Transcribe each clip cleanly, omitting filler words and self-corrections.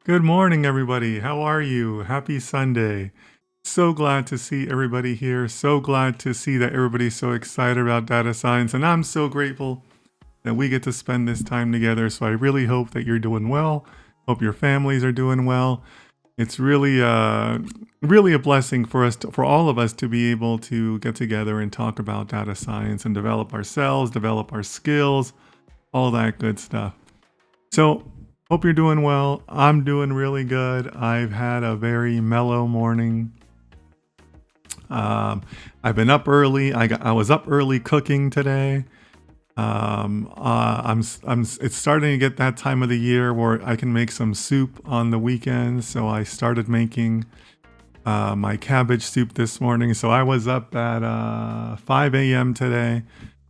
Good morning, everybody. How are you? Happy Sunday. So glad to see everybody here. So glad to see that everybody's so excited about data science. And I'm so grateful that we get to spend this time together. So I really hope that you're doing well. Hope your families are doing well. It's really a blessing for for all of us to be able to get together and talk about data science and develop ourselves, develop our skills, all that good stuff. So, hope you're doing well. I'm doing really good. I've had a very mellow morning. I've been up early. I was up early cooking today. It's starting to get that time of the year where I can make some soup on the weekends. So I started making my cabbage soup this morning. So I was up at 5 a.m. today.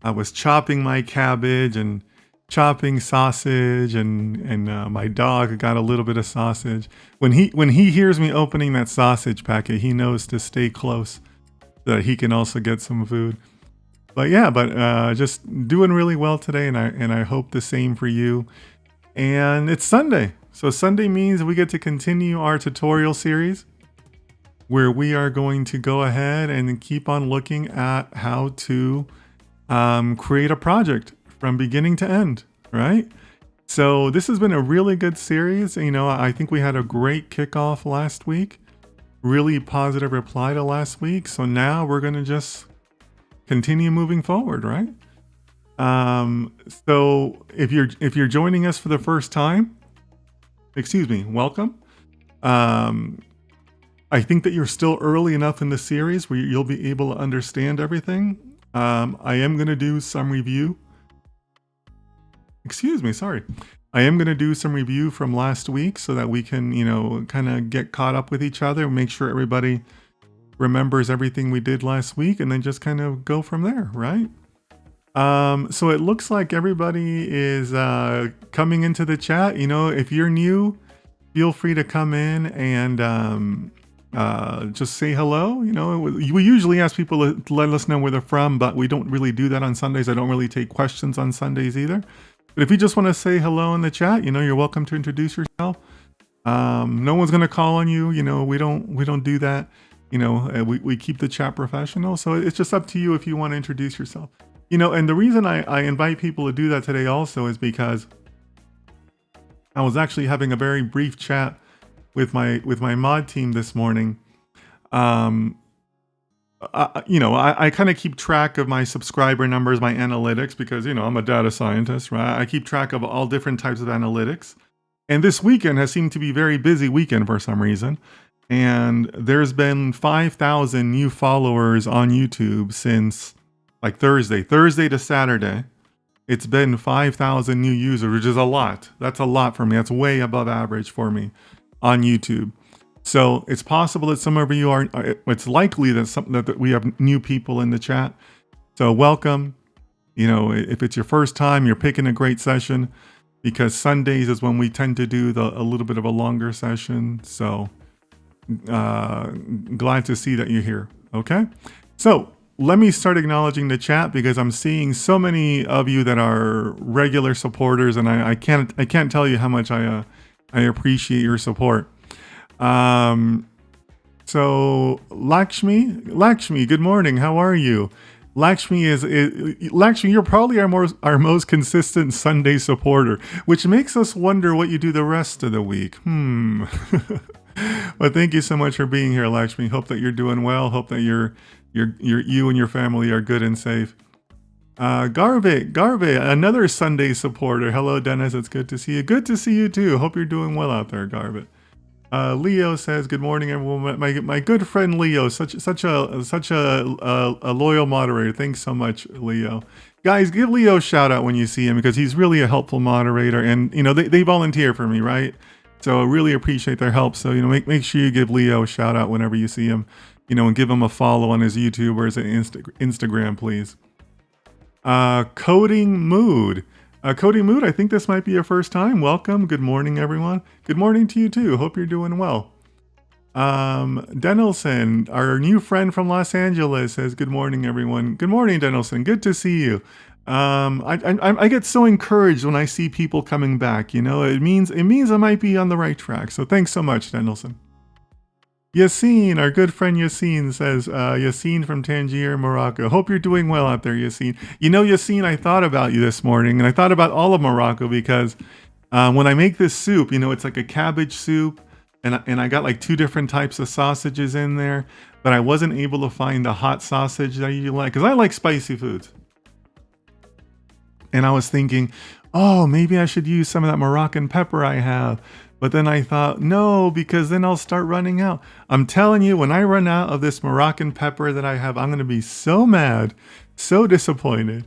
I was chopping my cabbage and chopping sausage, and my dog got a little bit of sausage. When he hears me opening that sausage packet, he knows to stay close so that he can also get some food. But just doing really well today, and I hope the same for you. And it's Sunday, so Sunday means we get to continue our tutorial series, where we are going to go ahead and keep on looking at how to create a project from beginning to end, right? So this has been a really good series. I think we had a great kickoff last week, really positive reply to last week. So now we're going to just continue moving forward, right? So if you're joining us for the first time, welcome. I think that you're still early enough in the series where you'll be able to understand everything. I am going to do some review. I am going to do some review from last week so that we can, kind of get caught up with each other, make sure everybody remembers everything we did last week, and then just kind of go from there, right? So it looks like everybody is coming into the chat. If you're new, feel free to come in and just say hello. We usually ask people to let us know where they're from, but we don't really do that on Sundays. I don't really take questions on Sundays either. But if you just want to say hello in the chat, you're welcome to introduce yourself. No one's going to call on you. We don't do that. We keep the chat professional. So it's just up to you if you want to introduce yourself. And the reason I invite people to do that today also is because I was actually having a very brief chat with my mod team this morning. I kind of keep track of my subscriber numbers, my analytics, because, I'm a data scientist, right? I keep track of all different types of analytics. And this weekend has seemed to be a very busy weekend for some reason. And there's been 5,000 new followers on YouTube since like Thursday to Saturday. It's been 5,000 new users, which is a lot. That's a lot for me. That's way above average for me on YouTube. So it's possible that some of you are, it's likely that we have new people in the chat. So welcome. If it's your first time, you're picking a great session, because Sundays is when we tend to do a little bit of a longer session. So glad to see that you're here. Okay. So let me start acknowledging the chat, because I'm seeing so many of you that are regular supporters, and I can't tell you how much I appreciate your support. So Lakshmi, good morning. How are you? Lakshmi, you're probably our most consistent Sunday supporter, which makes us wonder what you do the rest of the week. Well, thank you so much for being here, Lakshmi. Hope that you're doing well. Hope that you and your family are good and safe. Garve, another Sunday supporter. Hello, Dennis. It's good to see you. Good to see you too. Hope you're doing well out there, Garve. Leo says, "Good morning, everyone." My good friend Leo, such a loyal moderator. Thanks so much, Leo. Guys, give Leo a shout out when you see him, because he's really a helpful moderator, and they volunteer for me, right? So I really appreciate their help. So make sure you give Leo a shout out whenever you see him, and give him a follow on his YouTube or his Instagram, please. Coding Mood. Coding Mood, I think this might be your first time. Welcome. Good morning, everyone. Good morning to you too. Hope you're doing well. Denelson, our new friend from Los Angeles, says, "Good morning, everyone." Good morning, Denelson. Good to see you. I get so encouraged when I see people coming back. You know, it means I might be on the right track. So thanks so much, Dendelson. Yassine, our good friend Yassine says, Yassine from Tangier, Morocco. Hope you're doing well out there, Yassine. You know, Yassine, I thought about you this morning, and I thought about all of Morocco because when I make this soup, you know, it's like a cabbage soup, and I got like 2 different types of sausages in there, but I wasn't able to find the hot sausage that you like, because I like spicy foods. And I was thinking, oh, maybe I should use some of that Moroccan pepper I have. But then I thought, no, because then I'll start running out. I'm telling you, when I run out of this Moroccan pepper that I have, I'm going to be so mad, so disappointed.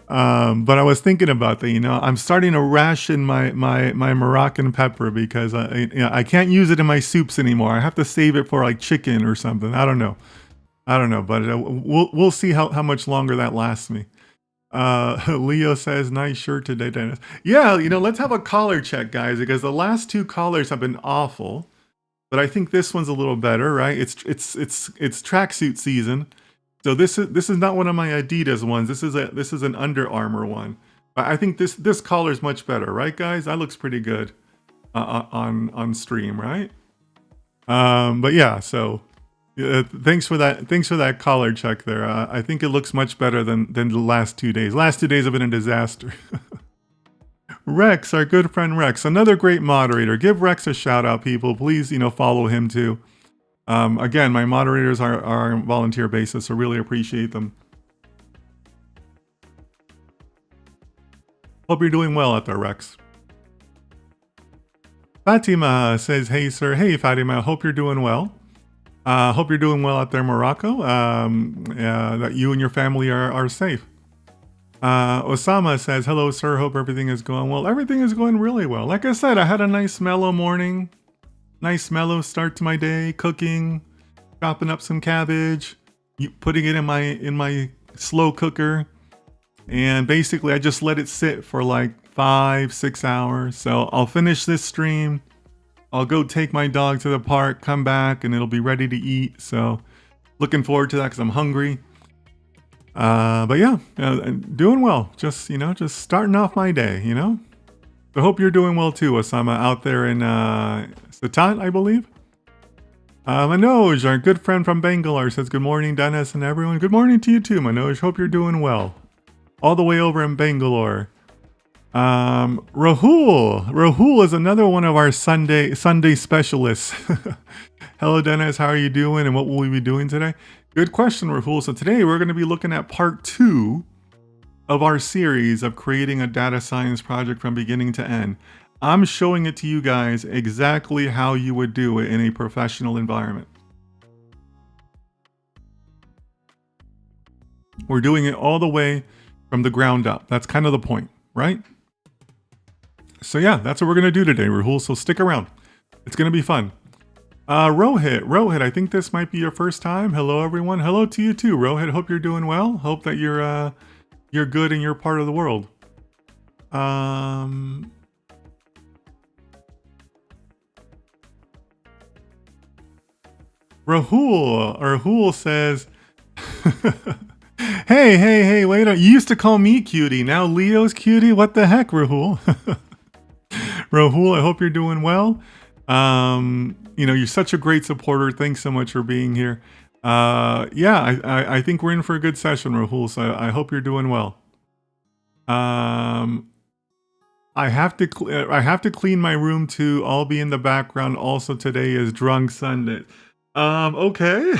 But I was thinking about that, you know, I'm starting to ration my Moroccan pepper because I can't use it in my soups anymore. I have to save it for like chicken or something. I don't know, but we'll see how much longer that lasts me. Leo says, nice shirt today, Dennis. Yeah, you know, let's have a collar check, guys, because the last 2 collars have been awful, but I think this one's a little better, right? It's tracksuit season, so this is not one of my Adidas ones. This is an Under Armour one. But I think this collar is much better, right, guys? That looks pretty good on stream, right? But yeah, so. Thanks for that collar check there. I think it looks much better than the last 2 days. Last 2 days have been a disaster. Rex, our good friend Rex, another great moderator. Give Rex a shout out, people. Please, you know, follow him too. Again, my moderators are on volunteer basis, so really appreciate them. Hope you're doing well out there, Rex. Fatima says, hey sir. Hey Fatima, hope you're doing well. Hope you're doing well out there, Morocco. That you and your family are safe. Osama says, hello, sir. Hope everything is going well. Everything is going really well. Like I said, I had a nice mellow morning. Nice mellow start to my day. Cooking, chopping up some cabbage, putting it in my slow cooker. And basically, I just let it sit for like 5-6 hours. So I'll finish this stream. I'll go take my dog to the park, come back, and it'll be ready to eat. So looking forward to that because I'm hungry. But yeah, doing well. Just starting off my day, you know. So hope you're doing well too, Osama, out there in Satan, I believe. Manoj, our good friend from Bangalore, says good morning, Dennis and everyone. Good morning to you too, Manoj. Hope you're doing well. All the way over in Bangalore. Rahul is another one of our Sunday specialists. Hello, Dennis. How are you doing? And what will we be doing today? Good question, Rahul. So today we're going to be looking at part 2 of our series of creating a data science project from beginning to end. I'm showing it to you guys exactly how you would do it in a professional environment. We're doing it all the way from the ground up. That's kind of the point, right? So yeah, that's what we're going to do today, Rahul. So stick around. It's going to be fun. Rohit, I think this might be your first time. Hello, everyone. Hello to you too, Rohit. Hope you're doing well. Hope that you're good in your part of the world. Rahul says, hey, wait, you used to call me cutie. Now Leo's cutie? What the heck, Rahul? Rahul, I hope you're doing well. You're such a great supporter. Thanks so much for being here. I think we're in for a good session, Rahul. So I hope you're doing well. I have to clean my room too. I'll be in the background. Also, today is Drunk Sunday. Okay.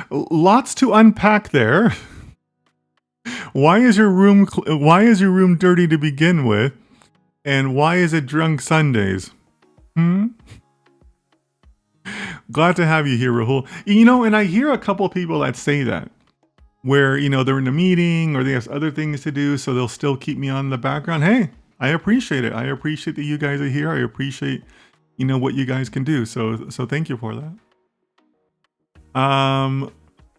Lots to unpack there. Why is your room dirty to begin with? And why is it Drunk Sundays? Glad to have you here, Rahul. And I hear a couple of people that say that, where, they're in a meeting or they have other things to do, so they'll still keep me on the background. Hey, I appreciate it. I appreciate that you guys are here. I appreciate, what you guys can do. So thank you for that.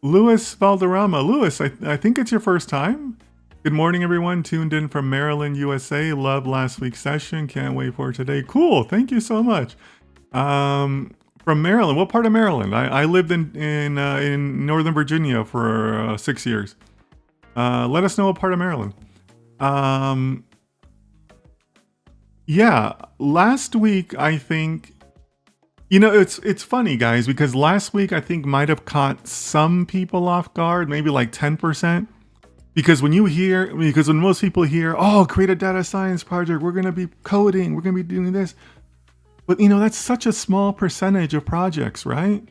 Louis Valderrama. Louis, I think it's your first time. Good morning, everyone. Tuned in from Maryland, USA. Loved last week's session. Can't wait for today. Cool. Thank you so much. From Maryland. What part of Maryland? I lived in Northern Virginia for 6 years. Let us know what part of Maryland. Um, yeah, last week I think, it's funny, guys, because last week I think might have caught some people off guard, maybe like 10%. Because when most people hear, oh, create a data science project, we're going to be coding, we're going to be doing this. But that's such a small percentage of projects, right?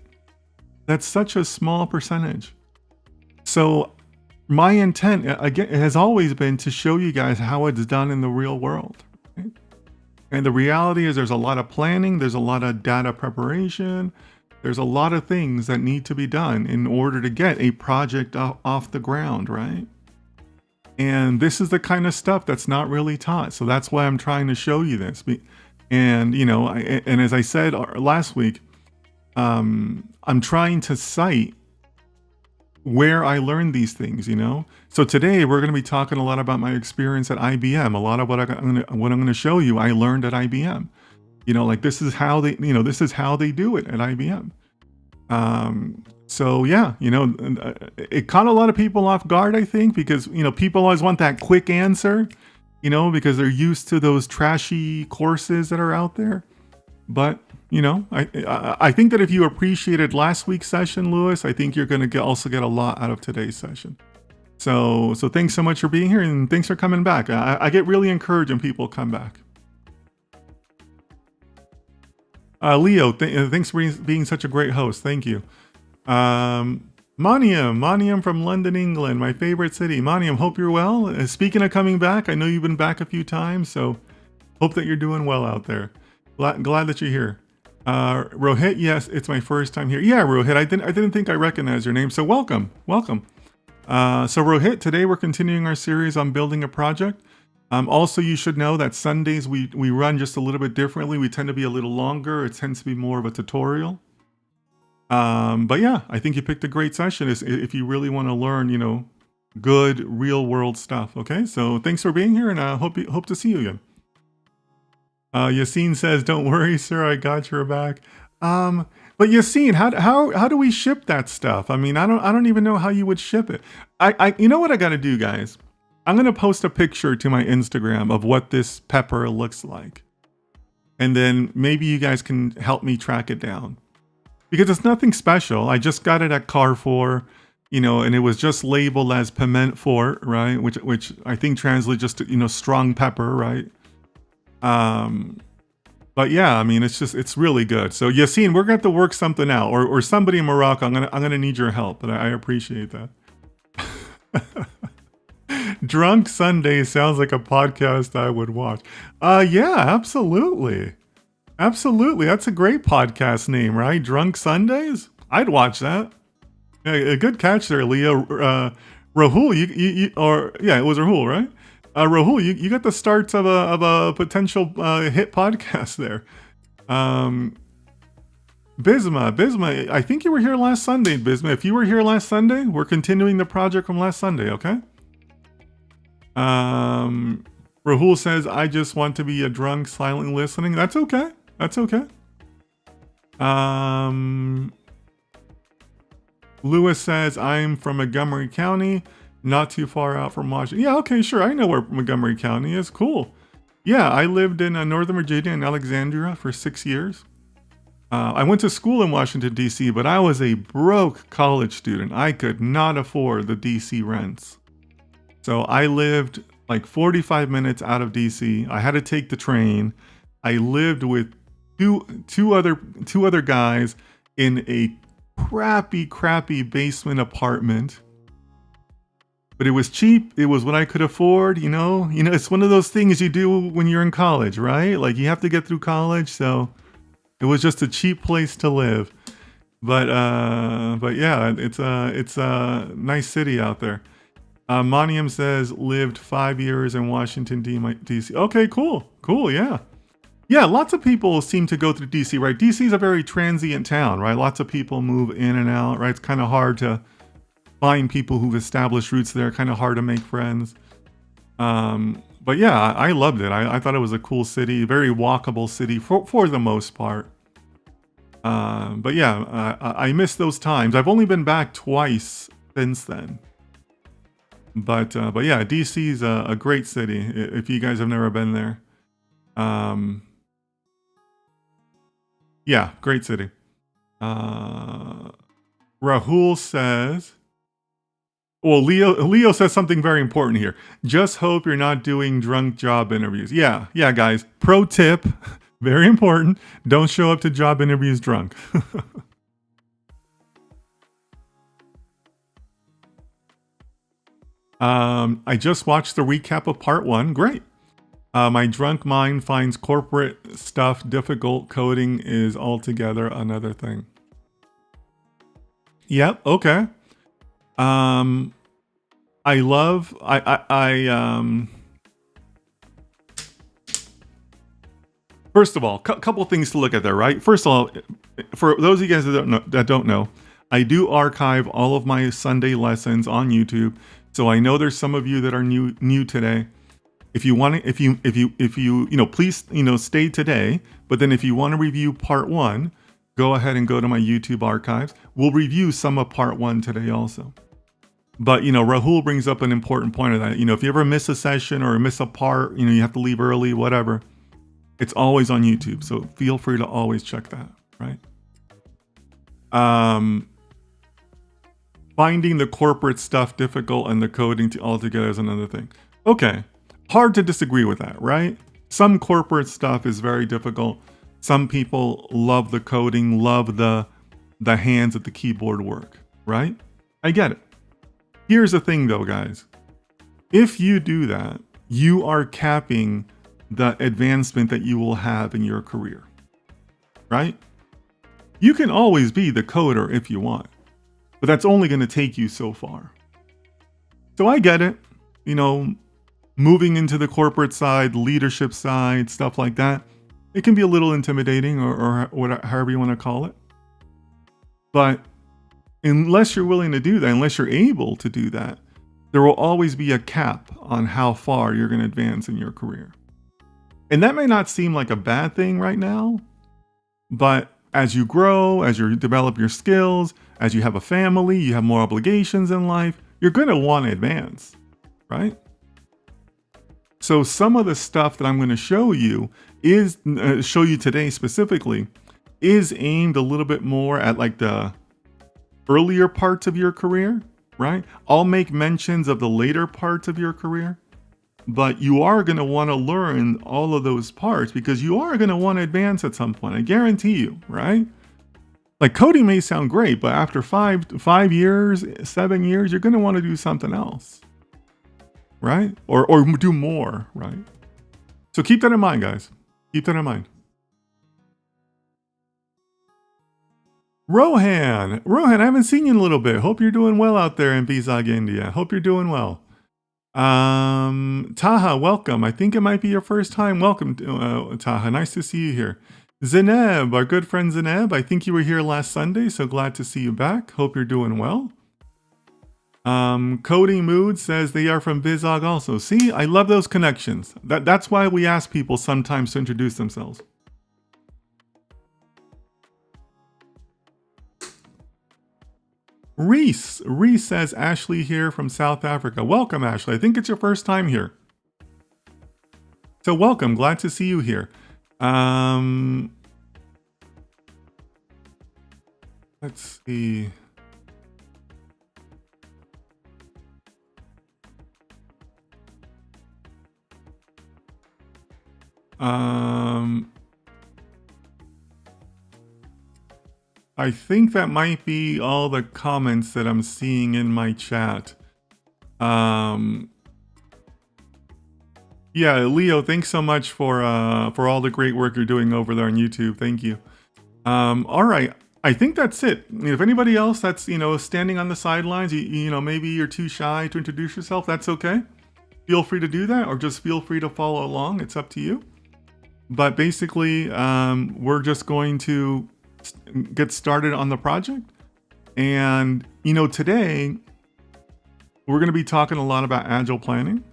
That's such a small percentage. So my intent, again, has always been to show you guys how it's done in the real world. Right? And the reality is there's a lot of planning, there's a lot of data preparation, there's a lot of things that need to be done in order to get a project off the ground, right? And this is the kind of stuff that's not really taught. So that's why I'm trying to show you this. And, and as I said last week, I'm trying to cite where I learned these things, So today we're going to be talking a lot about my experience at IBM. A lot of what I'm going to show you, I learned at IBM. Like this is how they do it at IBM. So yeah, it caught a lot of people off guard, I think, because, people always want that quick answer, because they're used to those trashy courses that are out there. But, I think that if you appreciated last week's session, Lewis, I think you're going to also get a lot out of today's session. So thanks so much for being here, and thanks for coming back. I get really encouraged when people come back. Leo, thanks for being such a great host. Thank you. Maniam from London, England, my favorite city. Maniam, hope you're well. Speaking of coming back, I know you've been back a few times, so hope that you're doing well out there. Glad that you're here. Rohit, yes, it's my first time here. Yeah, Rohit, I didn't think I recognized your name, so welcome. So Rohit, today we're continuing our series on building a project. Also, you should know that Sundays we run just a little bit differently. We tend to be a little longer. It tends to be more of a tutorial. But yeah, I think you picked a great session if you really want to learn, good real world stuff. Okay, so thanks for being here, and I hope to see you again. Yassine says, "Don't worry, sir, I got your back." But Yassine, how do we ship that stuff? I mean, I don't even know how you would ship it. You know what I got to do, guys? I'm gonna post a picture to my Instagram of what this pepper looks like, and then maybe you guys can help me track it down. Because it's nothing special. I just got it at Carrefour, and it was just labeled as piment fort, right? Which I think translates just to, strong pepper, right? But yeah, I mean, it's really good. So Yassine, we're going to have to work something out, or somebody in Morocco. I'm gonna need your help, but I appreciate that. Drunk Sunday sounds like a podcast I would watch. Yeah, absolutely. Absolutely. That's a great podcast name, right? Drunk Sundays? I'd watch that. Yeah, a good catch there, Leo. Rahul, it was Rahul, right? Rahul, you got the starts of a potential hit podcast there. Bisma, I think you were here last Sunday, Bisma. If you were here last Sunday, we're continuing the project from last Sunday, okay? Rahul says, I just want to be a drunk, silently listening. That's okay. That's okay. Lewis says, I'm from Montgomery County, not too far out from Washington. Yeah, okay, sure. I know where Montgomery County is. Cool. Yeah, I lived in Northern Virginia in Alexandria for 6 years. I went to school in Washington, D.C., but I was a broke college student. I could not afford the D.C. rents. So I lived like 45 minutes out of D.C. I had to take the train. I lived with two other guys in a crappy basement apartment. But it was cheap. It was what I could afford, it's one of those things you do when you're in college, right? Like you have to get through college, so it was just a cheap place to live. But yeah, it's a nice city out there. Maniam says lived 5 years in Washington D.C. Okay, cool, yeah. Yeah, lots of people seem to go through DC, right? DC is a very transient town, right? Lots of people move in and out, right? It's kind of hard to find people who've established roots there, kind of hard to make friends. But yeah, I loved it. I thought it was a cool city, very walkable city for the most part. But yeah, I miss those times. I've only been back twice since then. But yeah, DC is a great city if you guys have never been there. Yeah, great city. Rahul says, well, Leo says something very important here. Just hope you're not doing drunk job interviews. Yeah, guys. Pro tip, very important. Don't show up to job interviews drunk. I just watched the recap of part 1. Great. My drunk mind finds corporate stuff difficult. Coding is altogether another thing. Yep. Okay. I love. First of all, couple things to look at there, right? First of all, for those of you guys that don't know, I do archive all of my Sunday lessons on YouTube. So I know there's some of you that are new today. If you want to, if you please, stay today. But then if you want to review part 1, go ahead and go to my YouTube archives. We'll review some of part 1 today also. But, Rahul brings up an important point of that. If you ever miss a session or miss a part, you have to leave early, whatever. It's always on YouTube. So feel free to always check that, right? Finding the corporate stuff difficult and the coding altogether is another thing. Okay. Hard to disagree with that, right? Some corporate stuff is very difficult. Some people love the coding, love the hands at the keyboard work, right? I get it. Here's the thing though, guys. If you do that, you are capping the advancement that you will have in your career, right? You can always be the coder if you want, but that's only going to take you so far. So I get it, moving into the corporate side, leadership side, stuff like that. It can be a little intimidating or however you want to call it. But unless you're willing to do that, unless you're able to do that, there will always be a cap on how far you're going to advance in your career. And that may not seem like a bad thing right now, but as you grow, as you develop your skills, as you have a family, you have more obligations in life, you're going to want to advance, right? So some of the stuff that I'm going to show you today specifically is aimed a little bit more at like the earlier parts of your career, right? I'll make mentions of the later parts of your career, but you are going to want to learn all of those parts because you are going to want to advance at some point. I guarantee you, right? Like coding may sound great, but after 5 years, 7 years, you're going to want to do something else, right? Or do more, right? So keep that in mind, guys. Keep that in mind. Rohan, I haven't seen you in a little bit. Hope you're doing well out there in Vizag, India. Hope you're doing well. Taha, welcome. I think it might be your first time. Welcome, Taha. Nice to see you here. Zeneb, our good friend Zeneb. I think you were here last Sunday, so glad to see you back. Hope you're doing well. Coding Mood says they are from Vizag also. See, I love those connections. That's why we ask people sometimes to introduce themselves. Reese says Ashley here from South Africa. Welcome, Ashley. I think it's your first time here. So welcome. Glad to see you here. Let's see. I think that might be all the comments that I'm seeing in my chat. Yeah, Leo, thanks so much for all the great work you're doing over there on YouTube. Thank you. All right, I think that's it. If anybody else that's standing on the sidelines, maybe you're too shy to introduce yourself, that's okay. Feel free to do that, or just feel free to follow along. It's up to you. But basically, we're just going to get started on the project. And, today we're going to be talking a lot about Agile planning.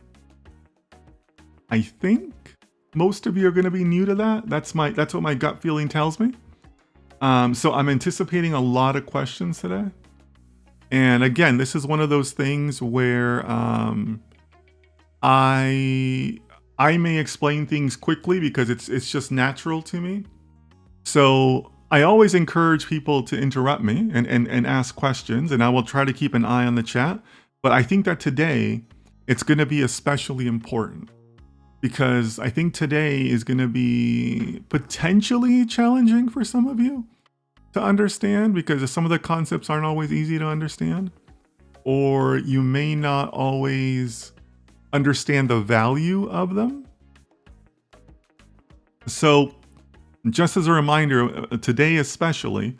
I think most of you are going to be new to that. That's what my gut feeling tells me. So I'm anticipating a lot of questions today. And again, this is one of those things where I may explain things quickly because it's just natural to me. So I always encourage people to interrupt me and ask questions, and I will try to keep an eye on the chat. But I think that today it's going to be especially important because I think today is going to be potentially challenging for some of you to understand because some of the concepts aren't always easy to understand, or you may not always understand the value of them. So just as a reminder, today especially,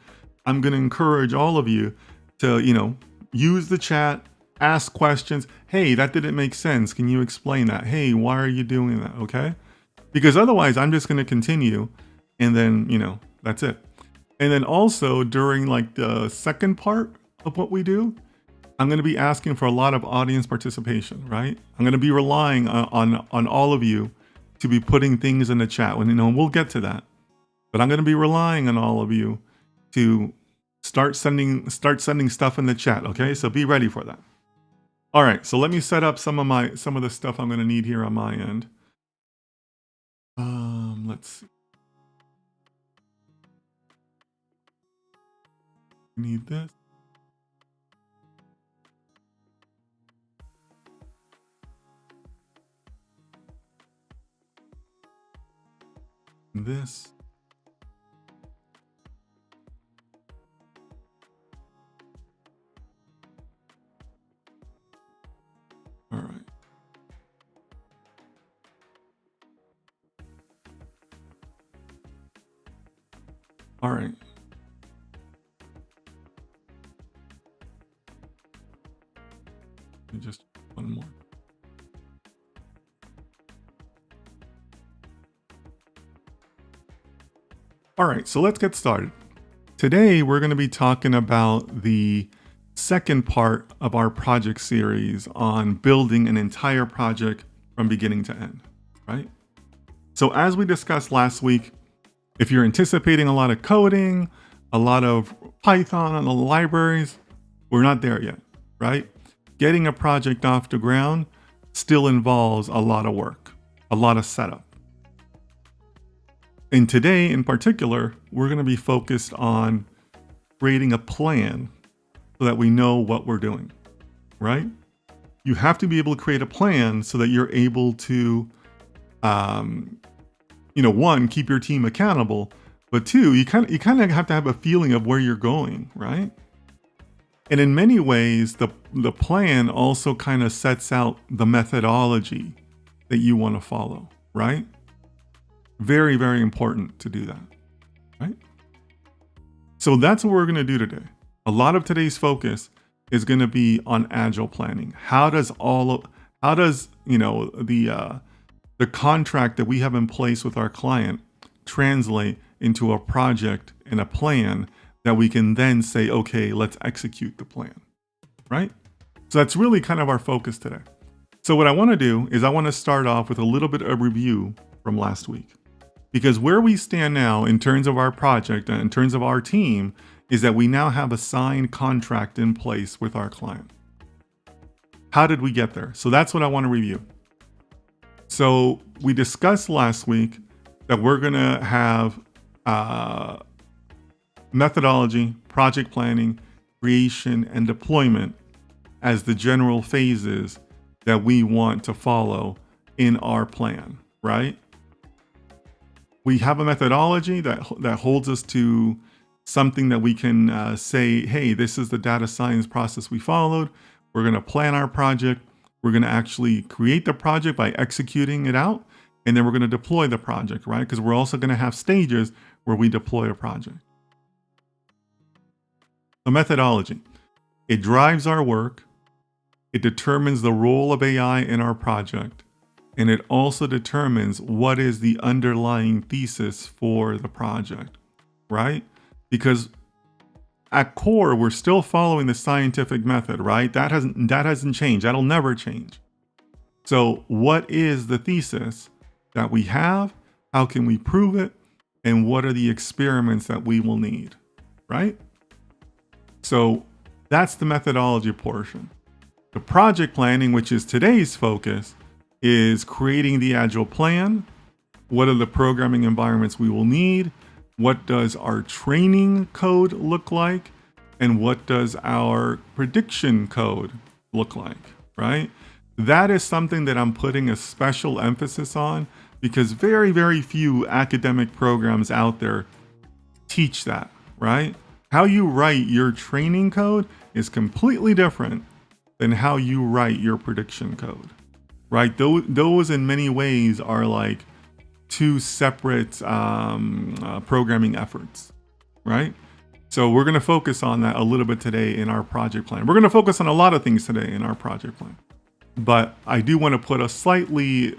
I'm going to encourage all of you to, use the chat, ask questions. Hey, that didn't make sense. Can you explain that? Hey, why are you doing that? Okay? Because otherwise I'm just going to continue and then, that's it. And then also during like the second part of what we do, I'm going to be asking for a lot of audience participation, right? I'm going to be relying on all of you to be putting things in the chat. We'll get to that. But I'm going to be relying on all of you to start sending stuff in the chat, okay? So be ready for that. All right, so let me set up some of the stuff I'm going to need here on my end. Let's see. Need this. This. All right. All right. Just one more. All right, so let's get started. Today, we're going to be talking about the second part of our project series on building an entire project from beginning to end, right? So as we discussed last week, if you're anticipating a lot of coding, a lot of Python and the libraries, we're not there yet, right? Getting a project off the ground still involves a lot of work, a lot of setup. And today in particular, we're going to be focused on creating a plan so that we know what we're doing, right? You have to be able to create a plan so that you're able to, one, keep your team accountable, but two, you kind of have to have a feeling of where you're going, right? And in many ways, the plan also kind of sets out the methodology that you want to follow, right? Very, very important to do that, right? So that's what we're going to do today. A lot of today's focus is going to be on Agile planning. How does the contract that we have in place with our client translate into a project and a plan that we can then say, okay, let's execute the plan, right? So that's really kind of our focus today. So what I want to do is I want to start off with a little bit of review from last week. Because where we stand now in terms of our project and in terms of our team is that we now have a signed contract in place with our client. How did we get there? So that's what I want to review. So we discussed last week that we're going to have methodology, project planning, creation, and deployment as the general phases that we want to follow in our plan, right? We have a methodology that holds us to something that we can say, hey, this is the data science process we followed. We're going to plan our project. We're going to actually create the project by executing it out. And then we're going to deploy the project, right? Because we're also going to have stages where we deploy a project. The methodology, it drives our work. It determines the role of AI in our project. And it also determines what is the underlying thesis for the project, right? Because at core, we're still following the scientific method, right? That hasn't changed. That'll never change. So what is the thesis that we have? How can we prove it? And what are the experiments that we will need, right? So That's the methodology portion. The project planning, which is today's focus, is creating the Agile plan. What are the programming environments we will need? What does our training code look like? And what does our prediction code look like, right? That is something that I'm putting a special emphasis on because very, very few academic programs out there teach that, right? How you write your training code is completely different than how you write your prediction code, right? Those in many ways are like two separate programming efforts, right? So we're going to focus on that a little bit today in our project plan. We're going to focus on a lot of things today in our project plan, but I do want to put a slightly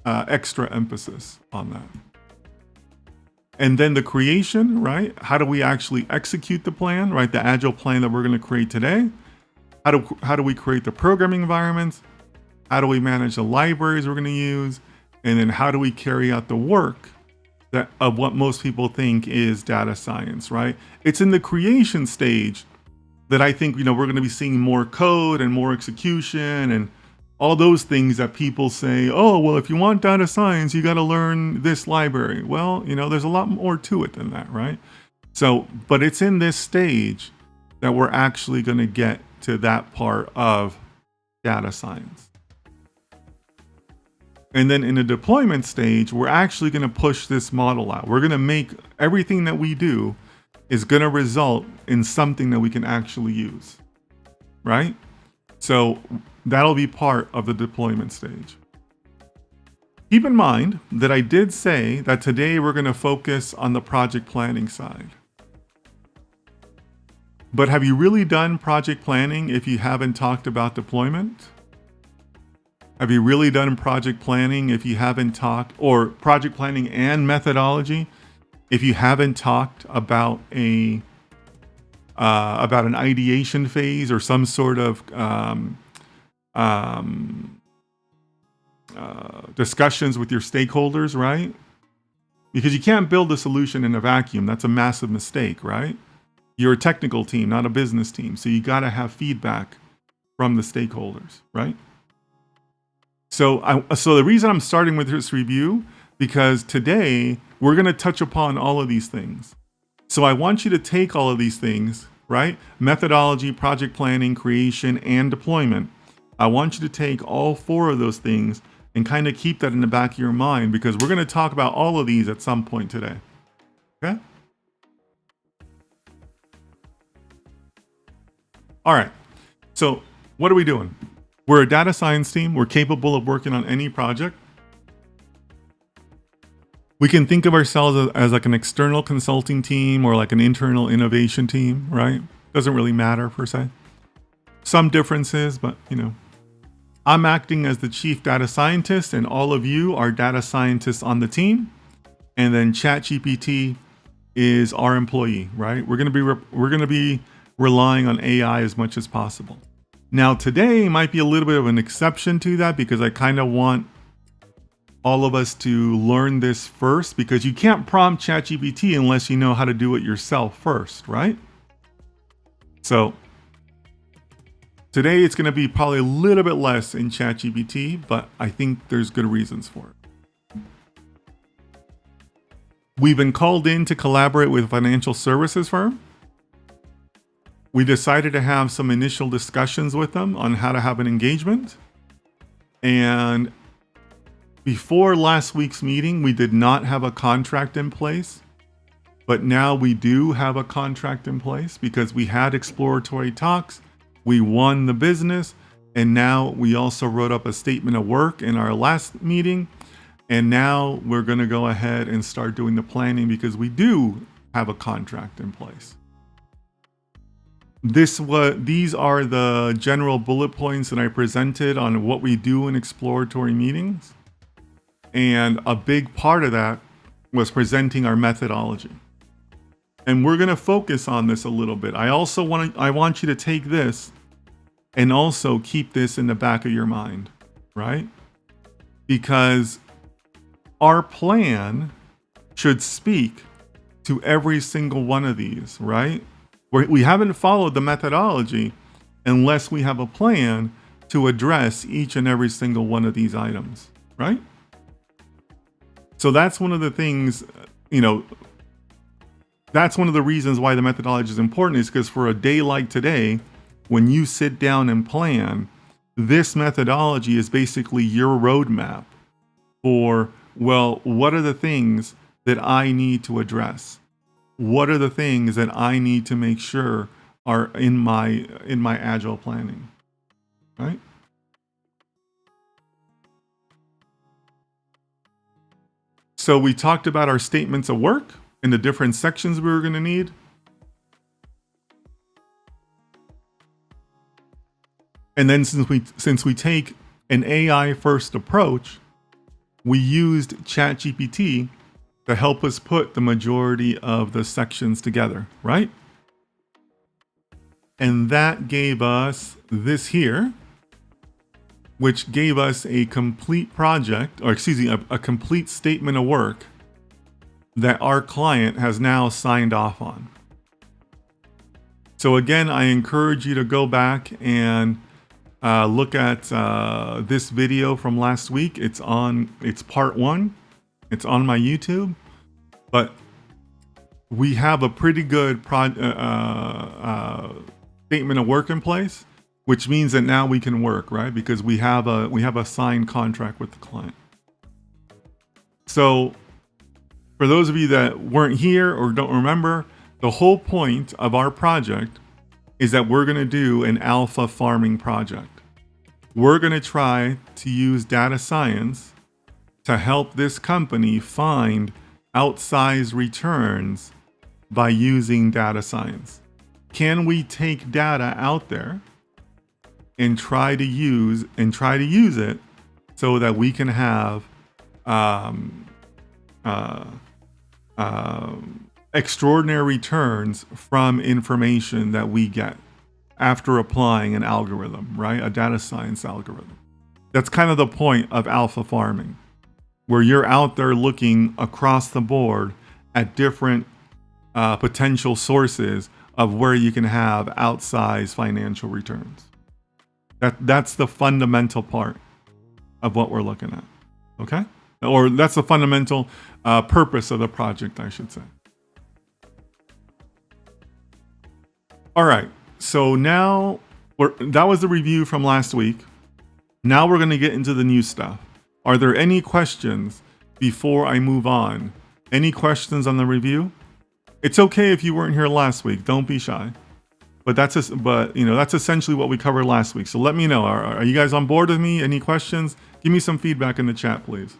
extra emphasis on that. And then the creation, right? How do we actually execute the plan, right? The Agile plan that we're going to create today. How do we create the programming environments? How do we manage the libraries we're going to use? And then how do we carry out the work of what most people think is data science, right? It's in the creation stage that I think, we're going to be seeing more code and more execution and all those things that people say, oh, well, if you want data science, you got to learn this library. Well, there's a lot more to it than that, right? So, but it's in this stage that we're actually going to get to that part of data science. And then in the deployment stage, we're actually going to push this model out. We're going to make everything that we do is going to result in something that we can actually use, right? So that'll be part of the deployment stage. Keep in mind that I did say that today we're going to focus on the project planning side. But have you really done project planning if you haven't talked about deployment? Have you really done project planning if you haven't talked, or project planning and methodology, if you haven't talked about an ideation phase or some sort of discussions with your stakeholders, right? Because you can't build a solution in a vacuum. That's a massive mistake, right? You're a technical team, not a business team. So you got to have feedback from the stakeholders, right? So the reason I'm starting with this review, because today we're going to touch upon all of these things. So I want you to take all of these things, right? Methodology, project planning, creation, and deployment. I want you to take all four of those things and kind of keep that in the back of your mind, because we're going to talk about all of these at some point today. Okay? All right. So what are we doing? We're a data science team. We're capable of working on any project. We can think of ourselves as like an external consulting team or like an internal innovation team, right? Doesn't really matter per se. Some differences, but I'm acting as the chief data scientist and all of you are data scientists on the team. And then ChatGPT is our employee, right? We're going to be relying on AI as much as possible. Now today might be a little bit of an exception to that, because I kind of want all of us to learn this first, because you can't prompt ChatGPT unless you know how to do it yourself first, right? So today it's going to be probably a little bit less in ChatGPT, but I think there's good reasons for it. We've been called in to collaborate with a financial services firm. We decided to have some initial discussions with them on how to have an engagement. And before last week's meeting, we did not have a contract in place, but now we do have a contract in place because we had exploratory talks. We won the business, and now we also wrote up a statement of work in our last meeting. And now we're going to go ahead and start doing the planning because we do have a contract in place. These are the general bullet points that I presented on what we do in exploratory meetings. And a big part of that was presenting our methodology. And we're going to focus on this a little bit. I want you to take this and also keep this in the back of your mind, right? Because our plan should speak to every single one of these, right? We haven't followed the methodology unless we have a plan to address each and every single one of these items, right? So that's one of the things, that's one of the reasons why the methodology is important, is because for a day like today, when you sit down and plan, this methodology is basically your roadmap for, well, what are the things that I need to address? What are the things that I need to make sure are in my agile planning, right? So we talked about our statements of work and the different sections we were going to need. And then since we take an AI first approach, we used ChatGPT to help us put the majority of the sections together, right? And that gave us this here, which gave us a complete project, or excuse me, a complete statement of work that our client has now signed off on. So again, I encourage you to go back and look at this video from last week. It's part 1. It's on my YouTube, but we have a pretty good statement of work in place, which means that now we can work, right? Because we have a signed contract with the client. So for those of you that weren't here or don't remember, the whole point of our project is that we're going to do an alpha farming project. We're going to try to use data science to help this company find outsized returns by using data science. Can we take data out there and try to use it so that we can have extraordinary returns from information that we get after applying an algorithm, right? A data science algorithm. That's kind of the point of alpha farming, where you're out there looking across the board at different potential sources of where you can have outsized financial returns. That's the fundamental part of what we're looking at, okay? Or that's the fundamental purpose of the project, I should say. All right, so now that was the review from last week. Now we're going to get into the new stuff. Are there any questions before I move on? Any questions on the review? It's okay if you weren't here last week. Don't be shy. But that's essentially what we covered last week. So let me know. Are you guys on board with me? Any questions? Give me some feedback in the chat, please.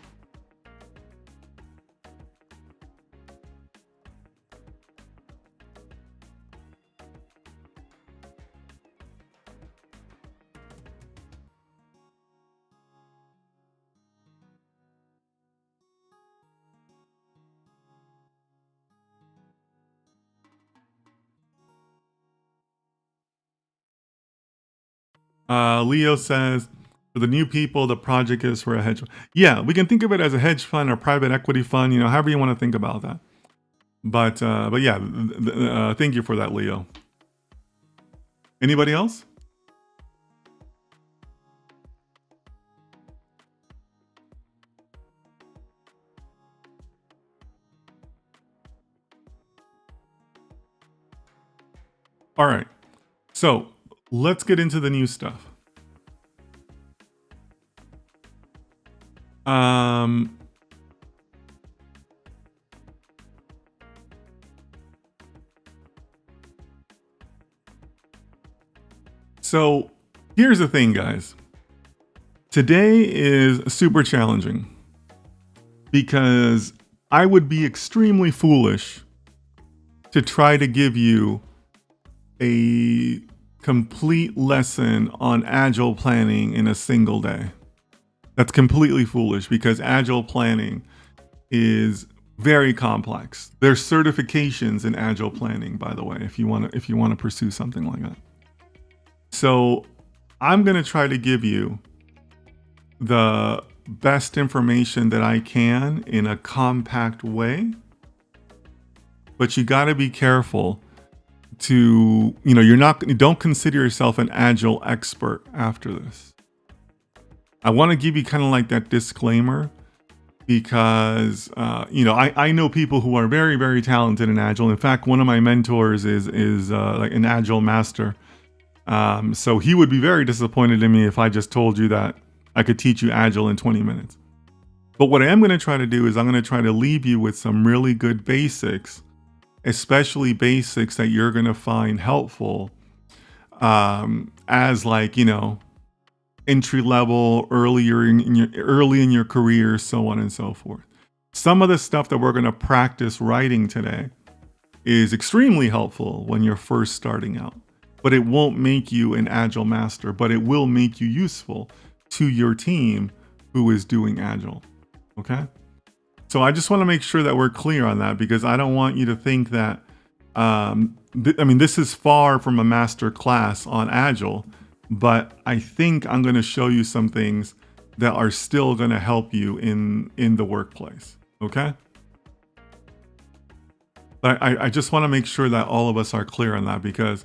Leo says, for the new people, the project is for a hedge fund. Yeah, we can think of it as a hedge fund or private equity fund, however you want to think about that. But yeah, thank you for that, Leo. Anybody else? All right, so let's get into the new stuff. So here's the thing, guys. Today is super challenging because I would be extremely foolish to try to give you a complete lesson on agile planning in a single day. That's completely foolish because agile planning is very complex. There's certifications in agile planning, by the way, if you want to pursue something like that. So I'm going to try to give you the best information that I can in a compact way, but you got to be careful don't consider yourself an Agile expert after this. I want to give you kind of like that disclaimer because, I know people who are very, very talented in Agile. In fact, one of my mentors is like an Agile master. So he would be very disappointed in me if I just told you that I could teach you Agile in 20 minutes. But what I am going to try to do is I'm going to try to leave you with some really good basics, especially basics that you're going to find helpful as like, entry level, early in your career, so on and so forth. Some of the stuff that we're going to practice writing today is extremely helpful when you're first starting out, but it won't make you an Agile master, but it will make you useful to your team who is doing Agile. Okay? So I just want to make sure that we're clear on that, because I don't want you to think that, this is far from a master class on Agile, but I think I'm going to show you some things that are still going to help you in the workplace. Okay? But I just want to make sure that all of us are clear on that, because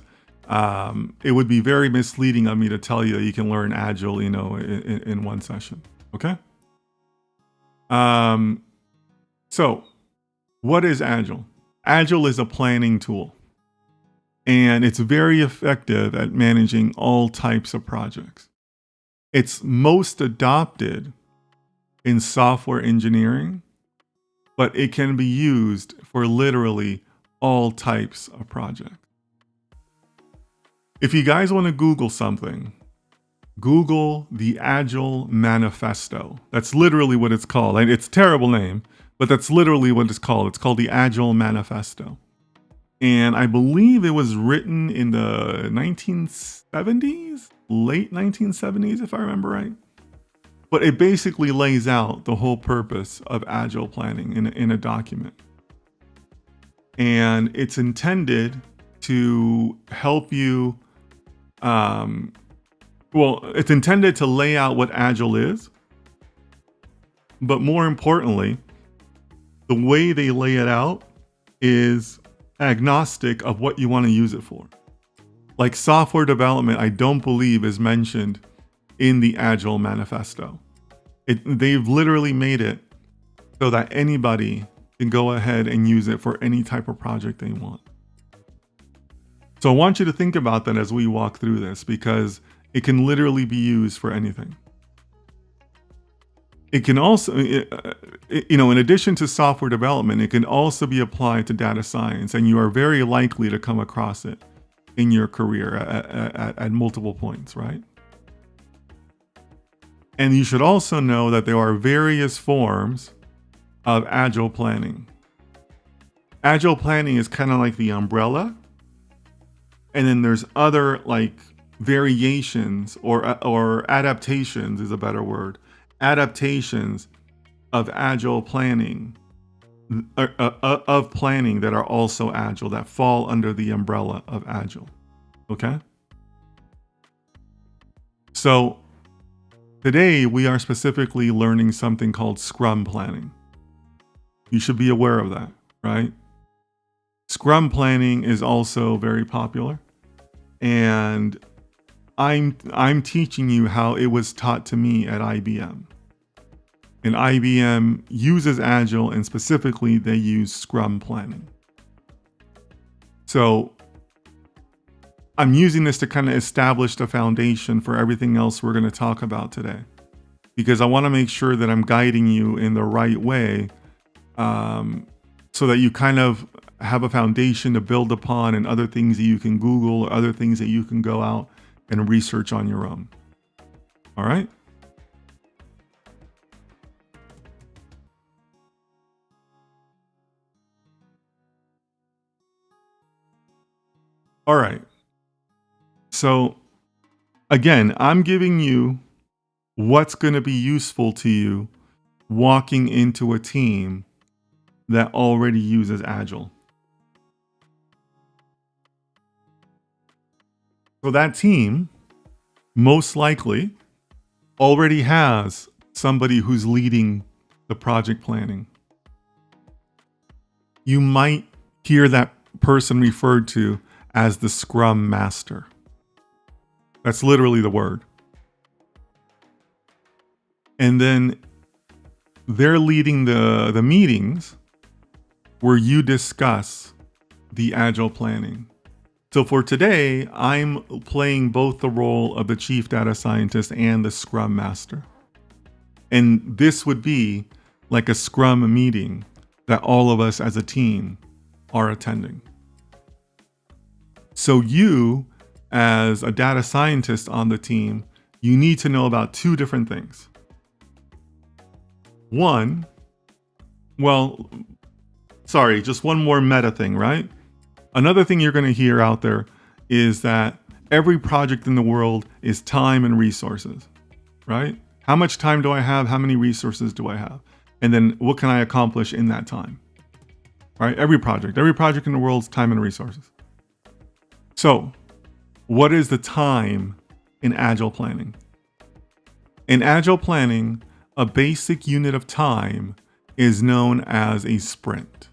it would be very misleading of me to tell you that you can learn Agile, in one session. Okay? So what is Agile? Agile is a planning tool, and it's very effective at managing all types of projects. It's most adopted in software engineering, but it can be used for literally all types of projects. If you guys want to Google something, Google the Agile Manifesto. That's literally what it's called. And it's a terrible name, but that's literally what it's called. It's called the Agile Manifesto. And I believe it was written in the 1970s, late 1970s, if I remember right. But it basically lays out the whole purpose of Agile planning in a document. And it's intended to help you, it's intended to lay out what Agile is, but more importantly, the way they lay it out is agnostic of what you want to use it for. Like software development, I don't believe is mentioned in the Agile Manifesto. They've literally made it so that anybody can go ahead and use it for any type of project they want. So I want you to think about that as we walk through this, because it can literally be used for anything. It can also, in addition to software development, it can also be applied to data science, and you are very likely to come across it in your career at multiple points, right? And you should also know that there are various forms of Agile planning. Agile planning is kind of like the umbrella, and then there's other like variations or adaptations is a better word. Adaptations of Agile planning, of planning that are also Agile, that fall under the umbrella of Agile. Okay? So today we are specifically learning something called Scrum planning. You should be aware of that, right? Scrum planning is also very popular, and I'm teaching you how it was taught to me at IBM. And IBM uses Agile, and specifically they use Scrum planning. So I'm using this to kind of establish the foundation for everything else we're going to talk about today, because I want to make sure that I'm guiding you in the right way, so that you kind of have a foundation to build upon, and other things that you can Google or other things that you can go out and research on your own. All right? All right. So again, I'm giving you what's going to be useful to you walking into a team that already uses Agile. So that team most likely already has somebody who's leading the project planning. You might hear that person referred to as the Scrum Master. That's literally the word. And then they're leading the meetings where you discuss the Agile planning. So for today, I'm playing both the role of the Chief Data Scientist and the Scrum Master. And this would be like a Scrum meeting that all of us as a team are attending. So you, as a data scientist on the team, you need to know about two different things. One, just one more meta thing, right? Another thing you're going to hear out there is that every project in the world is time and resources, right? How much time do I have? How many resources do I have? And then what can I accomplish in that time? Right? Every project in the world is time and resources. So what is the time in Agile planning? In Agile planning, a basic unit of time is known as a sprint.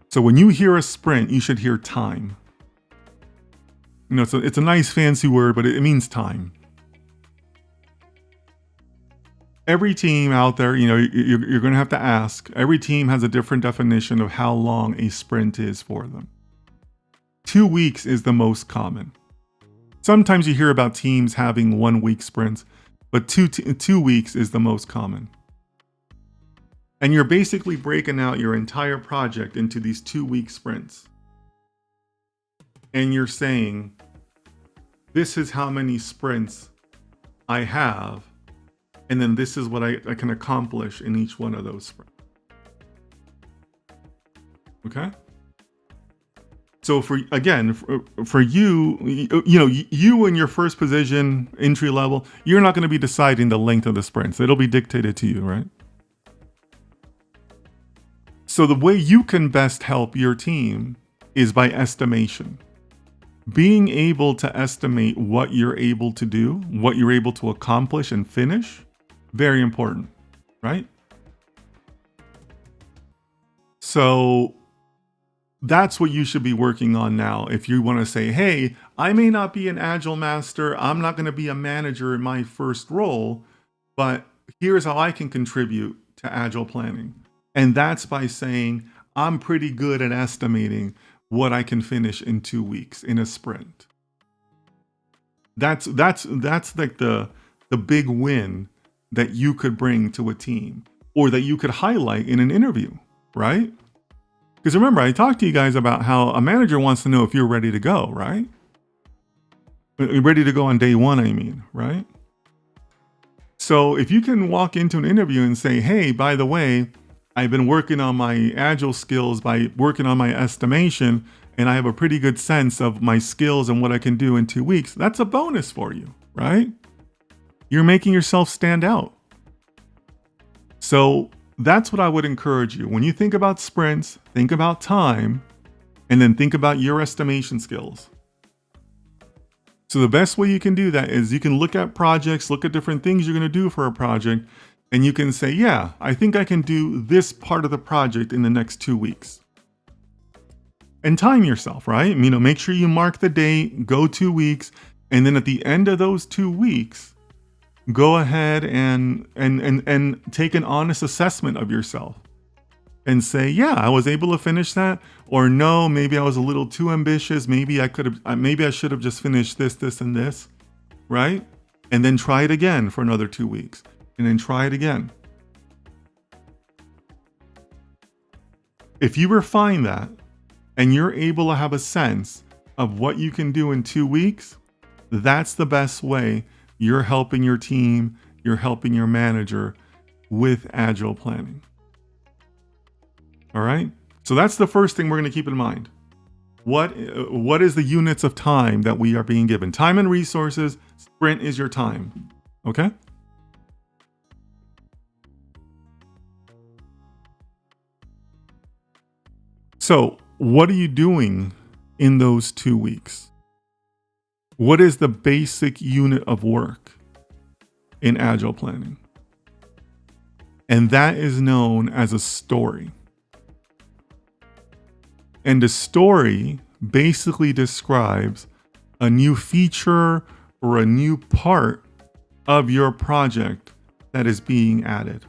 So when you hear a sprint, you should hear time. You know, it's a nice fancy word, but it means time. Every team out there, you know, you're going to have to ask. Every team has a different definition of how long a sprint is for them. 2 weeks is the most common. Sometimes you hear about teams having 1 week sprints, but 2 weeks is the most common. And you're basically breaking out your entire project into these 2 week sprints. And you're saying, this is how many sprints I have, and then this is what I can accomplish in each one of those sprints. Okay? So for you, you in your first position, entry level, you're not going to be deciding the length of the sprints. It'll be dictated to you, right? So the way you can best help your team is by estimation. Being able to estimate what you're able to do, what you're able to accomplish and finish, very important, right? So that's what you should be working on now. If you want to say, hey, I may not be an Agile master, I'm not going to be a manager in my first role, but here's how I can contribute to Agile planning. And that's by saying, I'm pretty good at estimating what I can finish in 2 weeks in a sprint. That's like the big win that you could bring to a team, or that you could highlight in an interview, right? Because remember, I talked to you guys about how a manager wants to know if you're ready to go, right? Ready to go on day one, I mean, right? So if you can walk into an interview and say, hey, by the way, I've been working on my Agile skills by working on my estimation, and I have a pretty good sense of my skills and what I can do in 2 weeks. That's a bonus for you, right? You're making yourself stand out. So that's what I would encourage you. When you think about sprints, think about time, and then think about your estimation skills. So the best way you can do that is you can look at projects, look at different things you're going to do for a project, and you can say, yeah, I think I can do this part of the project in the next 2 weeks. And time yourself, right? Make sure you mark the date, go 2 weeks, and then at the end of those 2 weeks, go ahead and take an honest assessment of yourself and say, yeah, I was able to finish that, or no, maybe I was a little too ambitious. Maybe I should have just finished this, and this, right? And then try it again for another 2 weeks. And then try it again. If you refine that and you're able to have a sense of what you can do in 2 weeks, that's the best way you're helping your team, you're helping your manager with Agile planning. All right? So that's the first thing we're going to keep in mind. What is the units of time that we are being given? Time and resources, sprint is your time. Okay? So, what are you doing in those 2 weeks? What is the basic unit of work in Agile planning? And that is known as a story. And a story basically describes a new feature or a new part of your project that is being added.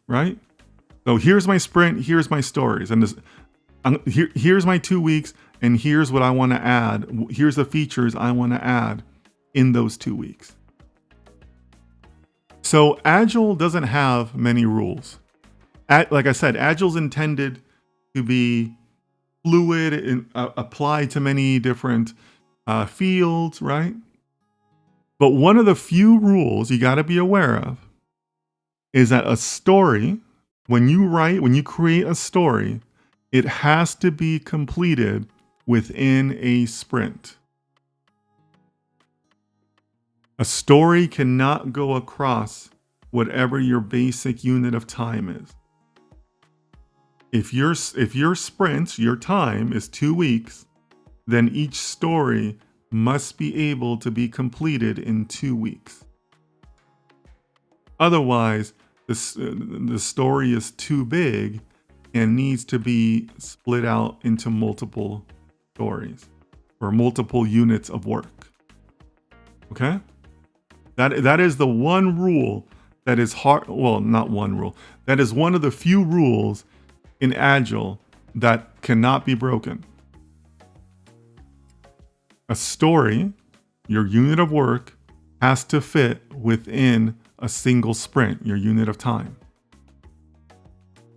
Right? So here's my sprint, here's my stories, and here's my 2 weeks, and here's what I want to add. Here's the features I want to add in those 2 weeks. So Agile doesn't have many rules. Like I said, Agile's intended to be fluid and apply to many different fields, right? But one of the few rules you got to be aware of is that a story, when you create a story, it has to be completed within a sprint. A story cannot go across whatever your basic unit of time is. If your sprint, your time is 2 weeks, then each story must be able to be completed in 2 weeks. Otherwise, the story is too big and needs to be split out into multiple stories or multiple units of work. Okay? That is the one rule that is hard. Well, not one rule. That is one of the few rules in Agile that cannot be broken. A story, your unit of work, has to fit within a single sprint, your unit of time.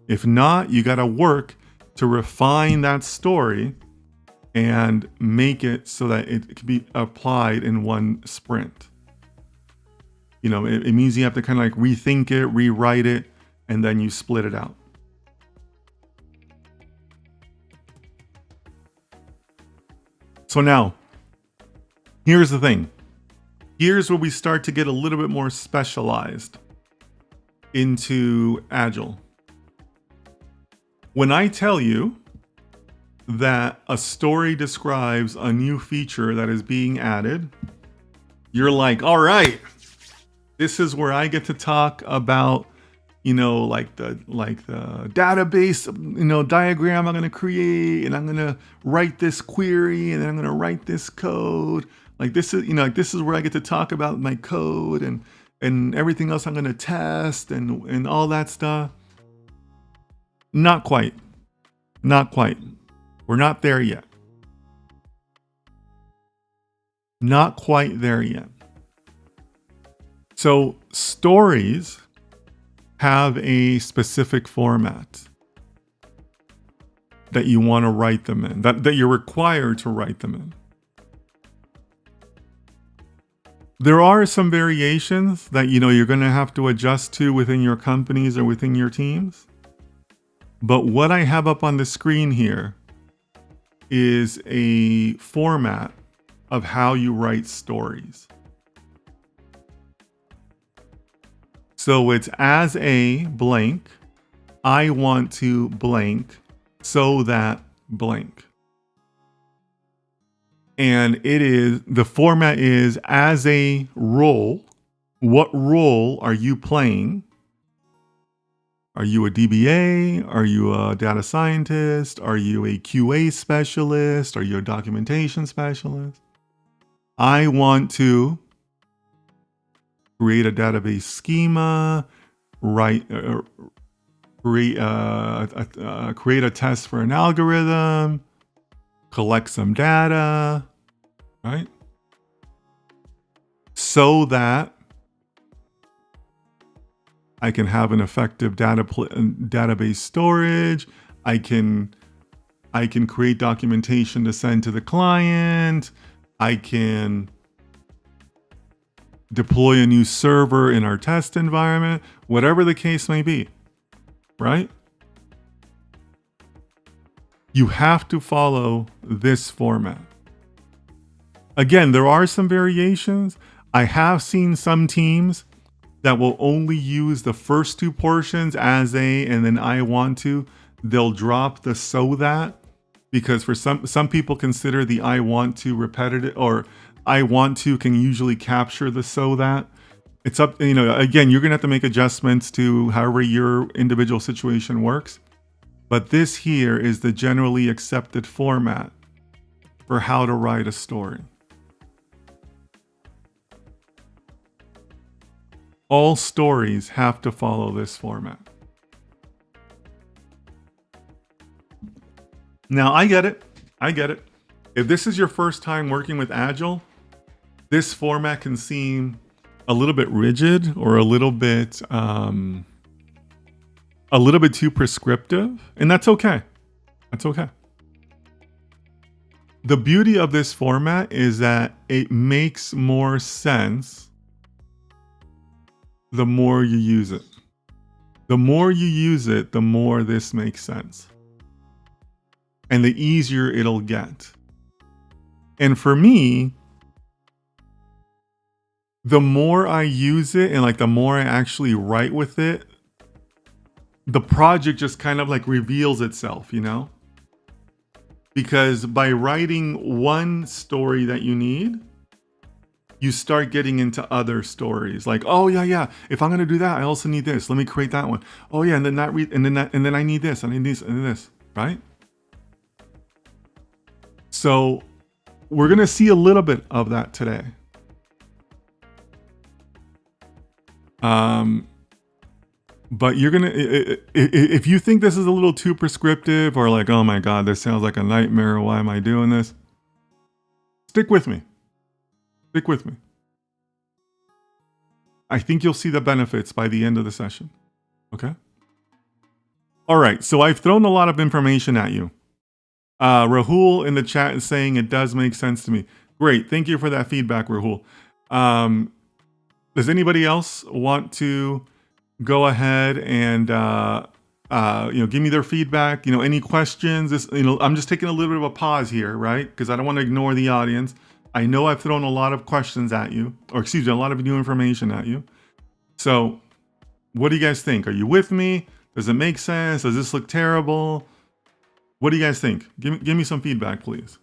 If not, you got to work to refine that story and make it so that it can be applied in one sprint. You know, it means you have to kind of like rethink it, rewrite it, and then you split it out. So now, here's the thing. Here's where we start to get a little bit more specialized into Agile. When I tell you that a story describes a new feature that is being added, you're like, all right, this is where I get to talk about, you know, like the database, you know, diagram I'm going to create, and I'm going to write this query, and then I'm going to write this code. Like this is, you know, like this is where I get to talk about my code and everything else I'm going to test and all that stuff. Not quite. Not quite. We're not there yet. Not quite there yet. So stories have a specific format that you want to write them in, that you're required to write them in. There are some variations that, you know, you're going to have to adjust to within your companies or within your teams. But what I have up on the screen here is a format of how you write stories. So it's as a blank, I want to blank, so that blank. And the format is as a role. What role are you playing? Are you a DBA? Are you a data scientist? Are you a QA specialist? Are you a documentation specialist? I want to create a database schema, create a test for an algorithm, collect some data, right? So that I can have an effective database storage. I can create documentation to send to the client. I can deploy a new server in our test environment, whatever the case may be, right? You have to follow this format. Again, there are some variations. I have seen some teams that will only use the first two portions as a, and then I want to. They'll drop the so that, because for some people consider the I want to repetitive, or I want to can usually capture the so that. It's up, you know, again, you're gonna have to make adjustments to however your individual situation works. But this here is the generally accepted format for how to write a story. All stories have to follow this format. Now, I get it. I get it. If this is your first time working with Agile, this format can seem a little bit rigid or a little bit too prescriptive, and that's okay. That's okay. The beauty of this format is that it makes more sense the more you use it. The more you use it, the more this makes sense. And the easier it'll get. And for me, the more I use it and like the more I actually write with it, the project just kind of like reveals itself, you know? Because by writing one story that you need, you start getting into other stories. Like, oh yeah, if I'm gonna do that, I also need this. Let me create that one. Oh yeah, and then and then I need this, and this, right? So we're gonna see a little bit of that today. But you're gonna, if you think this is a little too prescriptive or like, oh my God, this sounds like a nightmare. Why am I doing this? Stick with me. Stick with me. I think you'll see the benefits by the end of the session. Okay? All right, so I've thrown a lot of information at you. Rahul in the chat is saying it does make sense to me. Great, thank you for that feedback, Rahul. Does anybody else want to go ahead and give me their feedback? Any questions? I'm just taking a little bit of a pause here, right? Because I don't want to ignore the audience. I know I've thrown a lot of questions at you, or excuse me, a lot of new information at you. So what do you guys think? Are you with me? Does it make sense? Does this look terrible? What do you guys think? Give me some feedback, please.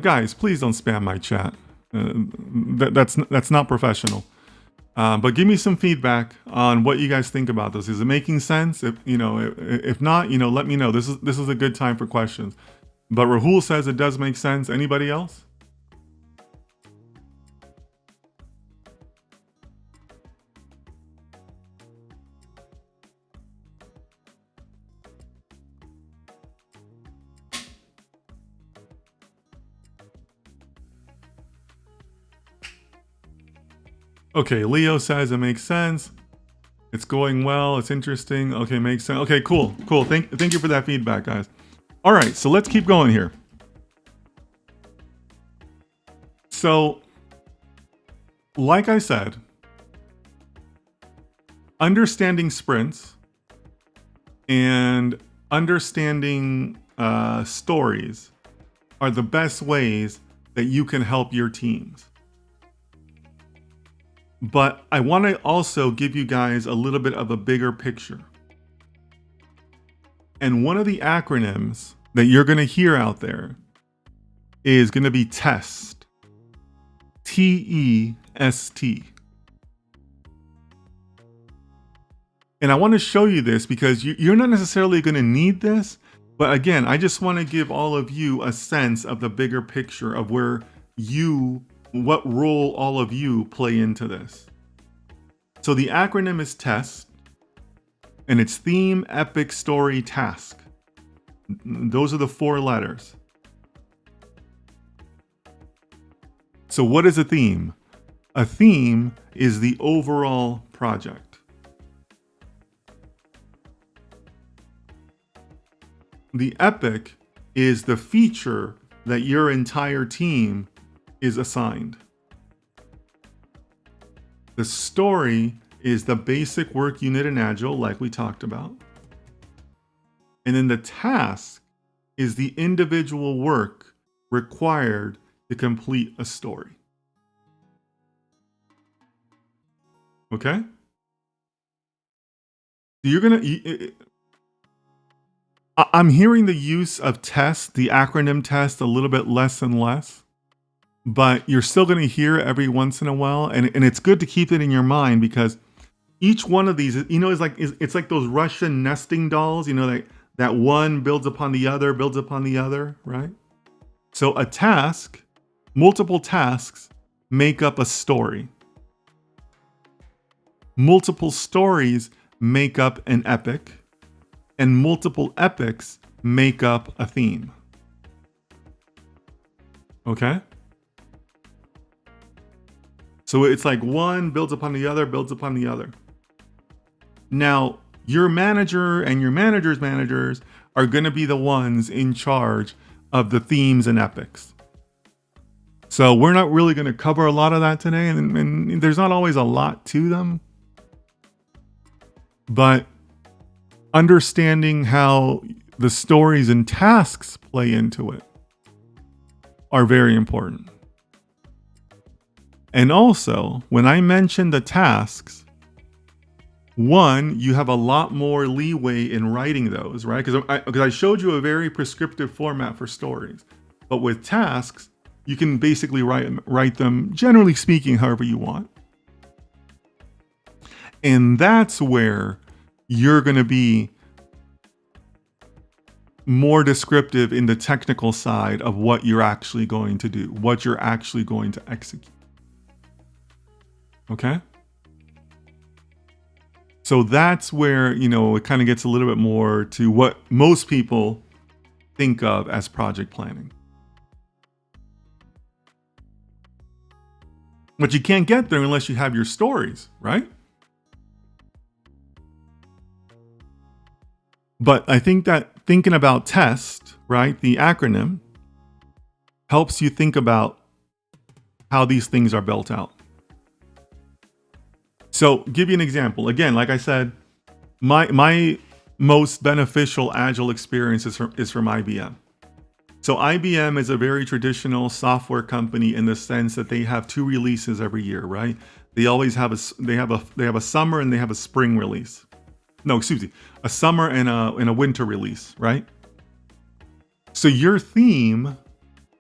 Guys, please don't spam my chat. That's not professional. But give me some feedback on what you guys think about this. Is it making sense? If not, let me know. This is a good time for questions. But Rahul says it does make sense. Anybody else? Okay, Leo says it makes sense. It's going well. It's interesting. Okay, makes sense. Okay, cool. Thank you for that feedback, guys. All right, so let's keep going here. So, like I said, understanding sprints and understanding stories are the best ways that you can help your teams. But I want to also give you guys a little bit of a bigger picture. And one of the acronyms that you're going to hear out there is going to be TEST. T-E-S-T. And I want to show you this because you're not necessarily going to need this. But again, I just want to give all of you a sense of the bigger picture of what role all of you play into this. So the acronym is TEST, and it's theme, epic, story, task. Those are the 4 letters. So what is a theme? A theme is the overall project. The epic is the feature that your entire team is assigned. The story is the basic work unit in Agile, like we talked about. And then the task is the individual work required to complete a story. Okay? I'm hearing the use of TEST, the acronym TEST, a little bit less and less. but you're still going to hear it every once in a while, and it's good to keep it in your mind, because each one of these, it's like those Russian nesting dolls, that one builds upon the other, right? So a task, multiple tasks make up a story. Multiple stories make up an epic, and multiple epics make up a theme. Okay? So it's like one builds upon the other, builds upon the other. Now, your manager and your manager's managers are going to be the ones in charge of the themes and epics. So we're not really going to cover a lot of that today, and there's not always a lot to them. But understanding how the stories and tasks play into it are very important. And also, when I mention the tasks, one, you have a lot more leeway in writing those, right? Because I showed you a very prescriptive format for stories. But with tasks, you can basically write them, generally speaking, however you want. And that's where you're going to be more descriptive in the technical side of what you're actually going to do, what you're actually going to execute. Okay? So that's where, it kind of gets a little bit more to what most people think of as project planning. But you can't get there unless you have your stories, right? But I think that thinking about TEST, right, the acronym, helps you think about how these things are built out. So, give you an example. Again, like I said, my most beneficial Agile experience is from IBM. So IBM is a very traditional software company in the sense that they have 2 releases every year, right? They always have they have a summer and they have a spring release. No, excuse me, a summer and a winter release, right? So your theme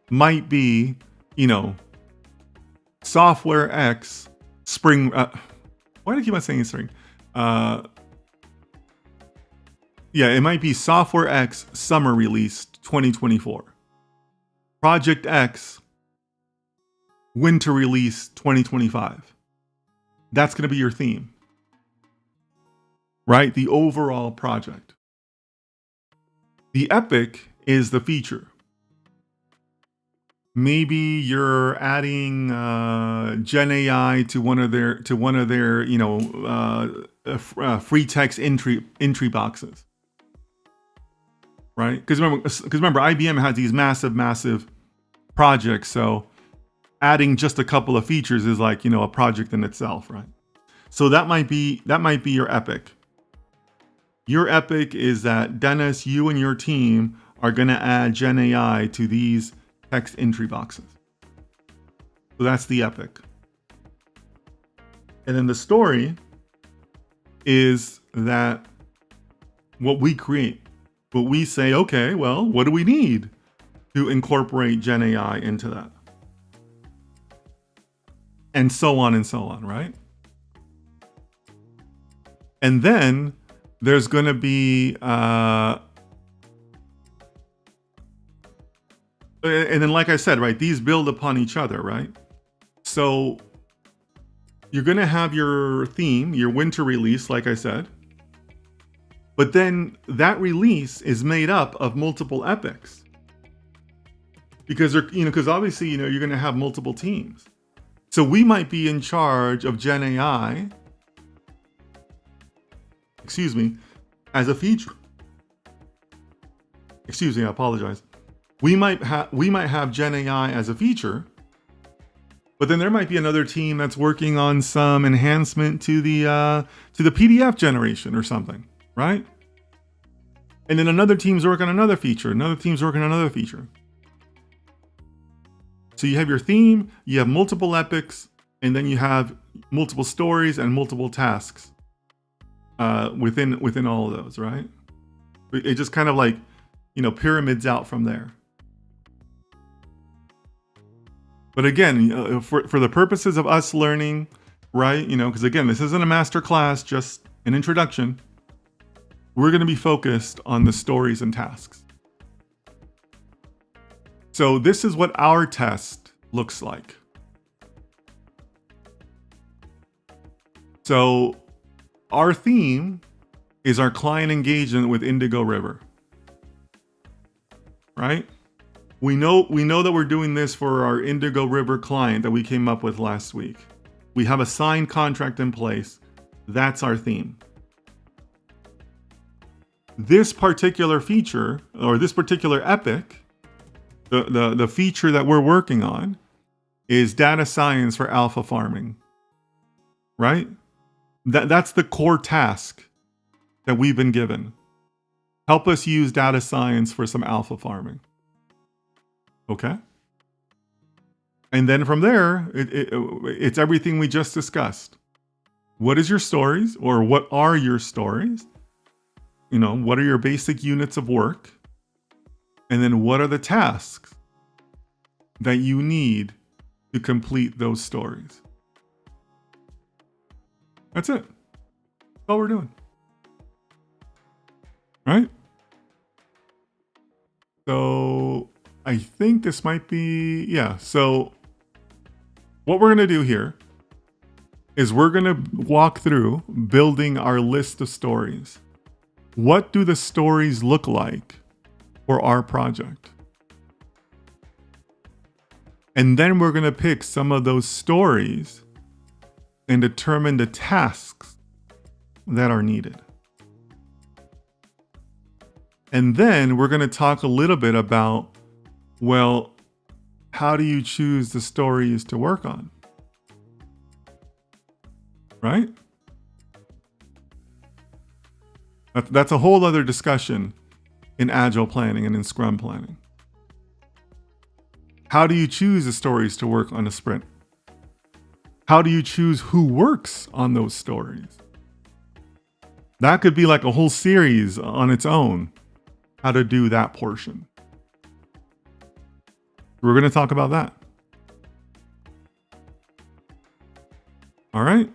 might be, software X spring. Why do I keep on saying spring? It might be software X summer release 2024. Project X winter release 2025. That's going to be your theme, right? The overall project. The epic is the feature. Maybe you're adding Gen AI to one of their free text entry boxes, right? Because remember, IBM has these massive projects. So adding just a couple of features is like a project in itself, right? So that might be your epic. Your epic is that, Dennis, you and your team are going to add Gen AI to these text entry boxes. So that's the epic. And then the story is that what we create, what we say, okay, well, what do we need to incorporate Gen AI into that? And so on, right? And then there's going to be and then, like I said, right, these build upon each other, right? So you're going to have your theme, your winter release, like I said. But then that release is made up of multiple epics. Because obviously, you're going to have multiple teams. So we might be in charge of Gen AI, as a feature. I apologize. We might have Gen AI as a feature, but then there might be another team that's working on some enhancement to the PDF generation or something, right? And then another team's working on another feature. Another team's working on another feature. So you have your theme, you have multiple epics, and then you have multiple stories and multiple tasks within all of those, right? It just kind of pyramids out from there. But again, for the purposes of us learning, right? Because again, this isn't a master class, just an introduction. We're going to be focused on the stories and tasks. So this is what our test looks like. So our theme is our client engagement with Indigo River, right? We know that we're doing this for our Indigo River client that we came up with last week. We have a signed contract in place. That's our theme. This particular feature, or this particular epic, the feature that we're working on is data science for alpha farming, right? That's the core task that we've been given. Help us use data science for some alpha farming. Okay? And then from there, it's everything we just discussed. What is your stories, or what are your stories? What are your basic units of work? And then what are the tasks that you need to complete those stories? That's it. That's all we're doing. Right? So I think this might be, yeah. So what we're going to do here is we're going to walk through building our list of stories. What do the stories look like for our project? And then we're going to pick some of those stories and determine the tasks that are needed. And then we're going to talk a little bit about, well, how do you choose the stories to work on? Right? That's a whole other discussion in Agile planning and in Scrum planning. How do you choose the stories to work on a sprint? How do you choose who works on those stories? That could be like a whole series on its own, how to do that portion. We're going to talk about that. All right.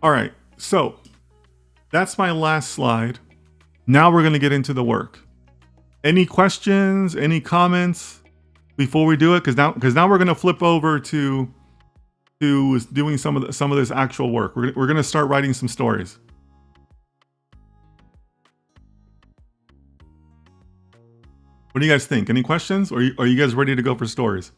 All right. So that's my last slide. Now we're going to get into the work. Any questions, any comments before we do it? Because now we're going to flip over to doing some of this actual work. We're going to start writing some stories. What do you guys think? Any questions? Or are you guys ready to go for stories?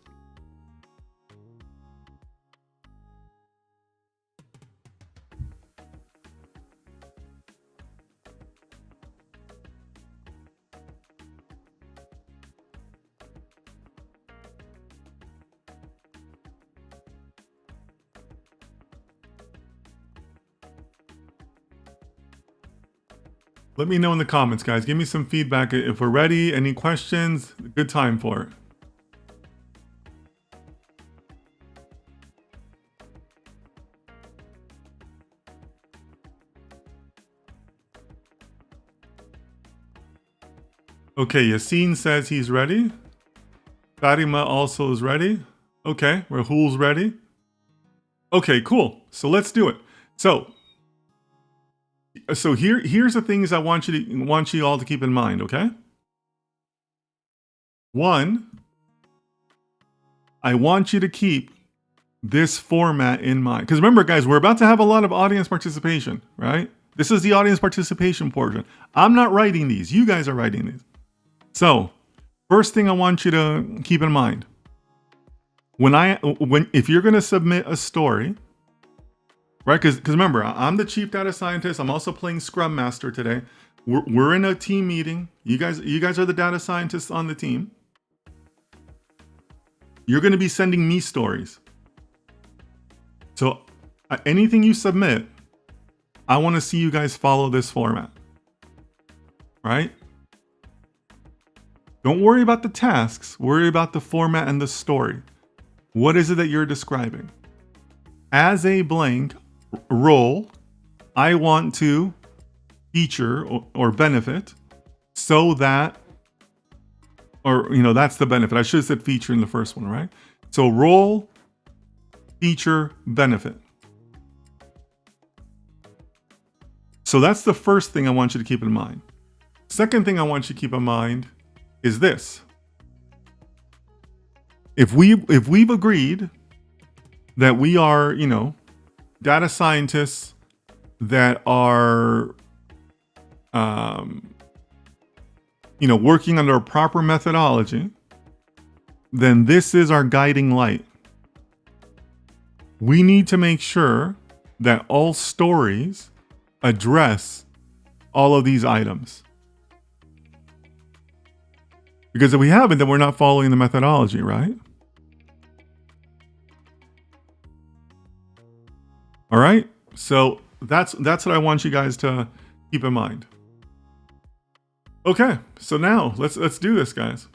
Let me know in the comments, guys. Give me some feedback if we're ready. Any questions? Good time for it. Okay, Yassine says he's ready. Fatima also is ready. Okay, Rahul's ready. Okay, cool. So let's do it. So here's the things I want you all to keep in mind, okay? One, I want you to keep this format in mind. Because remember, guys, we're about to have a lot of audience participation, right? This is the audience participation portion. I'm not writing these. You guys are writing these. So first thing I want you to keep in mind, if you're going to submit a story, right? Because remember, I'm the chief data scientist. I'm also playing Scrum Master today. We're in a team meeting. You guys are the data scientists on the team. You're going to be sending me stories. So anything you submit, I want to see you guys follow this format, right? Don't worry about the tasks. Worry about the format and the story. What is it that you're describing? As a blank role, I want to feature or benefit so that or, that's the benefit. I should have said feature in the first one, right? So role, feature, benefit. So that's the first thing I want you to keep in mind. Second thing I want you to keep in mind is this. If we've agreed that we are, data scientists that are, working under a proper methodology, then this is our guiding light. We need to make sure that all stories address all of these items. Because if we haven't, then we're not following the methodology, right? All right. So that's what I want you guys to keep in mind. Okay. So now let's do this, guys.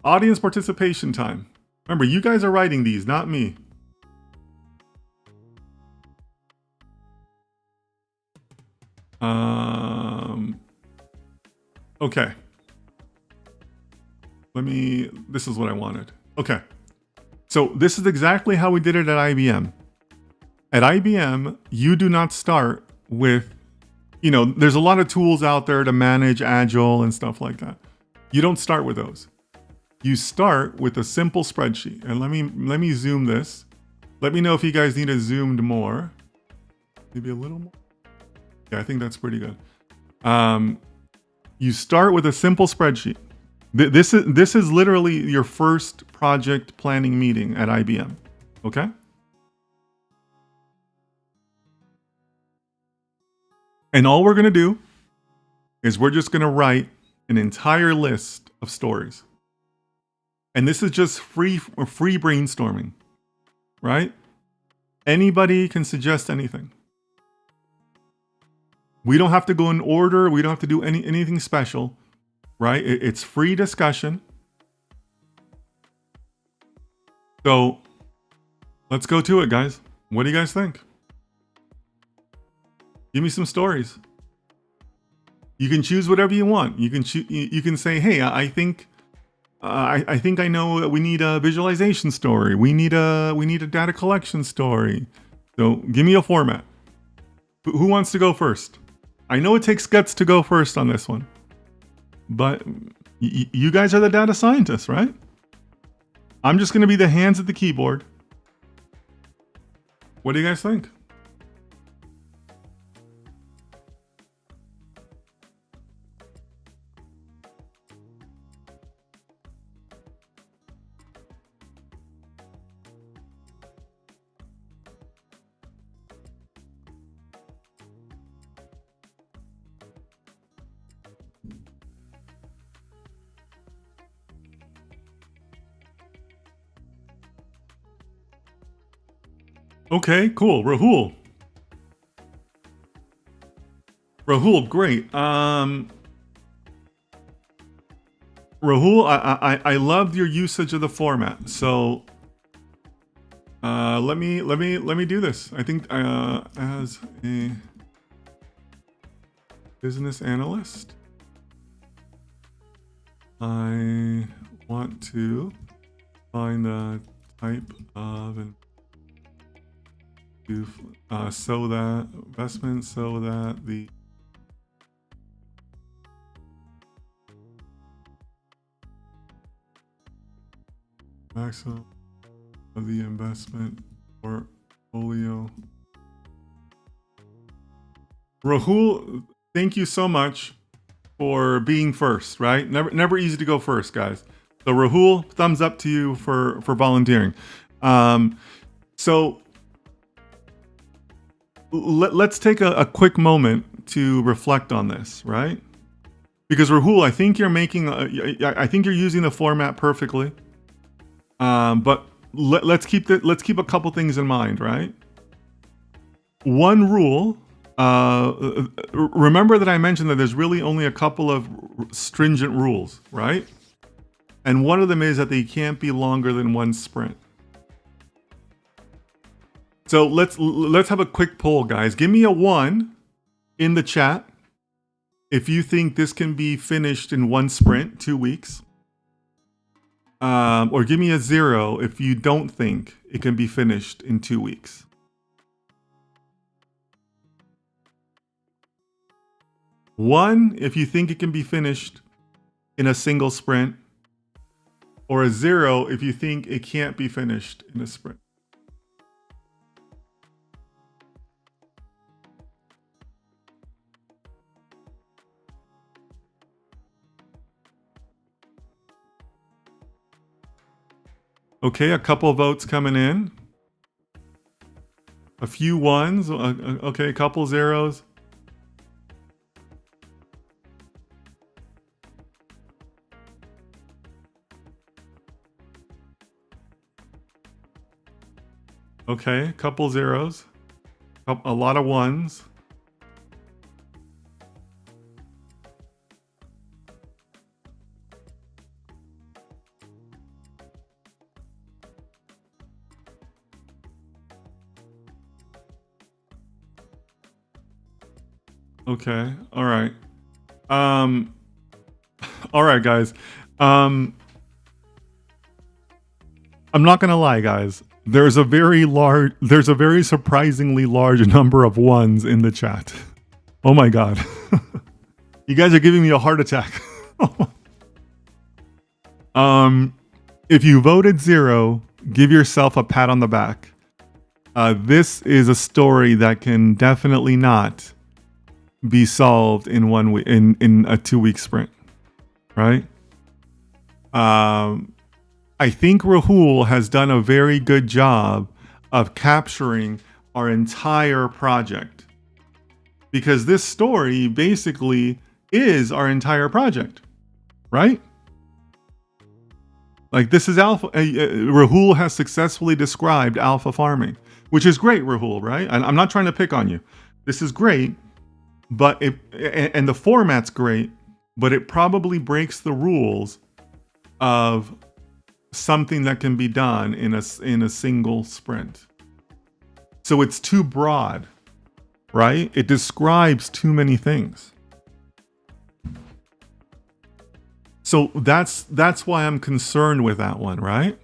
Audience participation time. Remember, you guys are writing these, not me. Okay. This is what I wanted. Okay. So this is exactly how we did it at IBM. At IBM, you do not start with, there's a lot of tools out there to manage Agile and stuff like that. You don't start with those. You start with a simple spreadsheet. And let me zoom this. Let me know if you guys need it zoomed more. Maybe a little more. Yeah, I think that's pretty good. You start with a simple spreadsheet. This is literally your first project planning meeting at IBM. Okay? And all we're going to do is we're just going to write an entire list of stories. And this is just free brainstorming, right? Anybody can suggest anything. We don't have to go in order. We don't have to do anything special, right? It's free discussion. So let's go to it, guys. What do you guys think? Give me some stories. You can choose whatever you want. You can say, hey, I think I know that we need a visualization story. We need a data collection story. So give me a format. Who wants to go first? I know it takes guts to go first on this one, but you guys are the data scientists, right? I'm just going to be the hands at the keyboard. What do you guys think? Okay, cool. Rahul, great. Rahul, I loved your usage of the format. So let me do this. I think as a business analyst, I want to find the type of an so that investment, so that the maximum of the investment portfolio. Rahul, thank you so much for being first, right? Never easy to go first, guys. So Rahul, thumbs up to you for volunteering. So let's take a quick moment to reflect on this, right? Because Rahul, I think you're using the format perfectly. But let's keep a couple things in mind, right? One rule. Remember that I mentioned that there's really only a couple of stringent rules, right? And one of them is that they can't be longer than one sprint. So let's have a quick poll, guys. Give me a 1 in the chat if you think this can be finished in one sprint, 2 weeks. Or give me a 0 if you don't think it can be finished in 2 weeks. One, if you think it can be finished in a single sprint, or a 0 if you think it can't be finished in a sprint. Okay, a couple votes coming in. A few ones. Okay, a couple zeros. Okay, a couple zeros. A lot of ones. Okay, all right. All right, guys. I'm not gonna lie, guys. There's a very surprisingly large number of ones in the chat. Oh my god. You guys are giving me a heart attack. If you voted 0, give yourself a pat on the back. This is a story that can definitely not be solved in 1 week, in a 2-week sprint, right? I think Rahul has done a very good job of capturing our entire project, because this story basically is our entire project, right? Like, this is alpha. Rahul has successfully described alpha farming, which is great, Rahul, right? And I'm not trying to pick on you. This is great, but and the format's great, but it probably breaks the rules of something that can be done in a single sprint. So it's too broad, right? It describes too many things. So that's why I'm concerned with that one, right?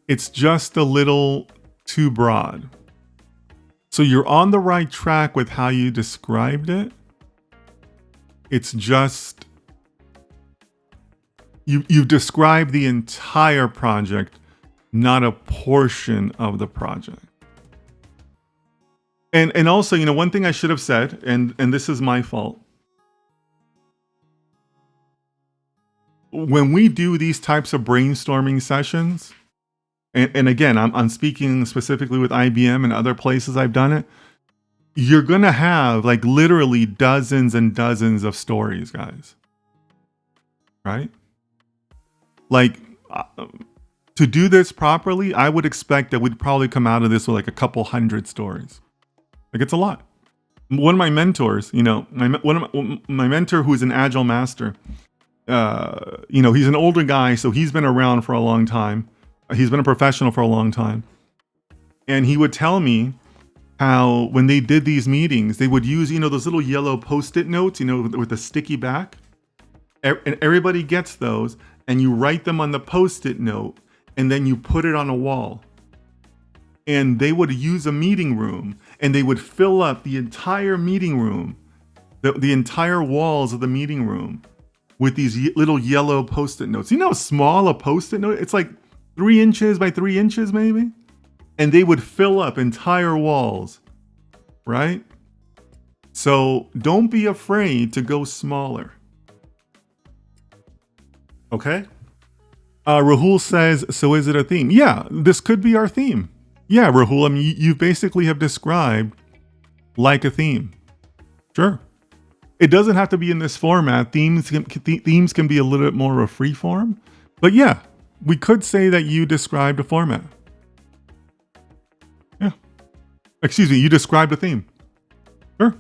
It's just a little too broad. So you're on the right track with how you described it. It's just you've described the entire project, not a portion of the project. And also, you know, one thing I should have said, and this is my fault. When we do these types of brainstorming sessions, and again, I'm speaking specifically with IBM and other places I've done it, you're going to have like literally dozens and dozens of stories, guys. Right? Like, to do this properly, I would expect that we'd probably come out of this with like a couple hundred stories. Like, it's a lot. One of my mentors, you know, my mentor who's an Agile master, you know, he's an older guy, so he's been around for a long time. He's been a professional for a long time. And he would tell me how when they did these meetings, they would use, you know, those little yellow Post-it notes, you know, with the sticky back. And everybody gets those, and you write them on the Post-it note, and then you put it on a wall. And they would use a meeting room, and they would fill up the entire meeting room, the entire walls of the meeting room with these little yellow Post-it notes. You know how small a Post-it note? It's like 3 inches by 3 inches, maybe? And they would fill up entire walls, right? So don't be afraid to go smaller. Okay? Rahul says, so is it a theme? Yeah, this could be our theme. Yeah, Rahul, I mean, you basically have described like a theme. Sure. It doesn't have to be in this format. Themes can be a little bit more of a free form. But yeah, we could say that you described a format. Yeah. Excuse me, you described a theme. Sure.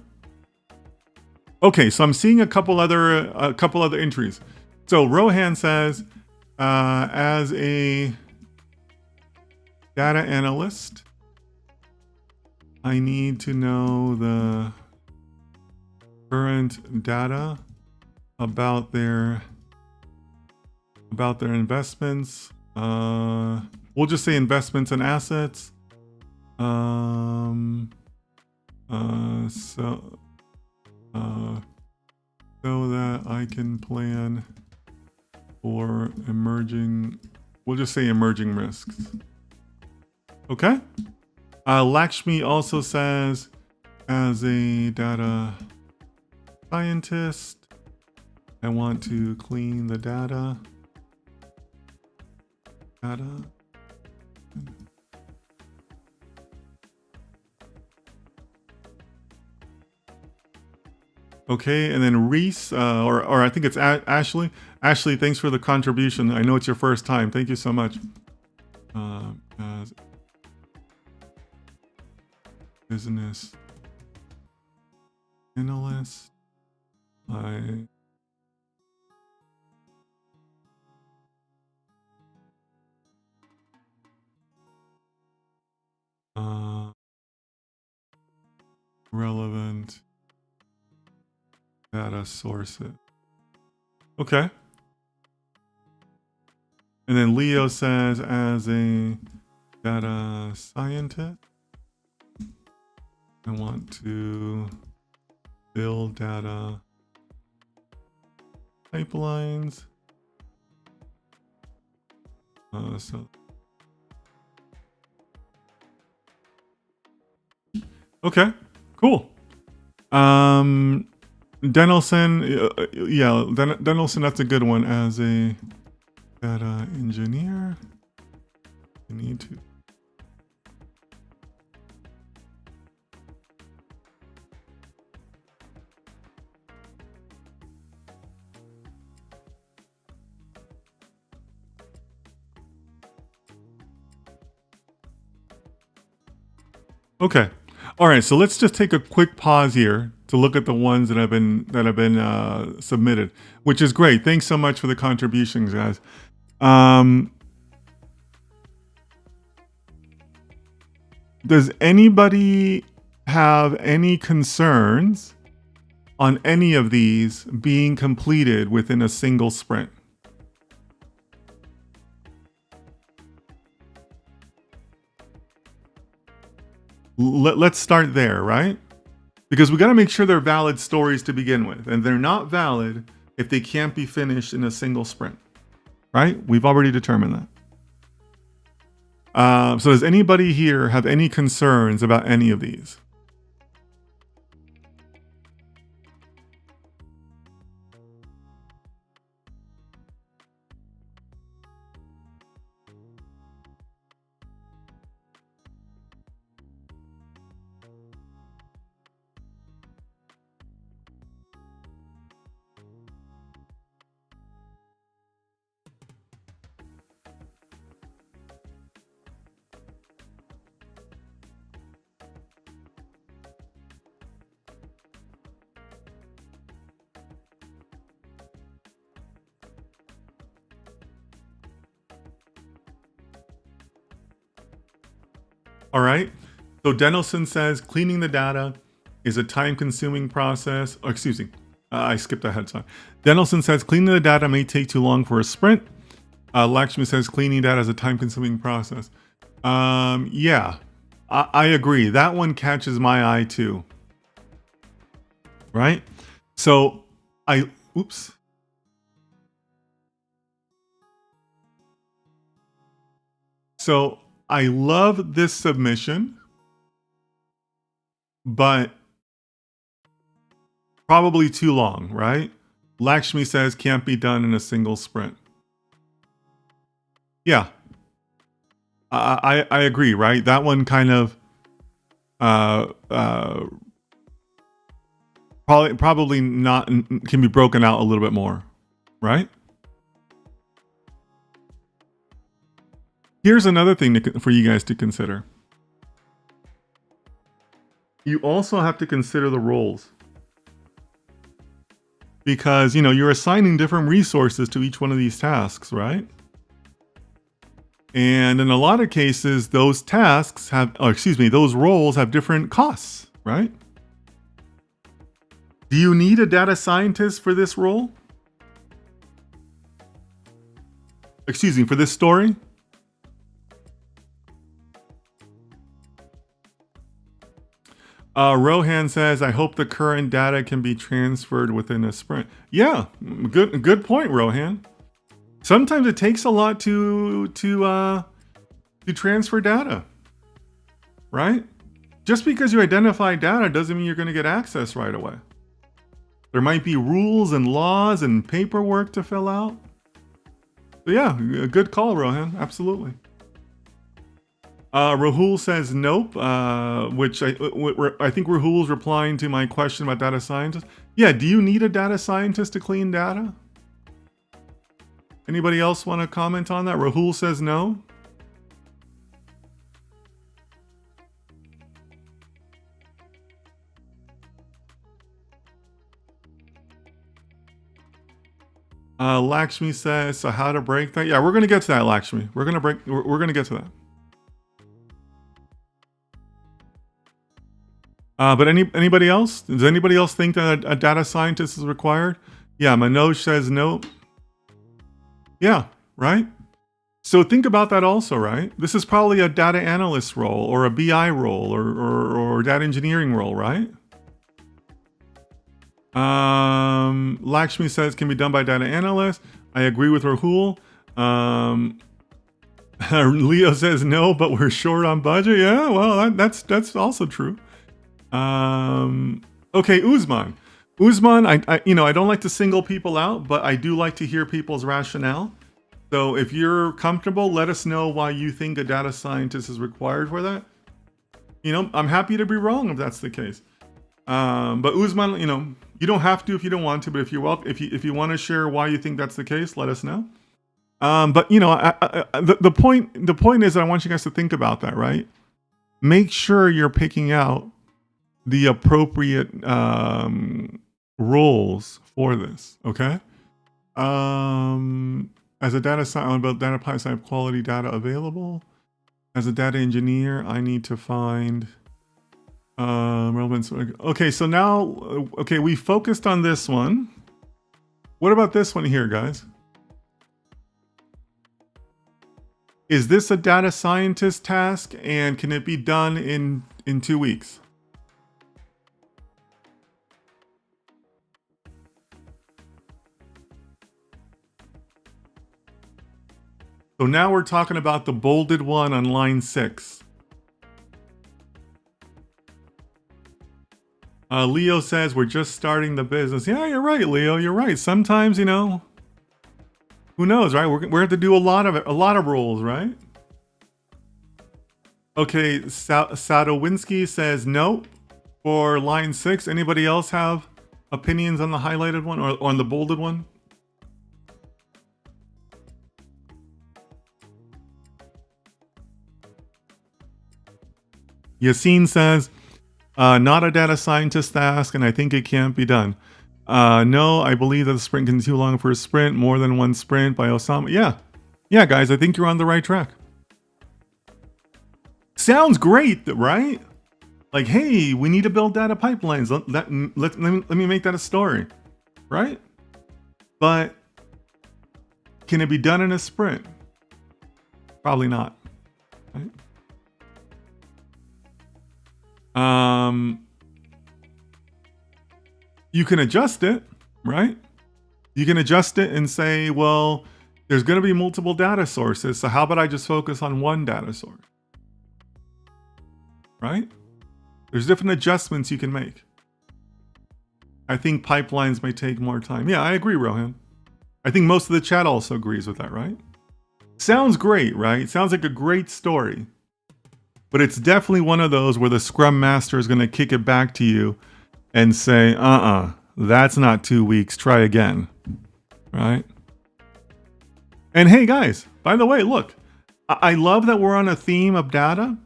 Okay, so I'm seeing a couple other entries. So Rohan says, as a data analyst, I need to know the current data about their about their investments. We'll just say investments and assets. So that I can plan for emerging, we'll just say emerging risks. Okay. Lakshmi also says, as a data scientist, I want to clean the data. Okay, and then Reese, or I think it's Ashley. Ashley, thanks for the contribution. I know it's your first time. Thank you so much. As business analyst, relevant data sources. Okay. And then Leo says, as a data scientist, I want to build data pipelines. Okay, cool. Denelson, yeah, Denelson, that's a good one. As a data engineer, you need to. Okay. All right, so let's just take a quick pause here to look at the ones that have been submitted, which is great. Thanks so much for the contributions, guys. Does anybody have any concerns on any of these being completed within a single sprint? Let's start there, right? Because we got to make sure they're valid stories to begin with, and they're not valid if they can't be finished in a single sprint, right? We've already determined that. So does anybody here have any concerns about any of these? All right. So Denelson says cleaning the data is a time-consuming process. Oh, excuse me. I skipped ahead. Sorry. Denelson says cleaning the data may take too long for a sprint. Lakshmi says cleaning data is a time-consuming process. Yeah, I agree. That one catches my eye too. Right? So oops. So I love this submission, but probably too long, right? Lakshmi says can't be done in a single sprint. Yeah, I agree, right? That one kind of probably not can be broken out a little bit more, right? Here's another thing for you guys to consider. You also have to consider the roles. Because, you're assigning different resources to each one of these tasks, right? And in a lot of cases, those those roles have different costs, right? Do you need a data scientist for this role? Excuse me, for this story? Rohan says, I hope the current data can be transferred within a sprint. Yeah, good point, Rohan. Sometimes it takes a lot to transfer data, right? Just because you identify data doesn't mean you're going to get access right away. There might be rules and laws and paperwork to fill out. So yeah, a good call, Rohan. Absolutely. Rahul says nope, which I think Rahul's replying to my question about data scientists. Yeah, do you need a data scientist to clean data? Anybody else want to comment on that? Rahul says no. Lakshmi says, so how to break that? Yeah, we're gonna get to that, Lakshmi. We're gonna get to that. But anybody else? Does anybody else think that a data scientist is required? Yeah, Manoj says no. Yeah, right? So think about that also, right? This is probably a data analyst role or a BI role or data engineering role, right? Lakshmi says can be done by data analysts. I agree with Rahul. Leo says no, but we're short on budget. Yeah, well, that's also true. Okay, Uzman. Uzman, I don't like to single people out, but I do like to hear people's rationale. So if you're comfortable, let us know why you think a data scientist is required for that. I'm happy to be wrong if that's the case. But Uzman, you don't have to if you don't want to, but if you want to share why you think that's the case, let us know. But the point is that I want you guys to think about that, right? Make sure you're picking out the appropriate roles for this, okay? As a data scientist, about data pipeline, I have quality data available. As a data engineer, I need to find relevance. Okay, so now, we focused on this one. What about this one here, guys? Is this a data scientist task, and can it be done in 2 weeks? So now we're talking about the bolded one on line 6. Leo says we're just starting the business. Yeah, you're right, Leo. You're right. Sometimes, who knows, right? We're going to have to do a lot of roles, right? Okay, Sadowinski says no for line 6. Anybody else have opinions on the highlighted one or on the bolded one? Yassine says, not a data scientist task, and I think it can't be done. No, I believe that the sprint can be too long for a sprint, more than one sprint by Osama. Yeah, guys, I think you're on the right track. Sounds great, right? Like, hey, we need to build data pipelines. Let me make that a story, right? But can it be done in a sprint? Probably not. Right? You can adjust it, right? You can adjust it and say, well, there's going to be multiple data sources, so how about I just focus on one data source? Right? There's different adjustments you can make. I think pipelines may take more time. Yeah, I agree, Rohan. I think most of the chat also agrees with that, right? Sounds great, right? Sounds like a great story. But it's definitely one of those where the Scrum Master is going to kick it back to you and say, that's not 2 weeks, try again, right? And hey guys, by the way, look, I love that we're on a theme of data,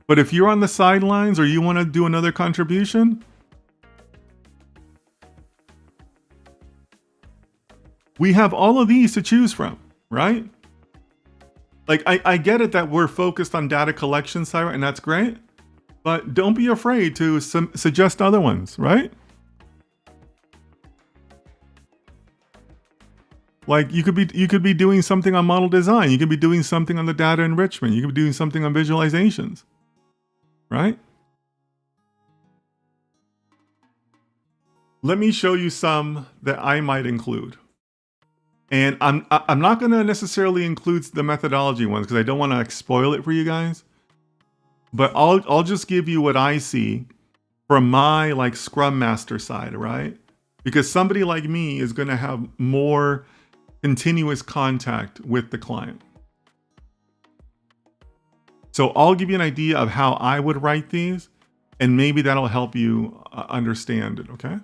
but if you're on the sidelines or you want to do another contribution, we have all of these to choose from, right? Like, I get it that we're focused on data collection side, and that's great, but don't be afraid to suggest other ones, right? Like you could be doing something on model design. You could be doing something on the data enrichment. You could be doing something on visualizations, right? Let me show you some that I might include. And I'm not going to necessarily include the methodology ones because I don't want to spoil it for you guys. But I'll just give you what I see from my like Scrum Master side, right? Because somebody like me is going to have more continuous contact with the client. So I'll give you an idea of how I would write these, and maybe that'll help you understand it, okay?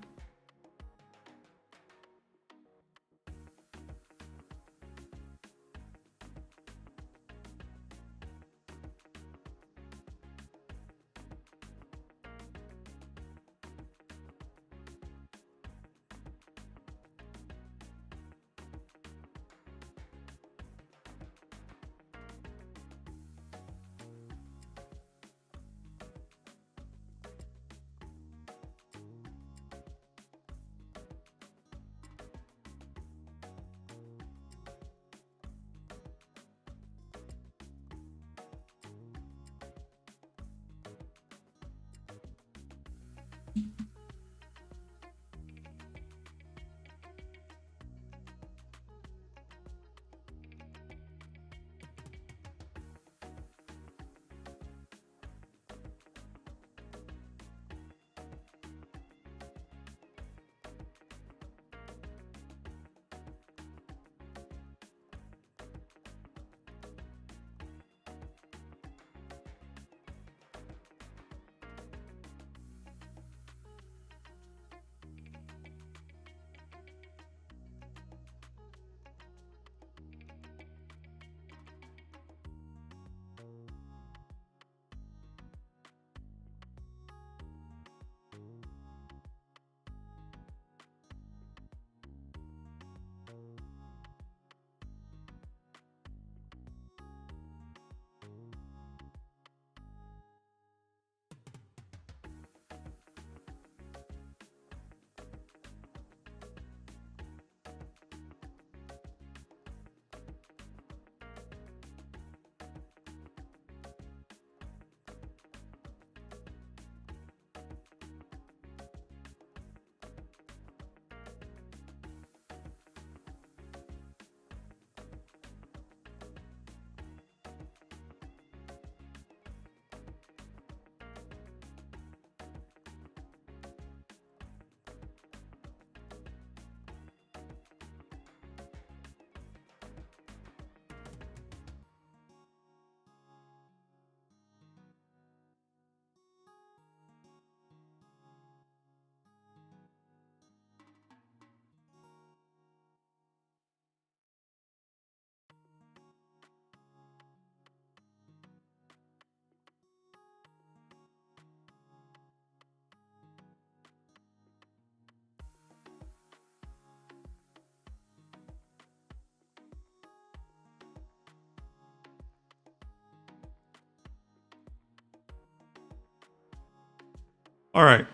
All right.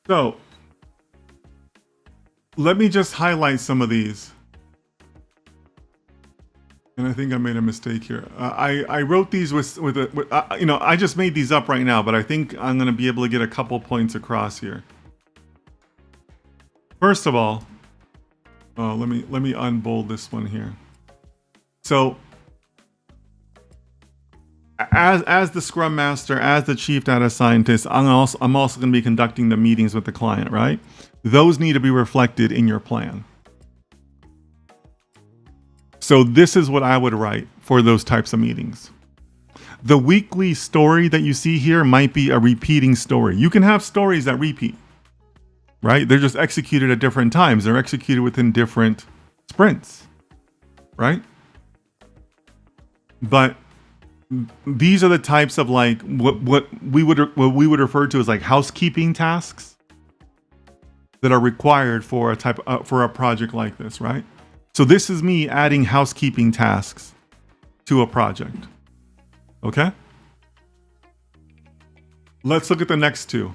So let me just highlight some of these. And I think I made a mistake here. I wrote these with you know, I just made these up right now, but I think I'm going to be able to get a couple points across here. First of all, let me unbold this one here. So as the Scrum Master, as the Chief Data Scientist, I'm also going to be conducting the meetings with the client, right? Those need to be reflected in your plan. So this is what I would write for those types of meetings. The weekly story that you see here might be a repeating story. You can have stories that repeat, right? They're just executed at different times. They're executed within different sprints, right? But these are the types of like what we would refer to as like housekeeping tasks that are required for a project like this, right? So this is me adding housekeeping tasks to a project. Okay? Let's look at the next two.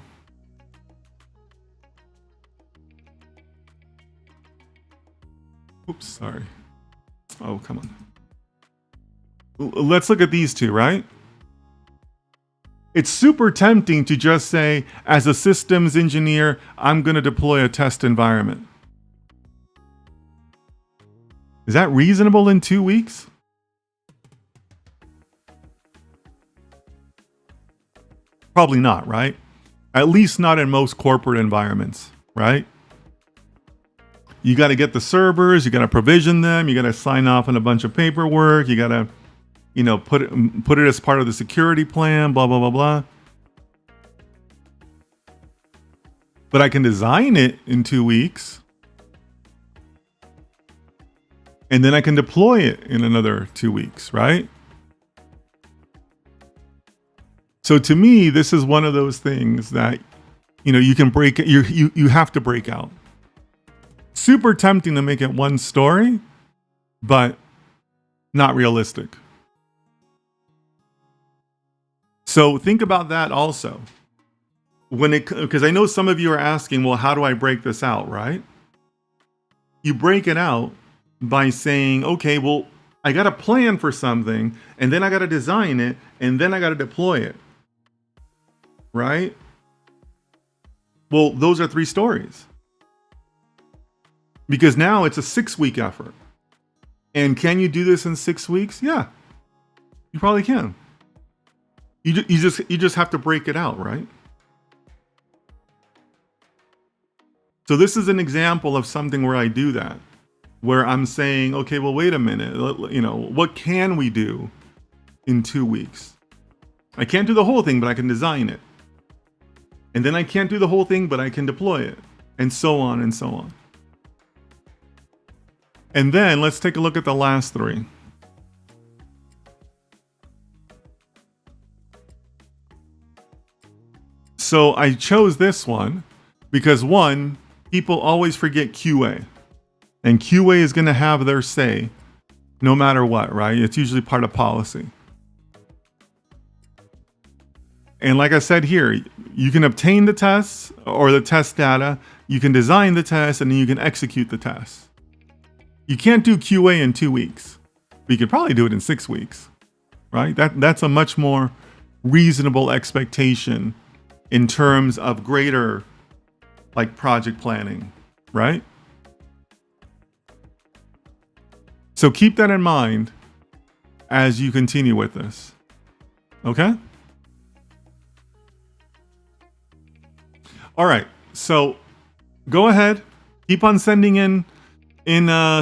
Oops, sorry. Oh, come on. Let's look at these two, right? It's super tempting to just say, as a systems engineer, I'm going to deploy a test environment. Is that reasonable in 2 weeks? Probably not, right? At least not in most corporate environments, right? You got to get the servers, you got to provision them, you got to sign off on a bunch of paperwork, you got to, put it as part of the security plan, blah, blah, blah, blah. But I can design it in 2 weeks. And then I can deploy it in another 2 weeks, right? So to me, this is one of those things that, you can break it. You have to break out. Super tempting to make it one story, but not realistic. So think about that also. Because I know some of you are asking, well, how do I break this out, right? You break it out by saying, okay, well, I got to plan for something, and then I got to design it, and then I got to deploy it, right? Well, those are 3 stories. Because now it's a 6-week effort. And can you do this in 6 weeks? Yeah, you probably can. You just have to break it out, right? So this is an example of something where I do that, where I'm saying, okay, well, wait a minute, what can we do in 2 weeks? I can't do the whole thing, but I can design it. And then I can't do the whole thing, but I can deploy it, and so on and so on. And then let's take a look at the last 3. So I chose this one because, one, people always forget QA. And QA is going to have their say no matter what, right? It's usually part of policy. And like I said here, you can obtain the tests or the test data, you can design the test, and then you can execute the test. You can't do QA in 2 weeks, but you could probably do it in 6 weeks, right? That's a much more reasonable expectation in terms of greater project planning, right? So keep that in mind as you continue with this, okay? All right, so go ahead, keep on sending in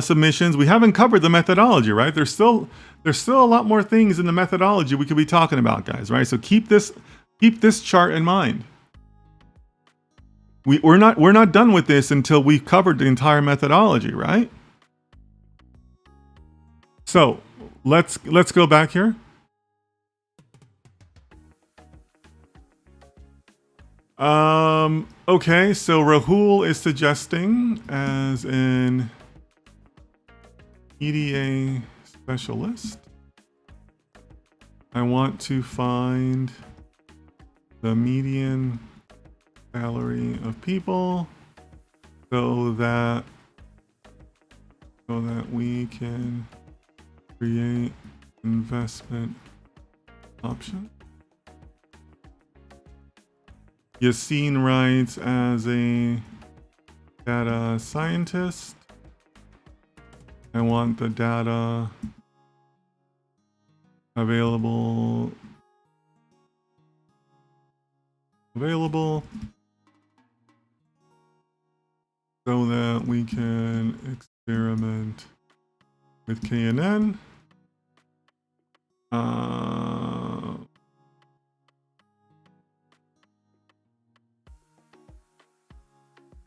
submissions. We haven't covered the methodology, right? There's still a lot more things in the methodology we could be talking about, guys, right? So keep this chart in mind. We're not done with this until we've covered the entire methodology, right? So let's go back here. Okay, so Rahul is suggesting as an EDA specialist, I want to find the median salary of people so that we can create investment options. Yassine writes as a data scientist, I want the data available so that we can experiment with KNN.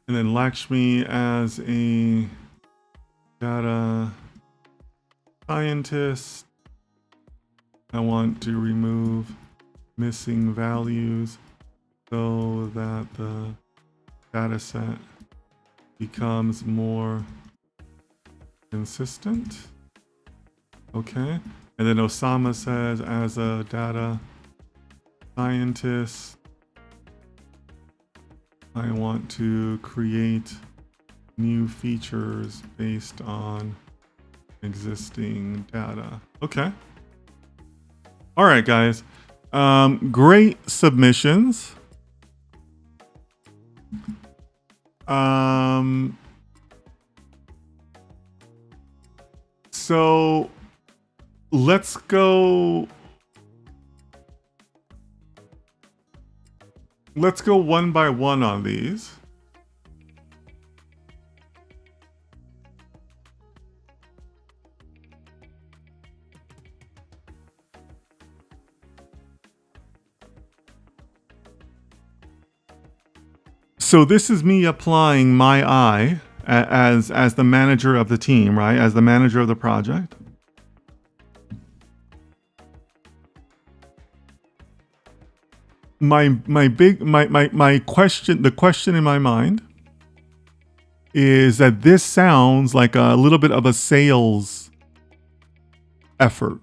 And then Lakshmi as a data scientist, I want to remove missing values so that the data set becomes more consistent. Okay. And then Osama says, as a data scientist, I want to create new features based on existing data. Okay. All right, guys. Great submissions. So let's go one by one on these. So this is me applying my eye as the manager of the team, right? As the manager of the project. My question, the question in my mind is that this sounds like a little bit of a sales effort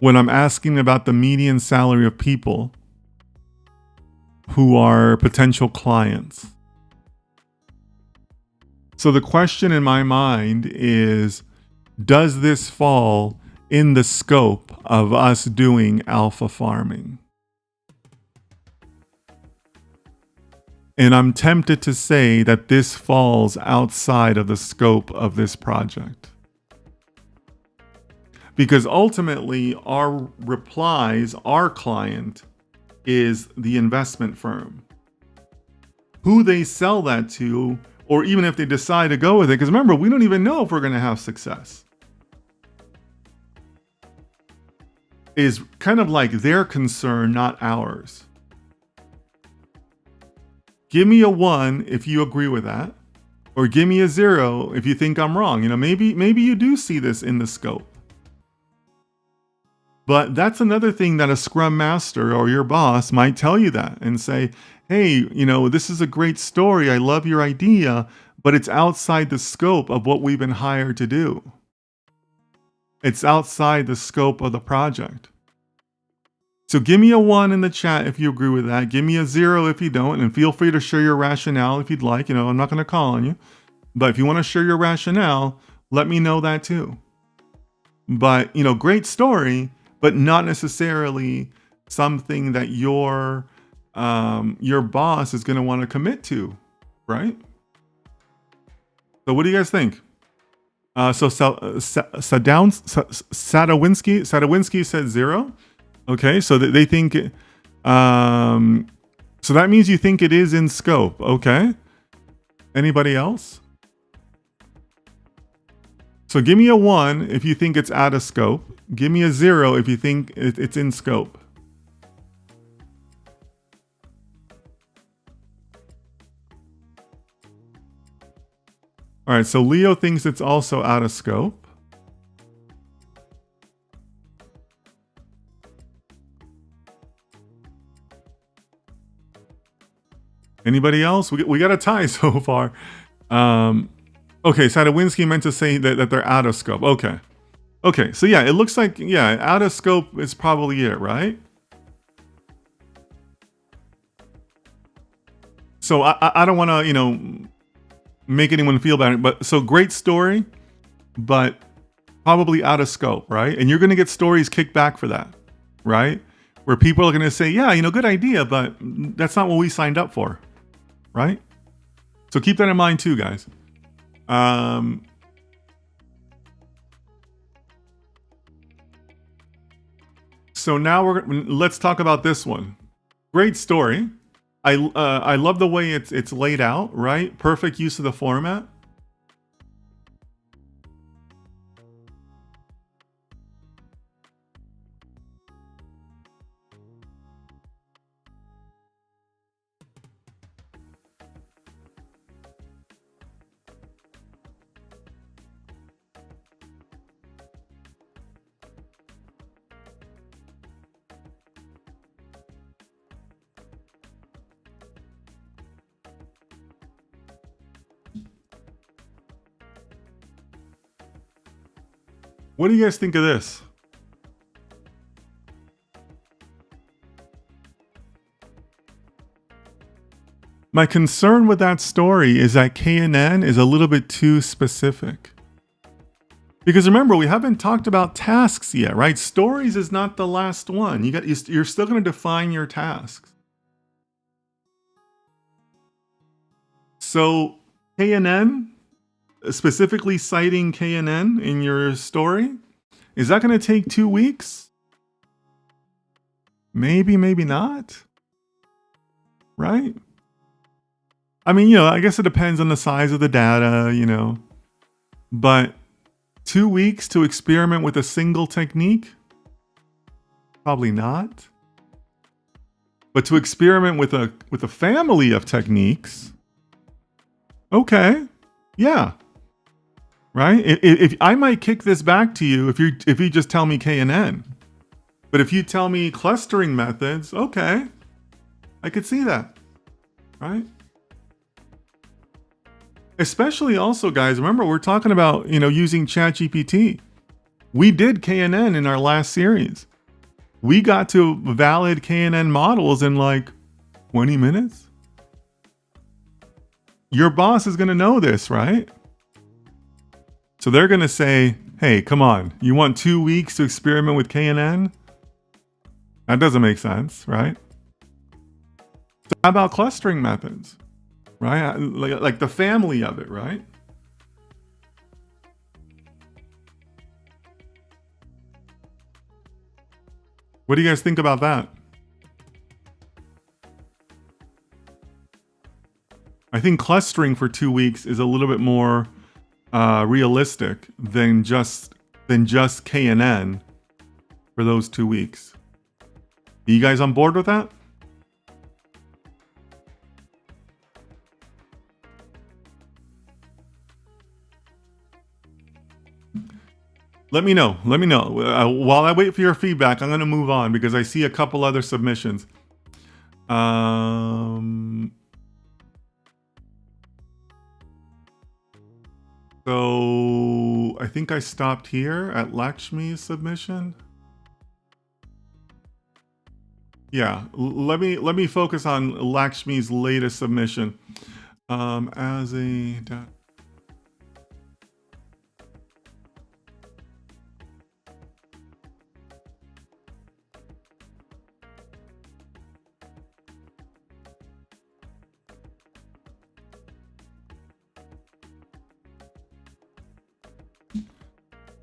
when I'm asking about the median salary of people who are potential clients. So the question in my mind is, does this fall in the scope of us doing alpha farming? And I'm tempted to say that this falls outside of the scope of this project. Because ultimately, our replies, our client is the investment firm. Who they sell that to, or even if they decide to go with it, because remember, we don't even know if we're going to have success, is kind of like their concern, not ours. Give me a 1 if you agree with that, or give me a 0 if you think I'm wrong. You know, maybe you do see this in the scope. But that's another thing that a scrum master or your boss might tell you that and say, hey, you know, this is a great story. I love your idea, but it's outside the scope of what we've been hired to do. It's outside the scope of the project. So give me a 1 in the chat if you agree with that. Give me a 0 if you don't, and feel free to share your rationale if you'd like. You know, I'm not going to call on you, but if you want to share your rationale, let me know that too. But, you know, great story, but not necessarily something that your boss is going to want to commit to, right? So what do you guys think? So Sadowinski said 0. Okay, so they think, so that means you think it is in scope. Okay. Anybody else? So give me a 1 if you think it's out of scope. Give me a 0 if you think it's in scope. All right, so Leo thinks it's also out of scope. Anybody else? We got a tie so far. Okay, Sadowinski meant to say that they're out of scope. Okay. Okay, so yeah, it looks like, yeah, out of scope is probably it, right? So I don't want to, you know, make anyone feel bad, but so great story, but probably out of scope, right? And you're going to get stories kicked back for that, right? Where people are going to say, yeah, you know, good idea, but that's not what we signed up for, right? So keep that in mind too, guys. So now let's talk about this one. Great story. I love the way it's laid out, right? Perfect use of the format. What do you guys think of this? My concern with that story is that K&N is a little bit too specific. Because remember, we haven't talked about tasks yet, right? Stories is not the last one. You're still going to define your tasks. So K&N, specifically citing K&N in your story, is that going to take 2 weeks? Maybe, maybe not. Right? I mean, I guess it depends on the size of the data, but 2 weeks to experiment with a single technique? Probably not. But to experiment with a family of techniques, okay, yeah, right. If I might kick this back to you if you just tell me K&N, but if you tell me clustering methods, okay, I could see that, right? Especially also, guys, remember we're talking about using ChatGPT. We did K&N in our last series. We got to valid K&N models in like 20 minutes. Your boss is going to know this, right? So they're going to say, hey, come on, you want 2 weeks to experiment with K&N? That doesn't make sense, right? So how about clustering methods, right? Like the family of it, right? What do you guys think about that? I think clustering for 2 weeks is a little bit more realistic than just K&N for those 2 weeks. Are you guys on board with that? Let me know. While I wait for your feedback, I'm going to move on because I see a couple other submissions. So I think I stopped here at Lakshmi's submission. Yeah, let me focus on Lakshmi's latest submission. As a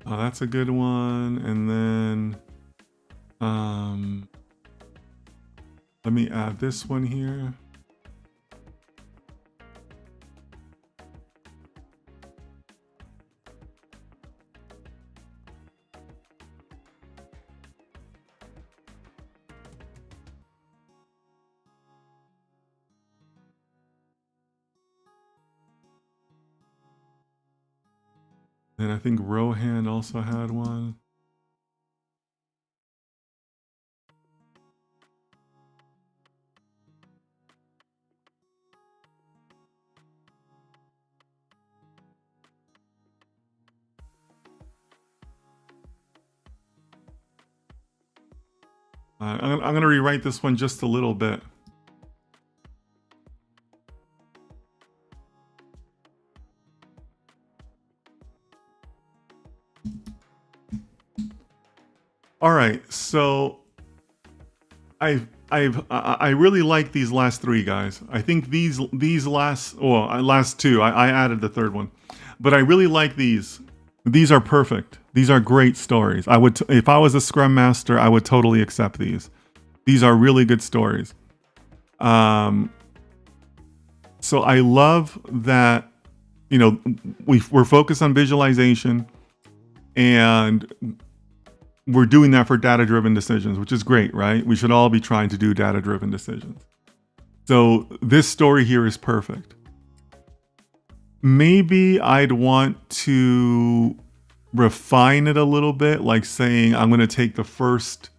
oh, that's a good one. And then let me add this one here. And I think Rohan also had one. I'm going to rewrite this one just a little bit. All right, so I really like these last three, guys. I think these last two. I added the third one, but I really like these. These are perfect. These are great stories. I would, if I was a Scrum Master, I would totally accept these. These are really good stories. So I love that. We're focused on visualization, and we're doing that for data-driven decisions, which is great, right? We should all be trying to do data-driven decisions. So this story here is perfect. Maybe I'd want to refine it a little bit, like saying I'm going to take the first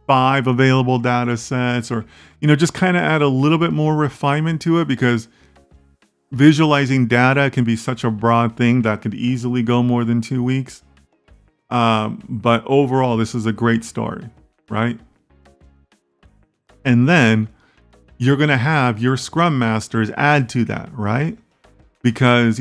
5 available data sets, or just kind of add a little bit more refinement to it, because visualizing data can be such a broad thing that could easily go more than 2 weeks. But overall, this is a great story, right? And then you're going to have your scrum masters add to that, right? Because,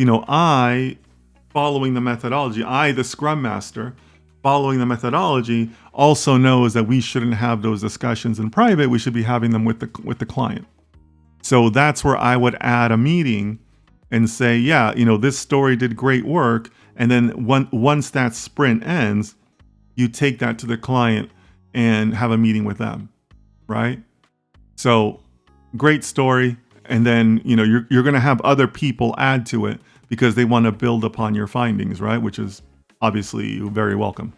following the methodology, the scrum master, following the methodology, also knows that we shouldn't have those discussions in private. We should be having them with the client. So that's where I would add a meeting and say, yeah, this story did great work. And then once that sprint ends, you take that to the client and have a meeting with them, right? So great story. And then, you're going to have other people add to it because they want to build upon your findings, right? Which is obviously very welcome.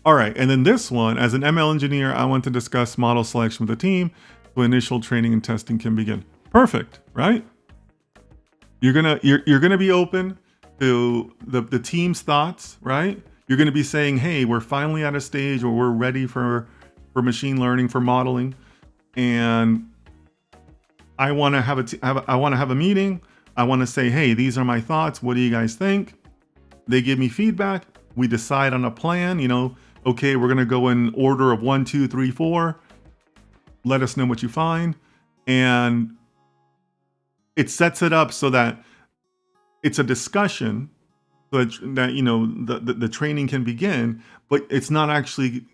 All right. And then this one, as an ML engineer, I want to discuss model selection with the team so initial training and testing can begin. Perfect, right? You're gonna be open to the team's thoughts, right? You're gonna be saying, hey, we're finally at a stage where we're ready for machine learning, for modeling, and I want to have a meeting. I want to say, hey, these are my thoughts. What do you guys think? They give me feedback. We decide on a plan. Okay, we're gonna go in order of 1, 2, 3, 4. Let us know what you find, and it sets it up so that it's a discussion, so that the training can begin, but it's not actually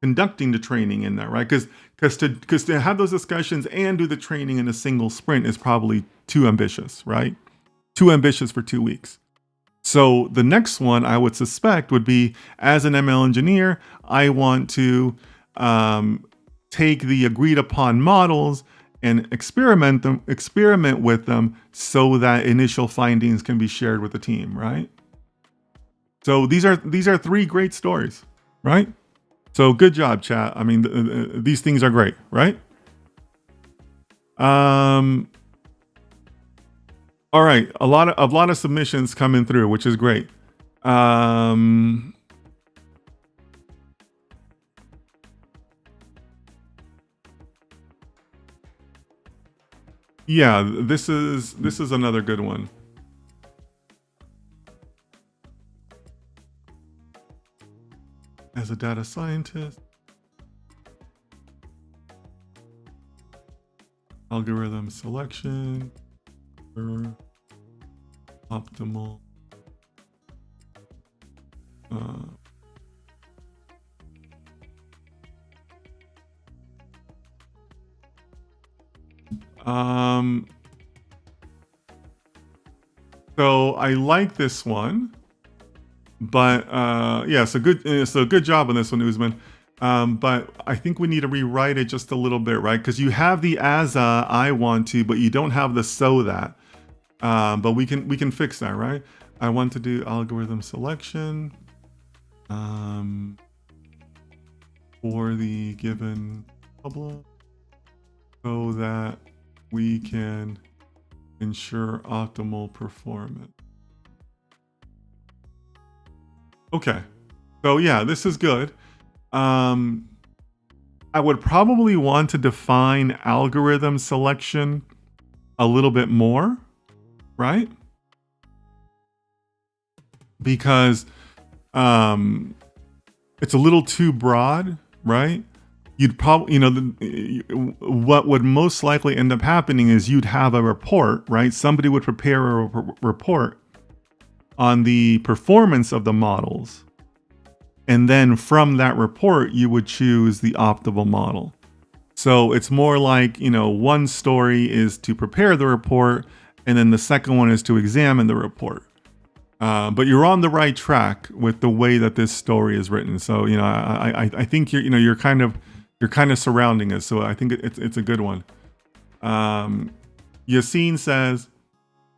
conducting the training in there, right? Because to have those discussions and do the training in a single sprint is probably too ambitious, right? Too ambitious for 2 weeks. So the next one I would suspect would be, as an ML engineer, I want to take the agreed upon models and experiment with them so that initial findings can be shared with the team, right? So these are 3 great stories, right? So good job, chat. I mean, these things are great, right? All right, a lot of submissions coming through, which is great. Yeah, this is another good one. As a data scientist, algorithm selection, optimal. So I like this one, but yeah, so good job on this one, Usman. But I think we need to rewrite it just a little bit, right? Because you have the as a, I want to, but you don't have the so that. But we can fix that, right? I want to do algorithm selection for the given problem so that we can ensure optimal performance. Okay, so yeah, this is good. I would probably want to define algorithm selection a little bit more, right? Because it's a little too broad, right? You'd probably, what would most likely end up happening is you'd have a report, right? Somebody would prepare a report on the performance of the models. And then from that report, you would choose the optimal model. So it's more like, one story is to prepare the report, and then the second one is to examine the report. But you're on the right track with the way that this story is written. So, I think you're kind of surrounding us. So I think it's a good one. Yassine says,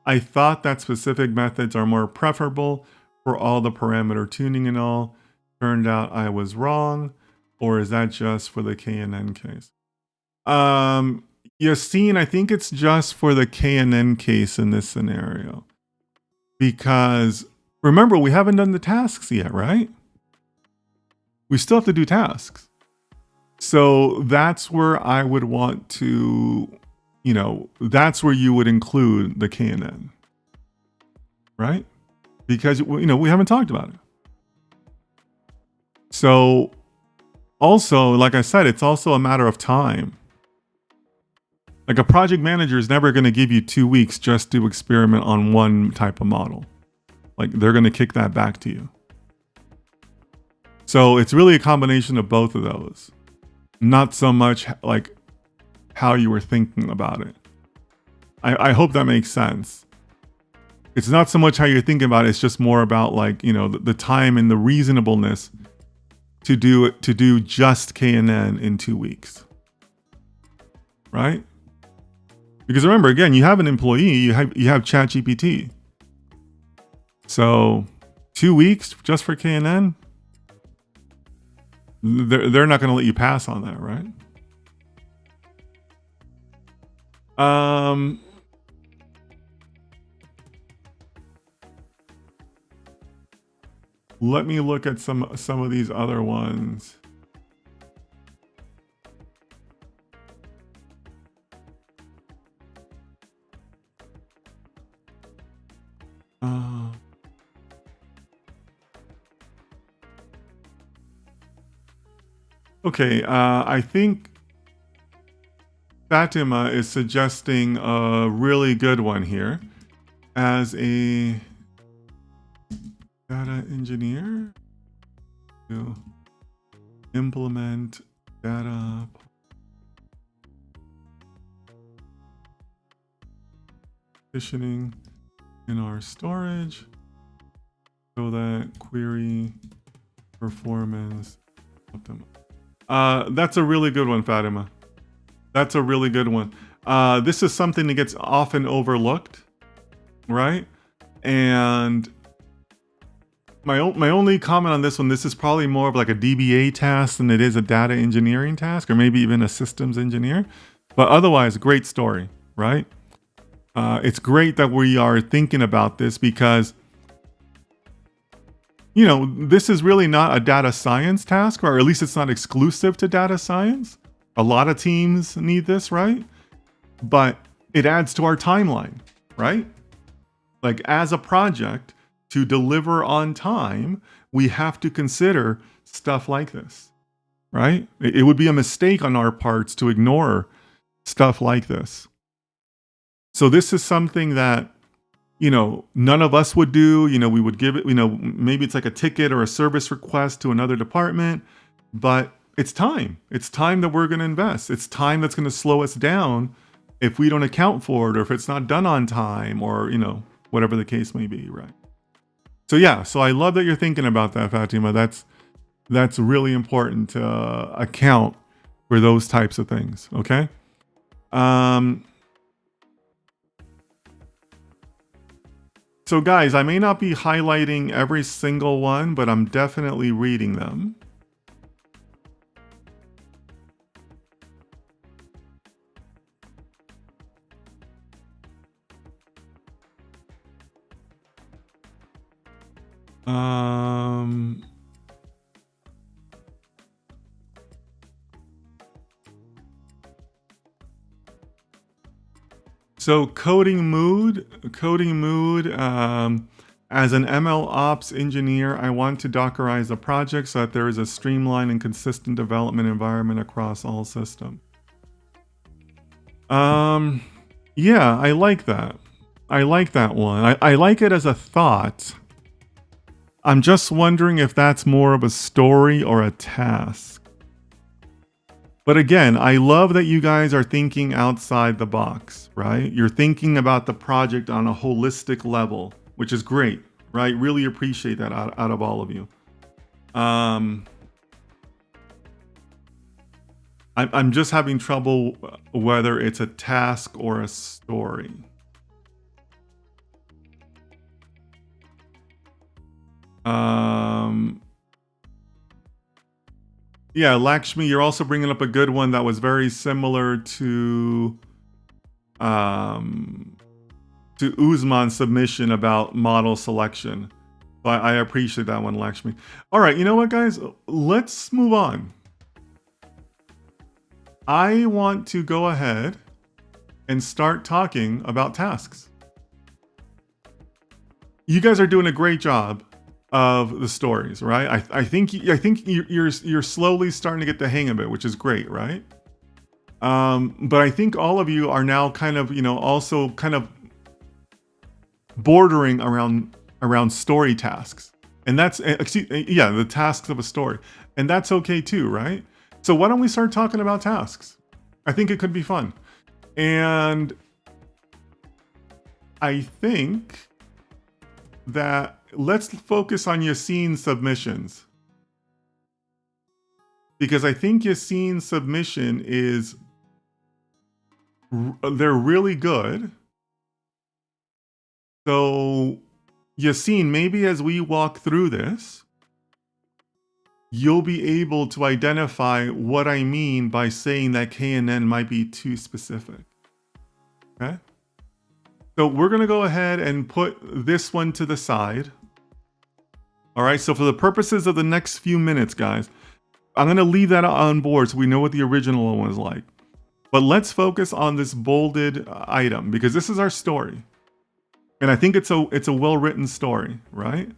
I thought that specific methods are more preferable for all the parameter tuning and all. Turned out I was wrong. Or is that just for the KNN case? Yassine, I think it's just for the KNN case in this scenario. Because remember, we haven't done the tasks yet, right? We still have to do tasks. So that's where I would want to, that's where you would include the KNN, right? Because, we haven't talked about it. So also, like I said, it's also a matter of time. Like a project manager is never going to give you 2 weeks just to experiment on one type of model. Like they're going to kick that back to you. So it's really a combination of both of those. Not so much like how you were thinking about it. I hope that makes sense. It's not so much how you're thinking about it. It's just more about like, you know, the time and the reasonableness to do just KNN in 2 weeks. Right? Because remember, again, you have an employee, you have ChatGPT. So 2 weeks just for KNN, they're not going to let you pass on that, right? Let me look at some of these other ones. Okay, I think Fatima is suggesting a really good one here. As a data engineer to implement data partitioning in our storage so that query performance optimized. That's a really good one, Fatima. That's a really good one. This is something that gets often overlooked, right? And my only comment on this one, this is probably more of like a DBA task than it is a data engineering task, or maybe even a systems engineer. But otherwise, great story, right? It's great that we are thinking about this because, you know, this is really not a data science task, or at least it's not exclusive to data science. A lot of teams need this, right? But it adds to our timeline, right? Like as a project, to deliver on time, we have to consider stuff like this, right? It would be a mistake on our parts to ignore stuff like this. So this is something that, you know, none of us would do. You know, we would give it, you know, maybe it's like a ticket or a service request to another department, but it's time. It's time that we're going to invest. It's time that's going to slow us down if we don't account for it, or if it's not done on time, or, you know, whatever the case may be, right? So yeah, so I love that you're thinking about that, Fatima. That's really important to account for those types of things, okay? So guys, I may not be highlighting every single one, but I'm definitely reading them. So coding mood, as an ML ops engineer, I want to Dockerize a project so that there is a streamlined and consistent development environment across all systems. Yeah, I like that. I like that one. I like it as a thought. I'm just wondering if that's more of a story or a task. But again, I love that you guys are thinking outside the box, right? You're thinking about the project on a holistic level, which is great, right? Really appreciate that out of all of you. I'm just having trouble whether it's a task or a story. Yeah, Lakshmi, you're also bringing up a good one that was very similar to Usman's submission about model selection. So I appreciate that one, Lakshmi. All right, you know what, guys? Let's move on. I want to go ahead and start talking about tasks. You guys are doing a great job of the stories, right? I think you're slowly starting to get the hang of it, which is great, right? But I think all of you are now kind of, also kind of bordering around story tasks. And that's, the tasks of a story. And that's okay too, right? So why don't we start talking about tasks? I think it could be fun. And I think that let's focus on Yassine submissions. Because I think Yassine's submission they're really good. So Yassine, maybe as we walk through this, you'll be able to identify what I mean by saying that KNN might be too specific. Okay? So we're going to go ahead and put this one to the side. All right, so for the purposes of the next few minutes, guys, I'm going to leave that on board so we know what the original one was like. But let's focus on this bolded item because this is our story. And I think it's a well-written story, right?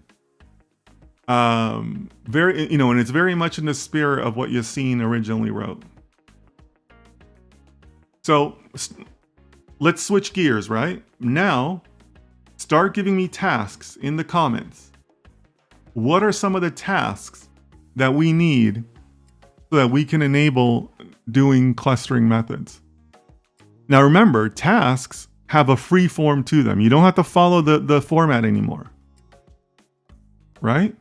And it's very much in the spirit of what Yassine originally wrote. So let's switch gears, right? Now, start giving me tasks in the comments. What are some of the tasks that we need so that we can enable doing clustering methods? Now remember, tasks have a free form to them. You don't have to follow the format anymore. Right?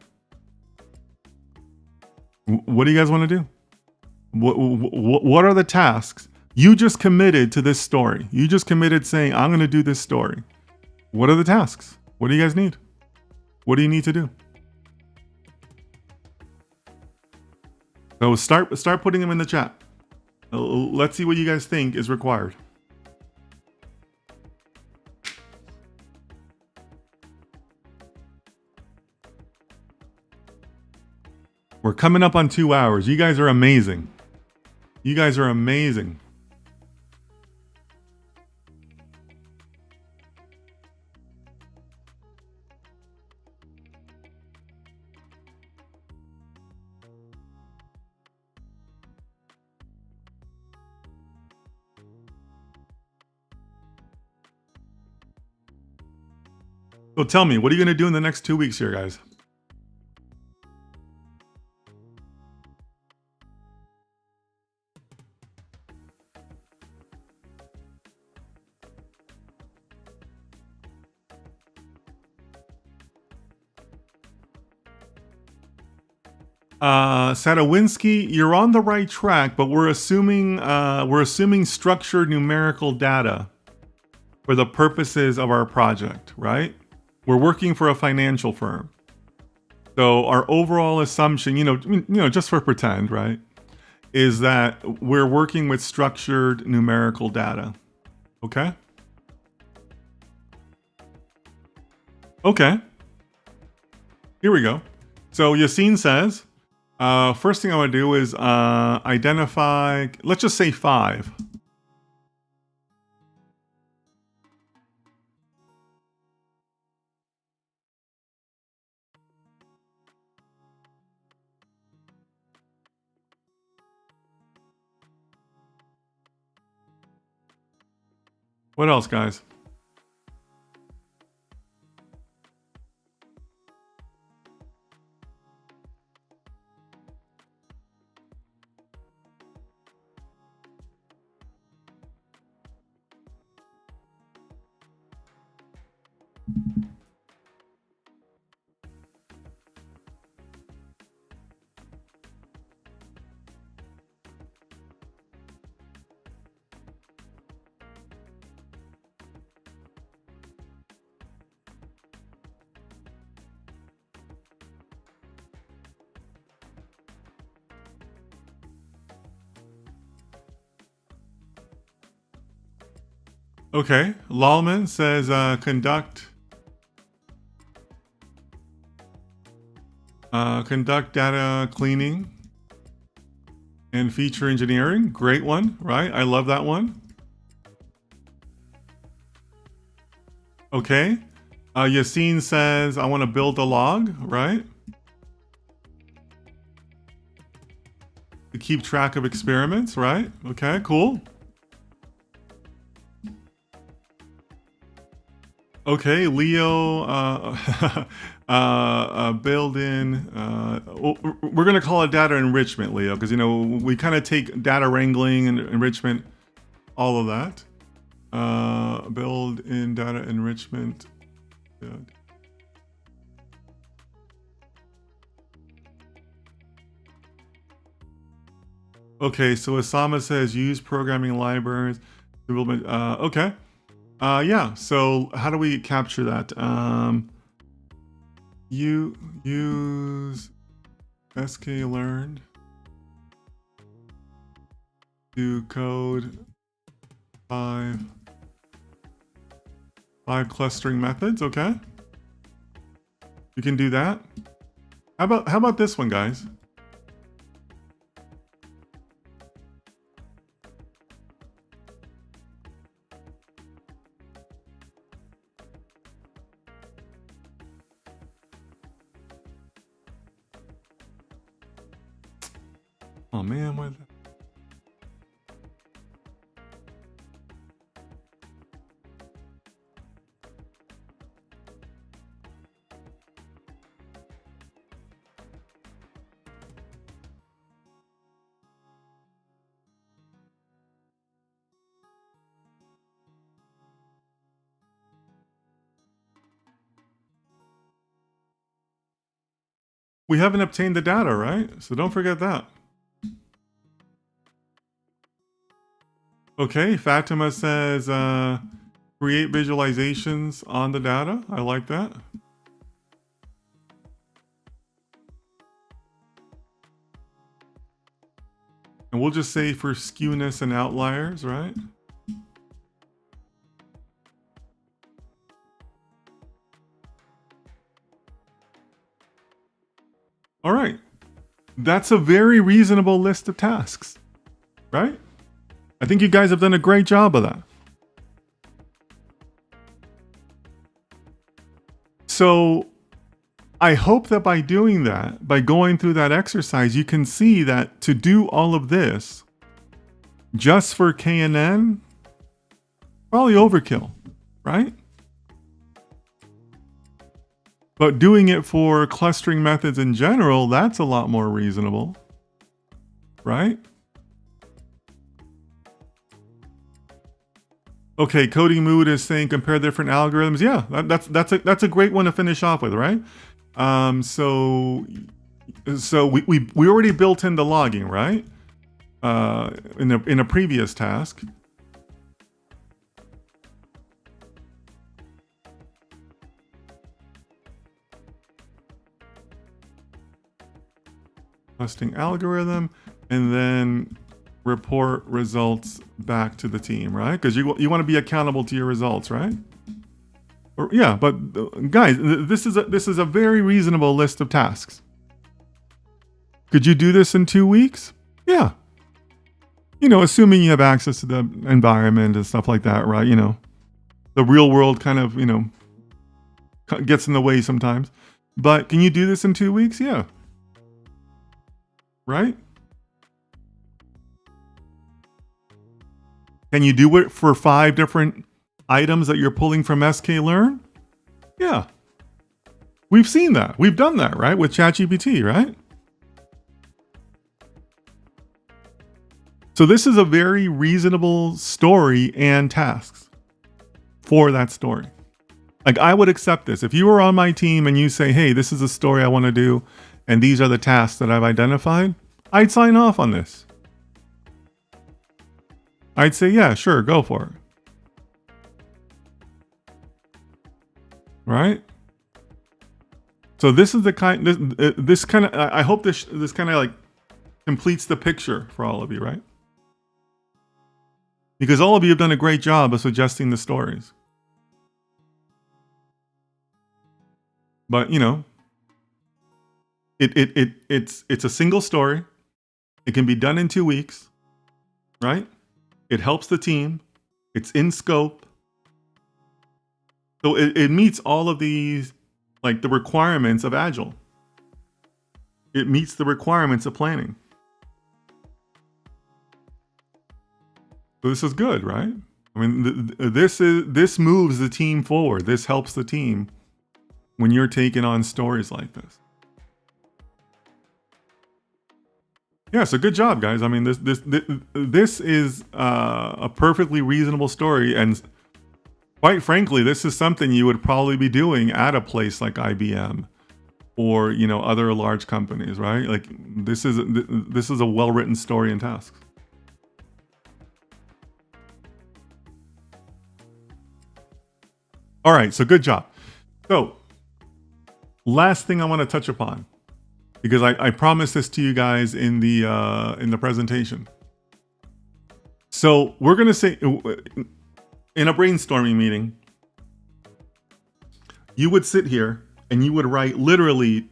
What do you guys want to do? What are the tasks? You just committed to this story. You just committed saying, I'm going to do this story. What are the tasks? What do you guys need? What do you need to do? So start putting them in the chat. Let's see what you guys think is required. We're coming up on 2 hours. You guys are amazing. You guys are amazing. So tell me, what are you going to do in the next 2 weeks here, guys? Sadowinski, you're on the right track, but we're assuming structured numerical data for the purposes of our project, right? We're working for a financial firm. So our overall assumption, just for pretend, right, is that we're working with structured numerical data. Okay? Okay. Here we go. So Yassine says, first thing I want to do is identify, let's just say 5. What else, guys? Okay, Lalman says conduct data cleaning and feature engineering. Great one, right? I love that one. Okay, Yassine says I want to build a log, right? To keep track of experiments, right? Okay, cool. Okay, Leo, build in. We're gonna call it data enrichment, Leo, because we kind of take data wrangling and enrichment, all of that. Build in data enrichment. Yeah. Okay, so Osama says use programming libraries. Okay. Yeah. So how do we capture that? You use sklearn to code five clustering methods. Okay. You can do that. How about this one, guys? Oh man, why? We haven't obtained the data, right? So don't forget that. Okay, Fatima says create visualizations on the data. I like that. And we'll just say for skewness and outliers, right? All right. That's a very reasonable list of tasks, right? I think you guys have done a great job of that. So I hope that by doing that, by going through that exercise, you can see that to do all of this just for KNN, probably overkill, right? But doing it for clustering methods in general, that's a lot more reasonable, right? Okay, Cody Mood is saying compare different algorithms. Yeah, that's a great one to finish off with, right? So we already built in the logging, right? In a previous task. Testing algorithm, and then report results back to the team, right? Because you want to be accountable to your results, right? Or, yeah, but guys, this is a very reasonable list of tasks. Could you do this in 2 weeks? Yeah. Assuming you have access to the environment and stuff like that, right? The real world kind of, gets in the way sometimes. But can you do this in 2 weeks? Yeah. Right? Can you do it for 5 different items that you're pulling from sklearn? Yeah. We've seen that. We've done that, right? With ChatGPT, right? So this is a very reasonable story and tasks for that story. Like, I would accept this. If you were on my team and you say, hey, this is a story I want to do, and these are the tasks that I've identified, I'd sign off on this. I'd say, yeah, sure, go for it. Right? So this is the kind, this kind of, I hope this kind of like completes the picture for all of you, right? Because all of you have done a great job of suggesting the stories. But it's a single story. It can be done in 2 weeks, right? It helps the team. It's in scope. So it meets all of these, like, the requirements of Agile. It meets the requirements of planning. So this is good, right? I mean, this moves the team forward. This helps the team when you're taking on stories like this. Yeah, so good job, guys. I mean, this is a perfectly reasonable story, and quite frankly, this is something you would probably be doing at a place like IBM or other large companies, right? Like this is a well-written story and task. All right, so good job. So last thing I want to touch upon, because I promised this to you guys in the presentation. So we're gonna say in a brainstorming meeting, you would sit here and you would write literally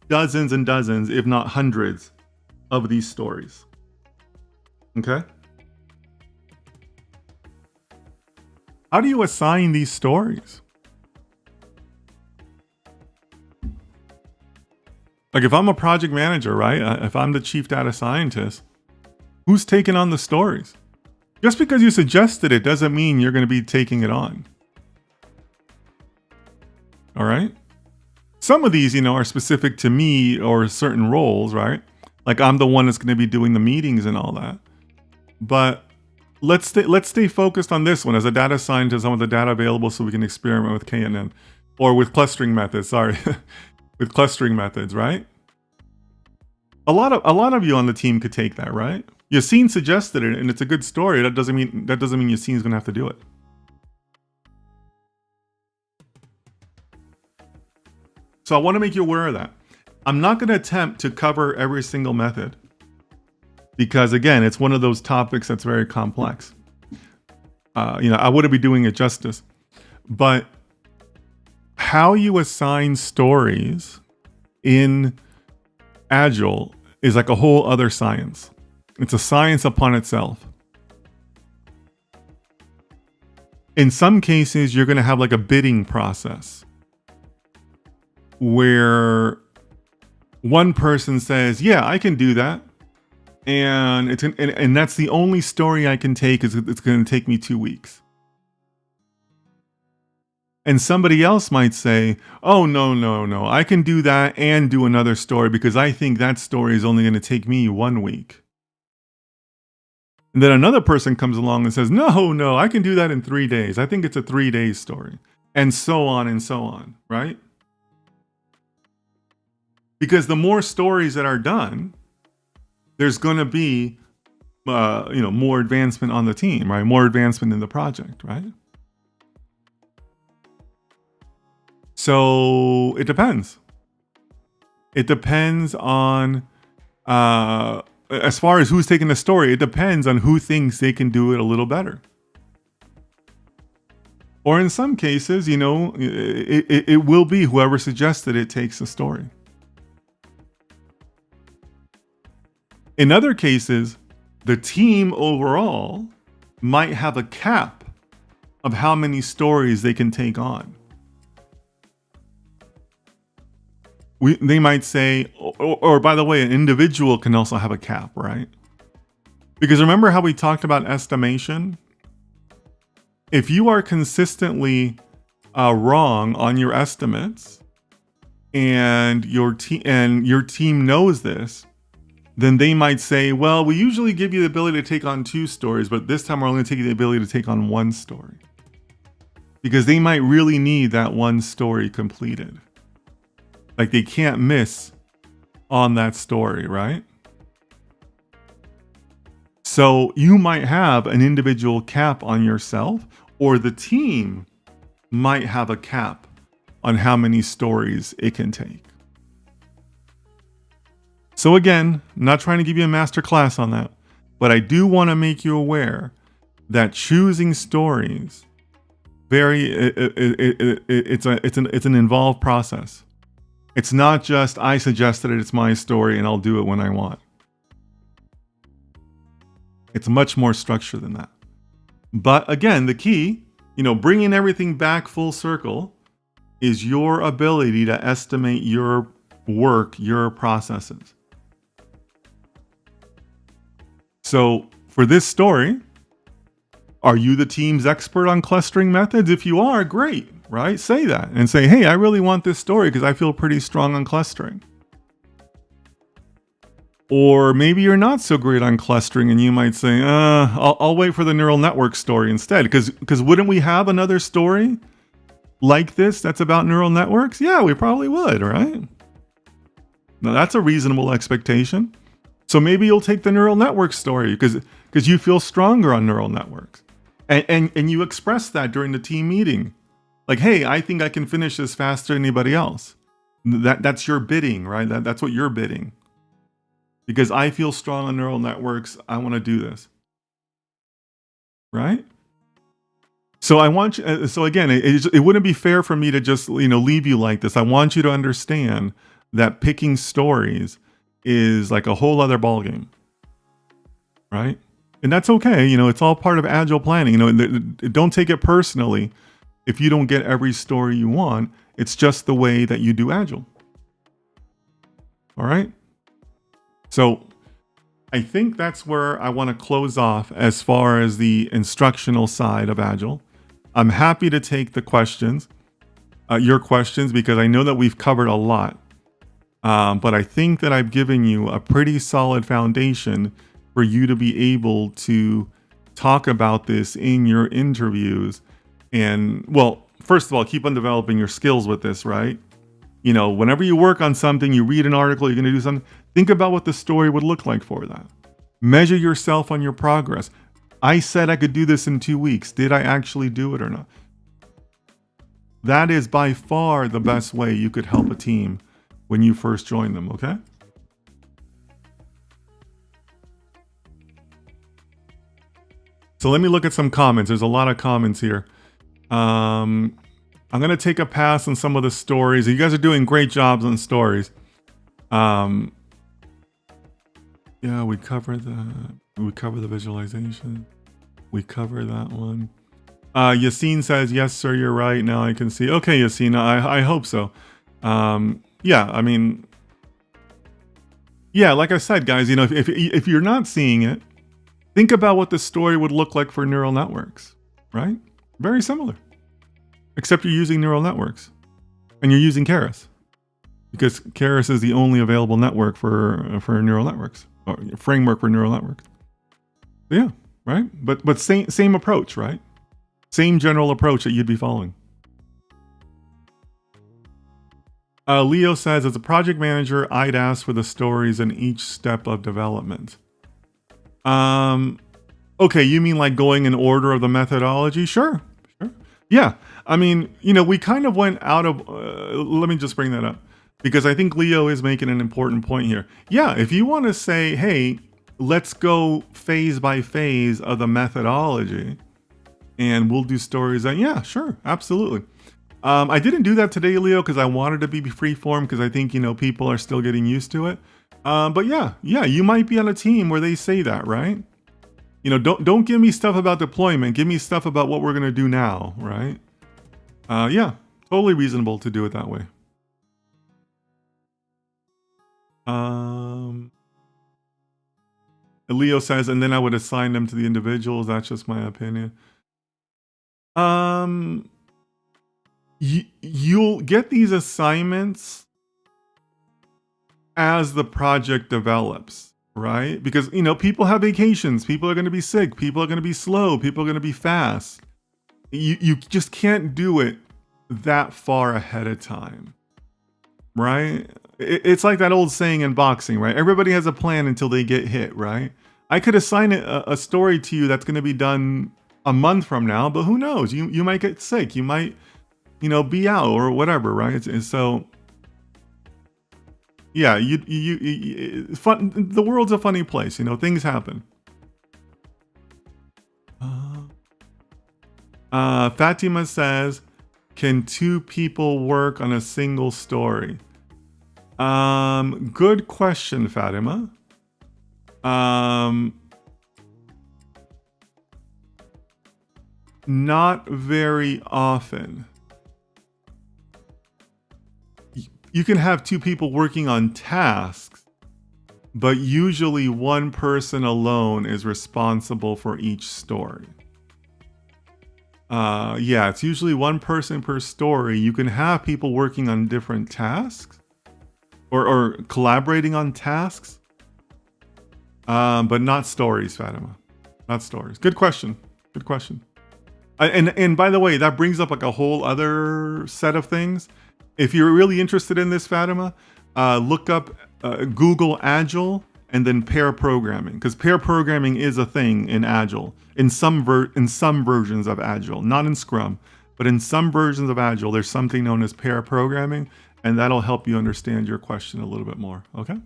dozens and dozens, if not hundreds, of these stories. Okay? How do you assign these stories? Like if I'm a project manager, right? If I'm the chief data scientist, who's taking on the stories? Just because you suggested it doesn't mean you're going to be taking it on. All right? Some of these, are specific to me or certain roles, right? Like I'm the one that's going to be doing the meetings and all that. But let's stay focused on this one. As a data scientist, I want the data available so we can experiment with KNN or with clustering methods. Sorry, with clustering methods, right? A lot of you on the team could take that, right? Yassine suggested it, and it's a good story. That doesn't mean Yassine's going to have to do it. So I want to make you aware of that. I'm not going to attempt to cover every single method because, again, it's one of those topics that's very complex. I wouldn't be doing it justice. But how you assign stories in Agile is like a whole other science. It's a science upon itself. In some cases, you're going to have like a bidding process where one person says, yeah, I can do that. And and that's the only story I can take. It's going to take me 2 weeks. And somebody else might say, oh, no. I can do that and do another story because I think that story is only going to take me 1 week. And then another person comes along and says, no, I can do that in 3 days. I think it's a 3-day story. And so on, right? Because the more stories that are done, there's going to be, more advancement on the team, right? More advancement in the project, right? So it depends. It depends on, as far as who's taking the story, it depends on who thinks they can do it a little better. Or in some cases, it will be whoever suggested it takes the story. In other cases, the team overall might have a cap of how many stories they can take on. They might say, or by the way, an individual can also have a cap, right? Because remember how we talked about estimation? If you are consistently wrong on your estimates, and your team knows this, then they might say, well, we usually give you the ability to take on 2 stories, but this time we're only taking the ability to take on 1 story. Because they might really need that 1 story completed. Like they can't miss on that story, right? So you might have an individual cap on yourself, or the team might have a cap on how many stories it can take. So again, I'm not trying to give you a master class on that, but I do want to make you aware that choosing stories it's an involved process. It's not just I suggested it, it's my story, and I'll do it when I want. It's much more structured than that. But again, the key, bringing everything back full circle, is your ability to estimate your work, your processes. So for this story, Are you the team's expert on clustering methods? If you are, great, right? Say that and say, hey, I really want this story because I feel pretty strong on clustering. Or maybe you're not so great on clustering and you might say, I'll wait for the neural network story instead. Because wouldn't we have another story like this that's about neural networks? Yeah, we probably would, right? Now that's a reasonable expectation. So maybe you'll take the neural network story because you feel stronger on neural networks. And you express that during the team meeting. Like, hey, I think I can finish this faster than anybody else. That's your bidding, right? That's what you're bidding. Because I feel strong on neural networks, I want to do this. Right? So I want you, so again, it wouldn't be fair for me to just, leave you like this. I want you to understand that picking stories is like a whole other ballgame. Right? And that's okay. It's all part of agile planning. Don't take it personally if you don't get every story you want. It's just the way that you do agile. All right? So I think that's where I want to close off as far as the instructional side of agile. I'm happy to take the questions, your questions, because I know that we've covered a lot. But I think that I've given you a pretty solid foundation for you to be able to talk about this in your interviews. And, well, first of all, keep on developing your skills with this, right? Whenever you work on something, you read an article, you're going to do something, think about what the story would look like for that. Measure yourself on your progress. I said I could do this in 2 weeks. Did I actually do it or not? That is by far the best way you could help a team when you first join them, okay? So let me look at some comments. There's a lot of comments here. I'm going to take a pass on some of the stories. You guys are doing great jobs on stories. Yeah, we covered the visualization. We covered that one. Yassine says, yes, sir, you're right. Now I can see. Okay, Yassine, I hope so. Yeah, I mean, yeah, like I said, guys, if you're not seeing it, think about what the story would look like for neural networks, right? Very similar. Except you're using neural networks and you're using Keras because Keras is the only available network for neural networks or framework for neural networks. So yeah, right? But same approach, right? Same general approach that you'd be following. Leo says, as a project manager, I'd ask for the stories in each step of development. Okay, you mean like going in order of the methodology? Sure. Yeah, I mean, we kind of went out of, let me just bring that up, because I think Leo is making an important point here. Yeah, if you want to say, hey, let's go phase by phase of the methodology, and we'll do stories, yeah, sure, absolutely. I didn't do that today, Leo, because I wanted to be freeform, because I think, people are still getting used to it. But yeah, you might be on a team where they say that, right? Don't give me stuff about deployment. Give me stuff about what we're going to do now, right? Yeah, totally reasonable to do it that way. Leo says, and then I would assign them to the individuals. That's just my opinion. You'll get these assignments as the project develops. Right? Because, people have vacations. People are going to be sick. People are going to be slow. People are going to be fast. You just can't do it that far ahead of time. Right? It's like that old saying in boxing, right? Everybody has a plan until they get hit, right? I could assign a story to you that's going to be done a month from now, but who knows? You might get sick. You might, be out or whatever, right? So... yeah, fun. The world's a funny place, things happen. Fatima says, can 2 people work on a single story? Good question, Fatima. Not very often. You can have 2 people working on tasks, but usually one person alone is responsible for each story. Yeah, it's usually one person per story. You can have people working on different tasks or collaborating on tasks, but not stories, Fatima. Not stories. Good question. Good question. And by the way, that brings up like a whole other set of things. If you're really interested in this, Fatima, look up Google Agile and then pair programming, because pair programming is a thing in Agile, in some versions of Agile, not in Scrum, but in some versions of Agile, there's something known as pair programming, and that'll help you understand your question a little bit more. Okay.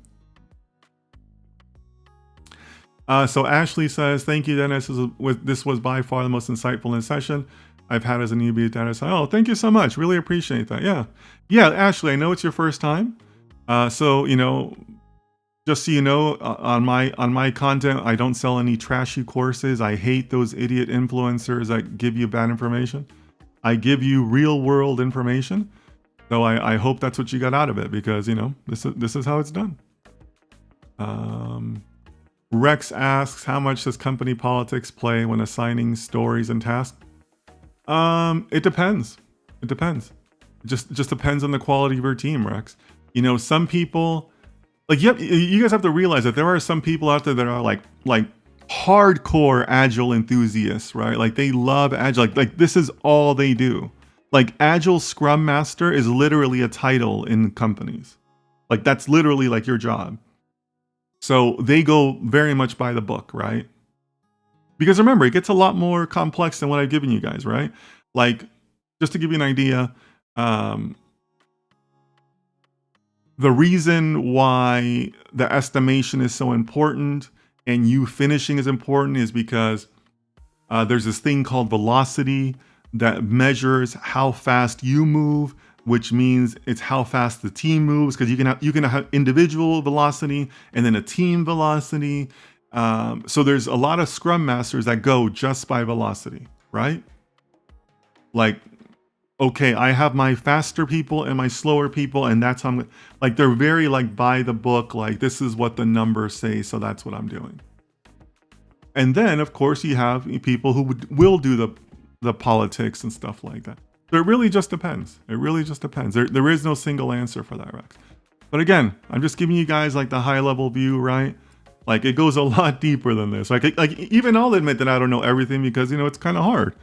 So Ashley says, thank you, Dennis. This was by far the most insightful in session I've had as a newbie at data science. Oh, thank you so much. Really appreciate that. Yeah, Ashley, I know it's your first time. So, just so you know, on my content, I don't sell any trashy courses. I hate those idiot influencers that give you bad information. I give you real world information. So I hope that's what you got out of it, because, this is how it's done. Rex asks, how much does company politics play when assigning stories and tasks? It depends. It depends. It just depends on the quality of your team, Rex. Some people, you guys have to realize that there are some people out there that are like hardcore Agile enthusiasts, right? Like they love Agile. Like this is all they do. Like Agile Scrum Master is literally a title in companies. Like that's literally like your job. So they go very much by the book, right? Because remember, it gets a lot more complex than what I've given you guys, right? Like, just to give you an idea, the reason why the estimation is so important and you finishing is important is because there's this thing called velocity that measures how fast you move, which means it's how fast the team moves, because you can have individual velocity and then a team velocity. So there's a lot of Scrum Masters that go just by velocity, right? Like, okay, I have my faster people and my slower people, and that's how I'm like, they're very like by the book, like this is what the numbers say, so that's what I'm doing. And then of course you have people who will do the politics and stuff like that. So it really just depends. It really just depends. There is no single answer for that, Rex. But again, I'm just giving you guys like the high level view, right? Like it goes a lot deeper than this. Like even I'll admit that I don't know everything, because it's kind of hard.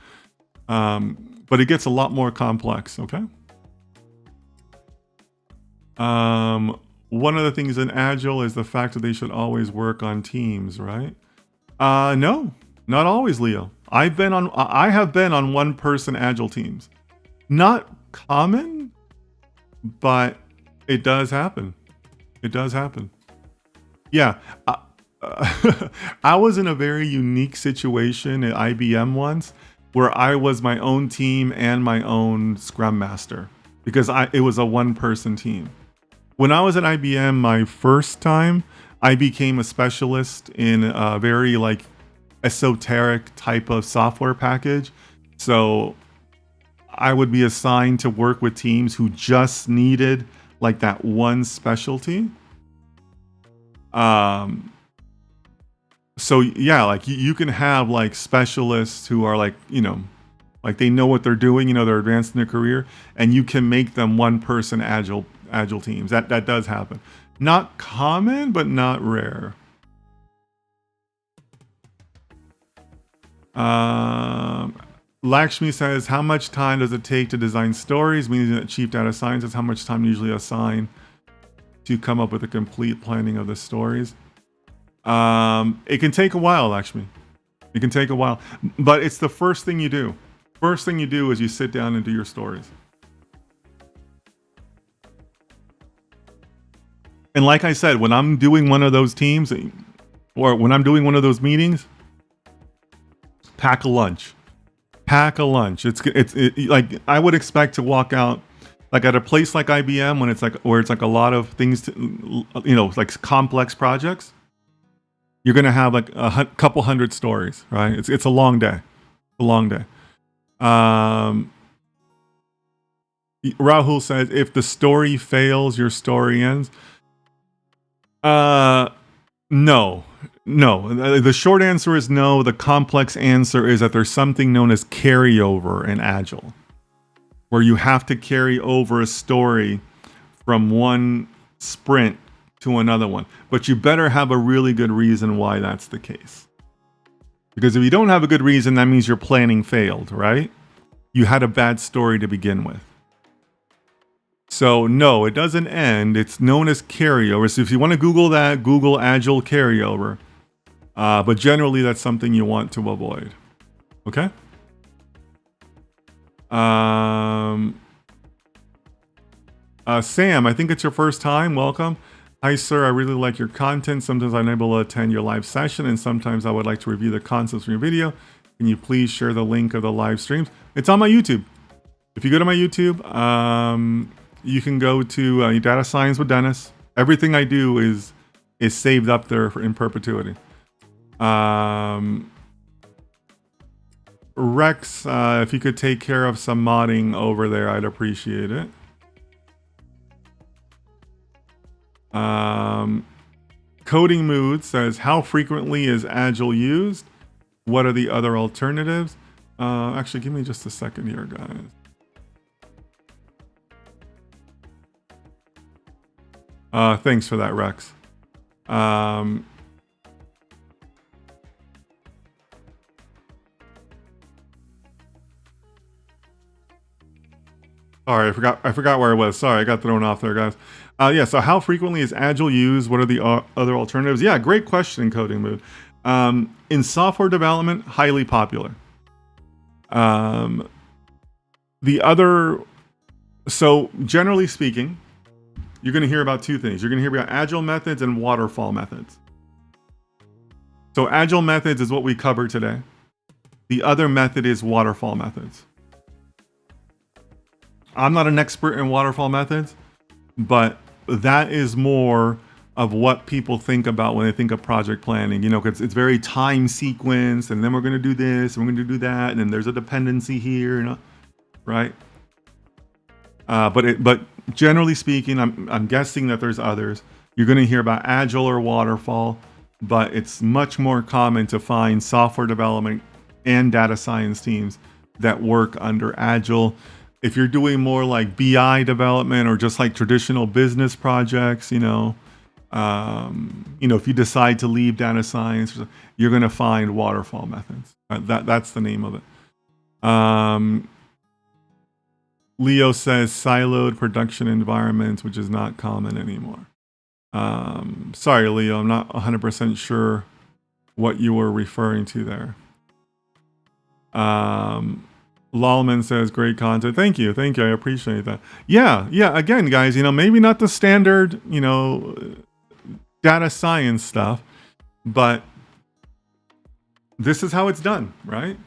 But it gets a lot more complex. Okay. One of the things in Agile is the fact that they should always work on teams, right? No, not always, Leo. I have been on one person Agile teams. Not common, but it does happen. It does happen. Yeah. I was in a very unique situation at IBM once where I was my own team and my own Scrum Master, because it was a one-person team. When I was at IBM my first time, I became a specialist in a very like esoteric type of software package. So I would be assigned to work with teams who just needed like that one specialty. So yeah, like you can have like specialists who are like, like they know what they're doing, they're advanced in their career, and you can make them one person agile teams. That does happen. Not common, but not rare. Lakshmi says, how much time does it take to design stories? Meaning that Chief Data Scientist, how much time usually assign to come up with a complete planning of the stories? It can take a while, Lakshmi. It can take a while, but it's the first thing you do. First thing you do is you sit down and do your stories. And like I said, when I'm doing one of those teams, or when I'm doing one of those meetings, pack a lunch. Pack a lunch. It's like I would expect to walk out like at a place like IBM when it's like where it's like a lot of things to, like complex projects. You're gonna have like a couple hundred stories, right? It's a long day. A long day. Rahul says, if the story fails, your story ends. No, No. The short answer is no. The complex answer is that there's something known as carryover in Agile, where you have to carry over a story from one sprint to another one. But you better have a really good reason why that's the case. Because if you don't have a good reason, that means your planning failed, right? You had a bad story to begin with. So no, it doesn't end. It's known as carryover. So if you want to Google that, Google Agile carryover. But generally, that's something you want to avoid. Okay? Sam, I think it's your first time. Welcome. Hi, sir. I really like your content. Sometimes I'm unable to attend your live session, and sometimes I would like to review the concepts from your video. Can you please share the link of the live streams? It's on my YouTube. If you go to my YouTube, you can go to Data Science with Dennis. Everything I do is saved up there in perpetuity. Rex, if you could take care of some modding over there, I'd appreciate it. Coding Mood says, how frequently is Agile used? What are the other alternatives? Actually, give me just a second here, guys. Thanks for that, Rex. Sorry, I forgot where I was. Sorry, I got thrown off there, guys. Yeah, so how frequently is Agile used? What are the other alternatives? Yeah, great question, Coding Mood. In software development, highly popular. So generally speaking, you're going to hear about two things. You're going to hear about Agile methods and waterfall methods. So Agile methods is what we covered today. The other method is waterfall methods. I'm not an expert in waterfall methods, but that is more of what people think about when they think of project planning. You know, because it's very time sequenced, and then we're going to do this, and we're going to do that, and then there's a dependency here, you know, right? But generally speaking, I'm guessing that there's others. You're going to hear about Agile or waterfall, but it's much more common to find software development and data science teams that work under Agile. If you're doing more like BI development or just like traditional business projects, you know, if you decide to leave data science, you're going to find waterfall methods. That's the name of it. Leo says siloed production environments, which is not common anymore. Sorry, Leo, I'm not 100% sure what you were referring to there. Lawman says, great content. Thank you. I appreciate that. Yeah. Again, guys, maybe not the standard, data science stuff, but this is how it's done, right?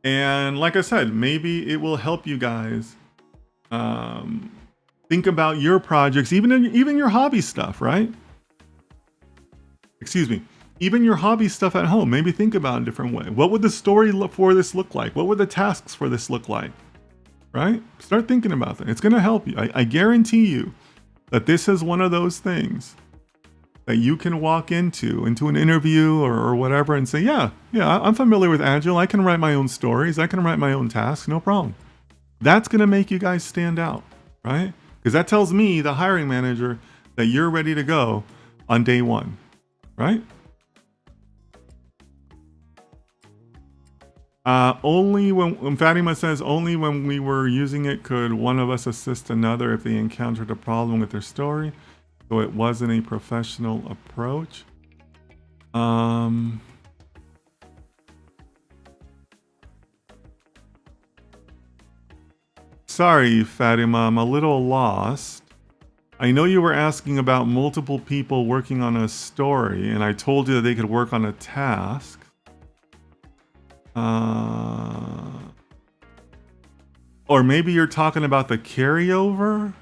And like I said, maybe it will help you guys think about your projects, even your hobby stuff, right? Excuse me. Even your hobby stuff at home, maybe think about it a different way. What would the story for this look like? What would the tasks for this look like? Right? Start thinking about that. It's going to help you. I guarantee you that this is one of those things that you can walk into an interview or whatever and say, yeah, I'm familiar with Agile. I can write my own stories. I can write my own tasks. No problem. That's going to make you guys stand out, right? Because that tells me, the hiring manager, that you're ready to go on day one, right? Only when Fatima says, only when we were using it could one of us assist another if they encountered a problem with their story. So it wasn't a professional approach. Sorry, Fatima, I'm a little lost. I know you were asking about multiple people working on a story, and I told you that they could work on a task. Or maybe you're talking about the carryover?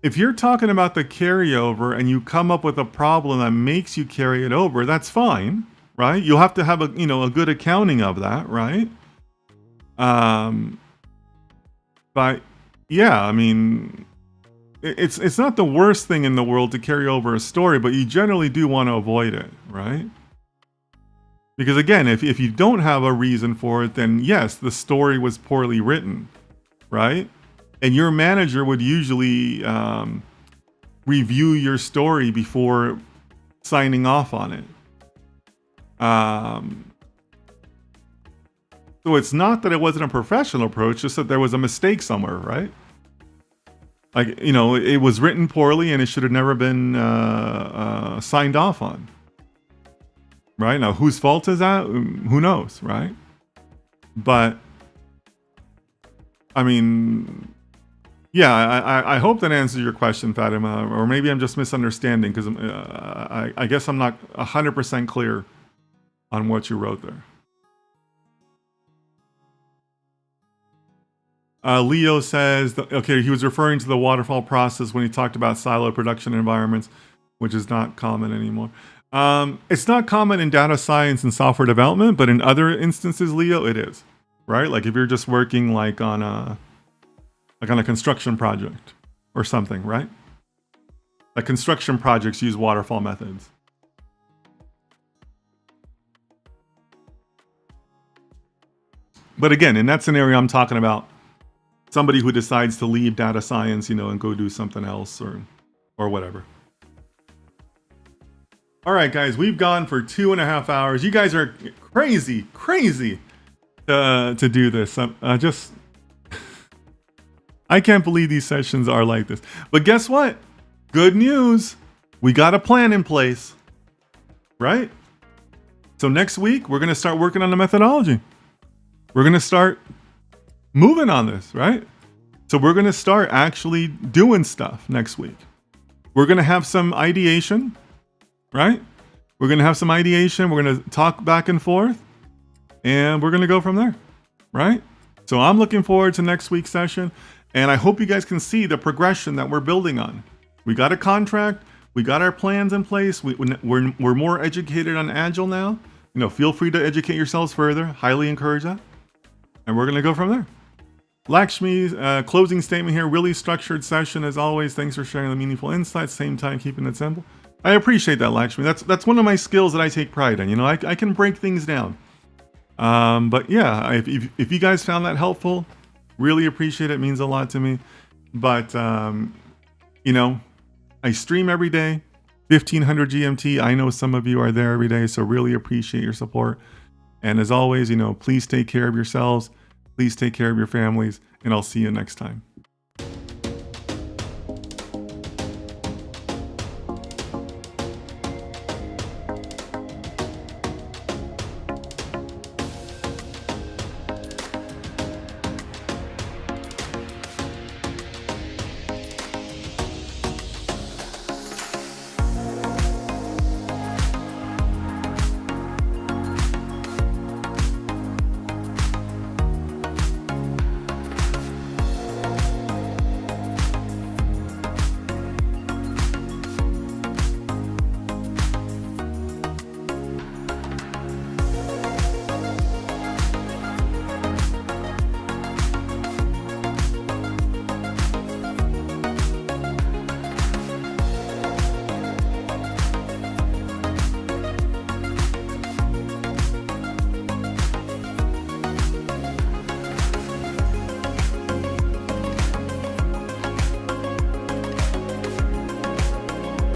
If you're talking about the carryover and you come up with a problem that makes you carry it over, that's fine, right? You'll have to have a good accounting of that, right? But yeah, I mean, it's not the worst thing in the world to carry over a story, but you generally do want to avoid it, right? Because again, if you don't have a reason for it, then yes, the story was poorly written, right? And your manager would usually review your story before signing off on it. So it's not that it wasn't a professional approach, just that there was a mistake somewhere, right? Like, you know, it was written poorly and it should have never been signed off on. Right? Now, whose fault is that? Who knows, right? But, I mean, yeah, I hope that answers your question, Fatima, or maybe I'm just misunderstanding because I guess I'm not 100% clear on what you wrote there. Leo says, okay, he was referring to the waterfall process when he talked about silo production environments, which is not common anymore. It's not common in data science and software development, but in other instances, Leo, it is, right? Like if you're just working like on a construction project or something, right? Like construction projects use waterfall methods. But again, in that scenario, I'm talking about somebody who decides to leave data science, you know, and go do something else or whatever. All right, guys, we've gone for 2.5 hours. You guys are crazy to do this. I can't believe these sessions are like this. But guess what? Good news. We got a plan in place, right? So next week, we're going to start working on the methodology. We're going to start moving on this, right? So we're going to start actually doing stuff next week. We're going to have some ideation, right? We're going to have some ideation. We're going to talk back and forth, and we're going to go from there, right? So I'm looking forward to next week's session, and I hope you guys can see the progression that we're building on. We got a contract. We got our plans in place. We're more educated on Agile now. You know, feel free to educate yourselves further. Highly encourage that. And we're going to go from there. Lakshmi's closing statement here. Really structured session as always. Thanks for sharing the meaningful insights. Same time, keeping it simple. I appreciate that, Lakshmi. That's one of my skills that I take pride in. You know, I can break things down. But yeah, if you guys found that helpful, really appreciate it. It means a lot to me. But you know, I stream every day, 1500 GMT. I know some of you are there every day, so really appreciate your support. And as always, you know, please take care of yourselves. Please take care of your families, and I'll see you next time.